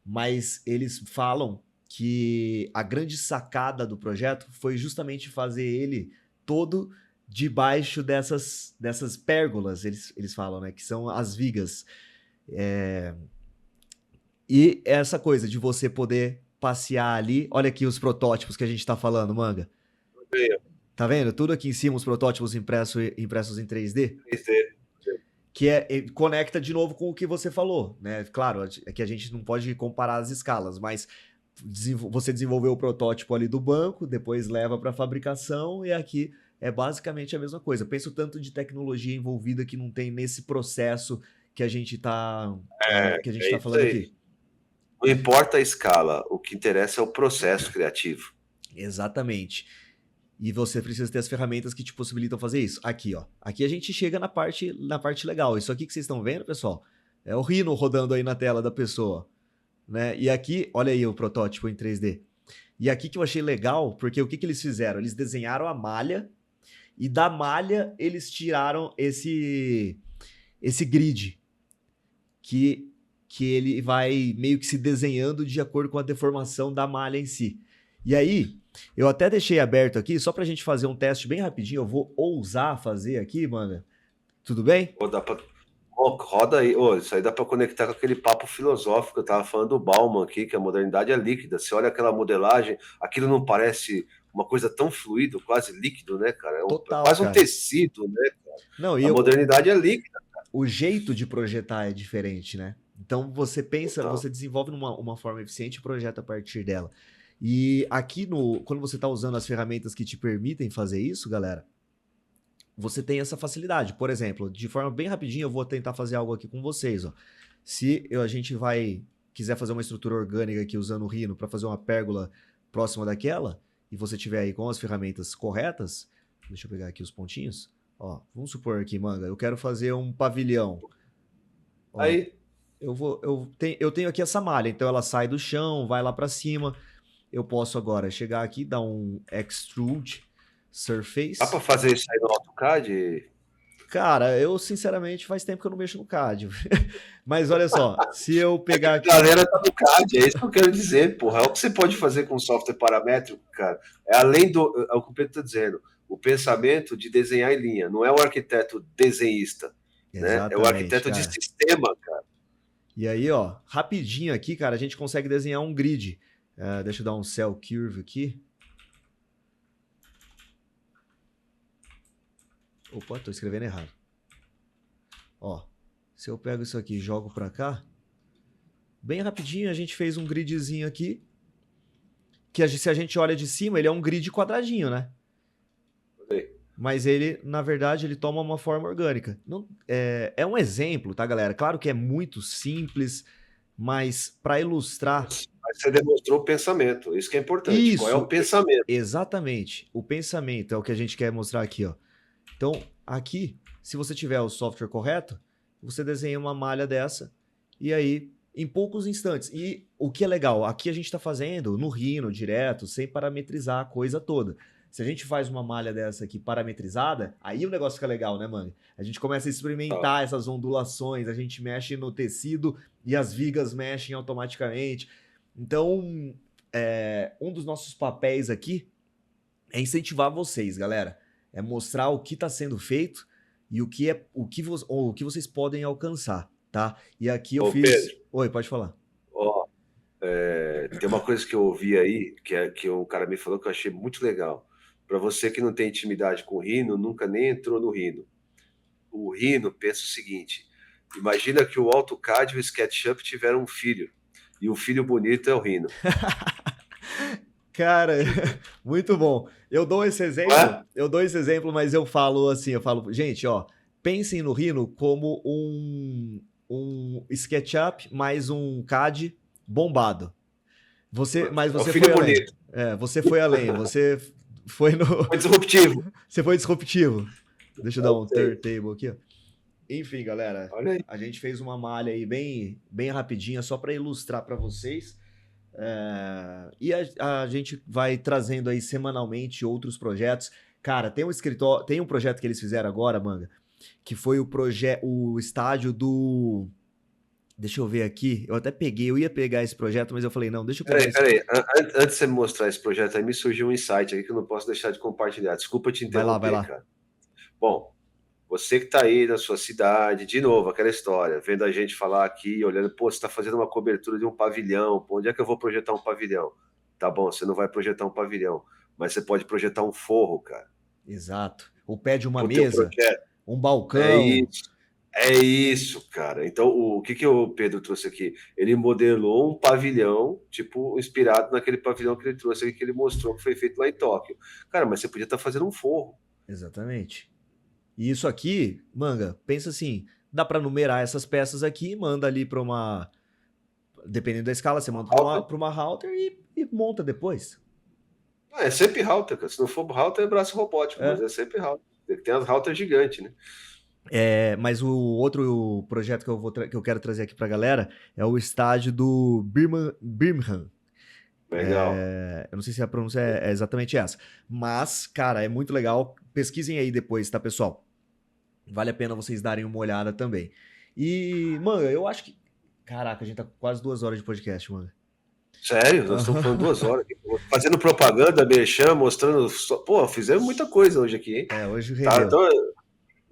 Mas eles falam que a grande sacada do projeto foi justamente fazer ele todo debaixo dessas pérgolas, eles falam, né? Que são as vigas. E essa coisa de você poder passear ali. Olha aqui os protótipos que a gente tá falando, Manga. Tá vendo? Tudo aqui em cima, os protótipos impressos em 3D. 3D. Que conecta de novo com o que você falou, né? Claro, é que a gente não pode comparar as escalas, mas você desenvolveu o protótipo ali do banco, depois leva para fabricação e aqui é basicamente a mesma coisa. Penso tanto de tecnologia envolvida que não tem nesse processo que a gente tá falando aqui. Não importa a escala, o que interessa é o processo criativo. Exatamente. E você precisa ter as ferramentas que te possibilitam fazer isso. Aqui, ó. Aqui a gente chega na parte legal. Isso aqui que vocês estão vendo, pessoal, é o Rhino rodando aí na tela da pessoa, né? E aqui, olha aí o protótipo em 3D. E aqui que eu achei legal, porque o que eles fizeram? Eles desenharam a malha e da malha eles tiraram esse grid que ele vai meio que se desenhando de acordo com a deformação da malha em si. E aí, eu até deixei aberto aqui, só pra gente fazer um teste bem rapidinho. Eu vou ousar fazer aqui, mano. Tudo bem? Roda aí. Isso aí dá pra conectar com aquele papo filosófico. Eu tava falando do Bauman aqui, que a modernidade é líquida. Você olha aquela modelagem, aquilo não parece uma coisa tão fluido, quase líquido, né, cara? Total, quase cara. Um tecido, né, cara? Não, a modernidade é líquida. Cara. O jeito de projetar é diferente, né? Então você pensa, você desenvolve uma forma eficiente e projeta a partir dela. E aqui, quando você está usando as ferramentas que te permitem fazer isso, galera, você tem essa facilidade. Por exemplo, de forma bem rapidinha, eu vou tentar fazer algo aqui com vocês. Ó. Se a gente quiser fazer uma estrutura orgânica aqui usando o Rhino para fazer uma pérgola próxima daquela, e você tiver aí com as ferramentas corretas, deixa eu pegar aqui os pontinhos. Ó, vamos supor aqui, Manga, eu quero fazer um pavilhão. Ó, aí eu tenho aqui essa malha, então ela sai do chão, vai lá para cima. Eu posso agora chegar aqui, dar um Extrude Surface. Dá para fazer isso aí no AutoCAD? Cara, eu sinceramente faz tempo que eu não mexo no CAD. Mas olha só, se eu pegar aqui... A galera tá no CAD, é isso que eu quero dizer, porra. É o que você pode fazer com software paramétrico, cara. É além do... É o que o Pedro tá dizendo. O pensamento de desenhar em linha. Não é o arquiteto desenhista. Né? É o arquiteto de sistema, cara. E aí, ó, rapidinho aqui, cara, a gente consegue desenhar um grid. Deixa eu dar um cell curve aqui. Opa, tô escrevendo errado. Ó, se eu pego isso aqui e jogo pra cá, bem rapidinho a gente fez um gridzinho aqui, que se a gente olha de cima, ele é um grid quadradinho, né? Mas ele, na verdade, ele toma uma forma orgânica. Não, é um exemplo, tá, galera? Claro que é muito simples, mas para ilustrar... Mas você demonstrou o pensamento, isso que é importante. Isso, qual é o pensamento? Exatamente, o pensamento é o que a gente quer mostrar aqui, ó. Então, aqui, se você tiver o software correto, você desenha uma malha dessa, e aí, em poucos instantes. E o que é legal, aqui a gente está fazendo no Rhino, direto, sem parametrizar a coisa toda. Se a gente faz uma malha dessa aqui parametrizada, aí o negócio fica legal, né, mano? A gente começa a experimentar essas ondulações, a gente mexe no tecido e as vigas mexem automaticamente. Então, um dos nossos papéis aqui é incentivar vocês, galera. É mostrar o que está sendo feito e o que vocês podem alcançar, tá? E aqui eu fiz... Pedro, Oi, pode falar. Tem uma coisa que eu ouvi aí, que um cara me falou que eu achei muito legal. Para você que não tem intimidade com o Rhino, nunca nem entrou no Rhino. O Rhino pensa o seguinte, imagina que o AutoCAD e o SketchUp tiveram um filho, e o filho bonito é o Rhino. Cara, muito bom. Eu dou esse exemplo, mas eu falo assim, gente, ó, pensem no Rhino como um SketchUp mais um CAD bombado. Mas você foi além. Você foi além, você foi no... Foi disruptivo. Você foi disruptivo. Deixa eu dar um turntable aqui, ó. Enfim, galera, a gente fez uma malha aí bem, bem rapidinha, só para ilustrar para vocês. E a gente vai trazendo aí semanalmente outros projetos. Cara, tem um projeto que eles fizeram agora, Manga, que foi o estádio do... Deixa eu ver aqui, eu ia pegar esse projeto, mas eu falei, não, deixa eu pegar Peraí, antes de você me mostrar esse projeto aí, me surgiu um insight aqui que eu não posso deixar de compartilhar. Desculpa te interromper, vai lá. Cara. Bom, Você que está aí na sua cidade, de novo, aquela história, vendo a gente falar aqui, olhando, pô, você está fazendo uma cobertura de um pavilhão, pô, onde é que eu vou projetar um pavilhão? Tá bom, você não vai projetar um pavilhão, mas você pode projetar um forro, cara, Exato. O pé de uma pro teu mesa, projeto. um É balcão. isso. É isso, cara. Então, o que que o Pedro trouxe aqui? Ele modelou um pavilhão, tipo, inspirado naquele pavilhão que ele trouxe aqui, que ele mostrou que foi feito lá em Tóquio. Cara, mas você podia estar fazendo um forro. Exatamente. E isso aqui, Manga, pensa assim, dá para numerar essas peças aqui, manda ali para uma, dependendo da escala, você manda para uma router e monta depois. Ah, é sempre router, cara. Se não for router, é braço robótico, mas É. é sempre router. Tem as routers gigantes, né? Mas o outro projeto que eu quero trazer aqui para a galera é o estádio do Birmingham. Legal. Eu não sei se a pronúncia é exatamente essa. Mas, cara, é muito legal. Pesquisem aí depois, tá, pessoal? Vale a pena vocês darem uma olhada também. E, mano, eu acho que. Caraca, a gente tá com quase 2 horas de podcast, mano. Sério? Nós estamos falando 2 horas aqui. Fazendo propaganda, merchan, mostrando. Pô, fizemos muita coisa hoje aqui, hein? Hoje Tá, rendeu. então,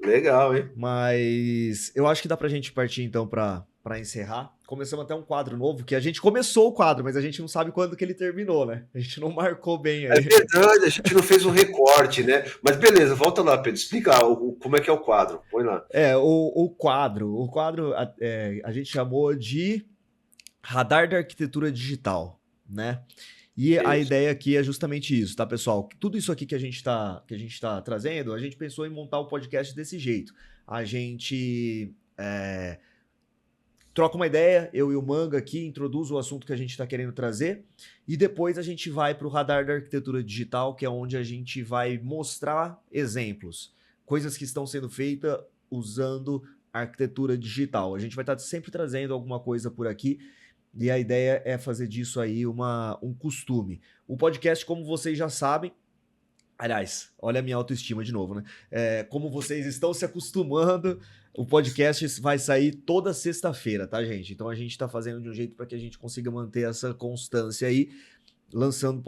legal, hein? Mas eu acho que dá pra gente partir então pra encerrar. Começamos até um quadro novo, que a gente começou o quadro, mas a gente não sabe quando que ele terminou, né? A gente não marcou bem É aí. verdade, a gente não fez um recorte, né? Mas beleza, volta lá, Pedro. Explica como é que é o quadro. Põe lá. O quadro a gente chamou de Radar da Arquitetura Digital, né? E a Isso. ideia aqui é justamente isso, tá, pessoal? Tudo isso aqui que a gente tá trazendo, a gente pensou em montar o podcast desse jeito. A gente troca uma ideia, eu e o Manga aqui, introduz o assunto que a gente está querendo trazer, e depois a gente vai para o Radar da Arquitetura Digital, que é onde a gente vai mostrar exemplos, coisas que estão sendo feitas usando arquitetura digital. A gente vai estar sempre trazendo alguma coisa por aqui, e a ideia é fazer disso aí um costume. O podcast, como vocês já sabem, aliás, olha a minha autoestima de novo, né? Como vocês estão se acostumando, o podcast vai sair toda sexta-feira, tá, gente? Então a gente tá fazendo de um jeito para que a gente consiga manter essa constância aí, lançando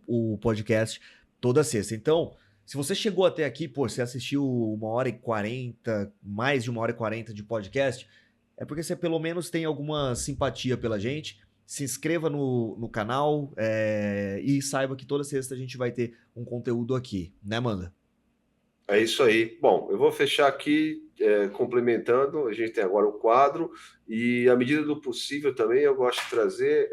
o podcast toda sexta. Então, se você chegou até aqui, pô, você assistiu 1h40, mais de 1h40 de podcast, é porque você pelo menos tem alguma simpatia pela gente. Se inscreva no canal e saiba que toda sexta a gente vai ter um conteúdo aqui, né, Manda? É isso aí. Bom, eu vou fechar aqui complementando. A gente tem agora o quadro, e à medida do possível também eu gosto de trazer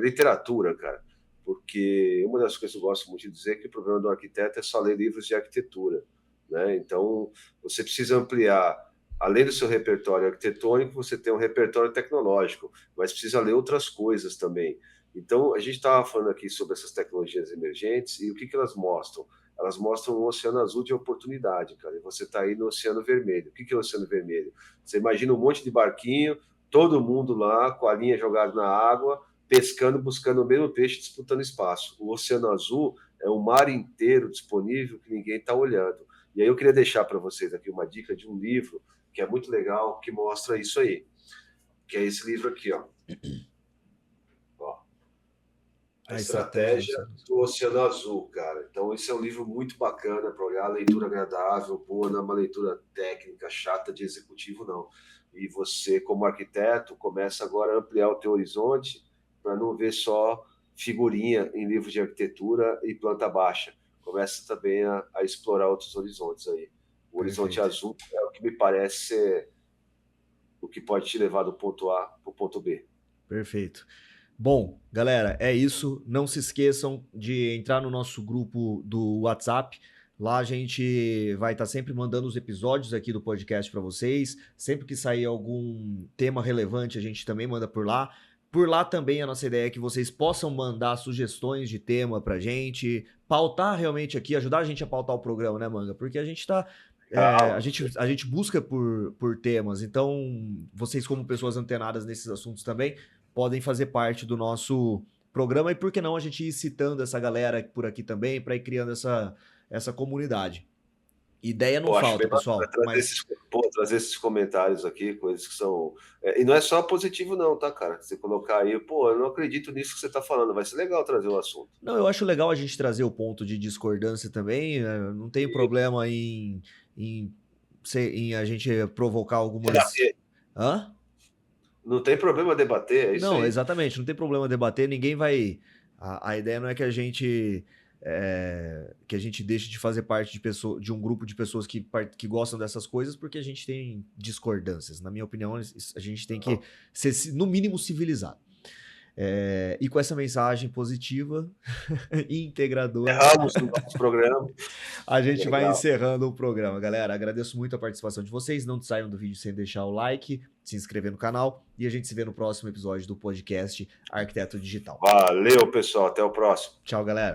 literatura, cara. Porque uma das coisas que eu gosto muito de dizer é que o problema do arquiteto é só ler livros de arquitetura, né? Então, você precisa ampliar. Além do seu repertório arquitetônico, você tem um repertório tecnológico, mas precisa ler outras coisas também. Então, a gente estava falando aqui sobre essas tecnologias emergentes e o que elas mostram. Elas mostram um oceano azul de oportunidade, cara. E você está aí no oceano vermelho. O que é o oceano vermelho? Você imagina um monte de barquinho, todo mundo lá com a linha jogada na água, pescando, buscando o mesmo peixe, disputando espaço. O oceano azul é um mar inteiro disponível que ninguém está olhando. E aí eu queria deixar para vocês aqui uma dica de um livro que é muito legal, que mostra isso aí. Que é esse livro aqui, ó. A Estratégia do Oceano Azul, cara. Então, esse é um livro muito bacana para olhar, leitura agradável, boa, não é uma leitura técnica, chata de executivo, não. E você, como arquiteto, começa agora a ampliar o teu horizonte para não ver só figurinha em livro de arquitetura e planta baixa. Começa também a explorar outros horizontes aí. O horizonte azul é o que me parece ser o que pode te levar do ponto A para o ponto B. Perfeito. Bom, galera, é isso. Não se esqueçam de entrar no nosso grupo do WhatsApp. Lá a gente vai estar sempre mandando os episódios aqui do podcast para vocês. Sempre que sair algum tema relevante, a gente também manda por lá. Por lá também a nossa ideia é que vocês possam mandar sugestões de tema pra gente, pautar realmente aqui, ajudar a gente a pautar o programa, né, Manga? Porque a gente tá. A gente busca por temas, então vocês, como pessoas antenadas nesses assuntos também, podem fazer parte do nosso programa, e por que não a gente ir citando essa galera por aqui também para ir criando essa comunidade. Ideia não Pô, acho falta, bem bacana pessoal, mas trazer esses comentários aqui, coisas que são. E não é só positivo, não, tá, cara? Você colocar aí, pô, eu não acredito nisso que você tá falando, vai ser legal trazer o assunto. não, eu acho legal a gente trazer o ponto de discordância também. Não tenho problema em em a gente provocar algumas... Debater. Hã? Não tem problema debater, é isso Não, aí. exatamente, não tem problema debater, ninguém vai... A ideia não é que a gente deixe de fazer parte de um grupo de pessoas que gostam dessas coisas, porque a gente tem discordâncias. Na minha opinião, a gente tem que ser, no mínimo, civilizado. E com essa mensagem positiva e integradora, Erramos no nosso programa. a gente vai Legal. encerrando o programa. Galera, agradeço muito a participação de vocês. Não saiam do vídeo sem deixar o like, se inscrever no canal, e a gente se vê no próximo episódio do podcast Arquiteto Digital. Valeu, pessoal. Até o próximo. Tchau, galera.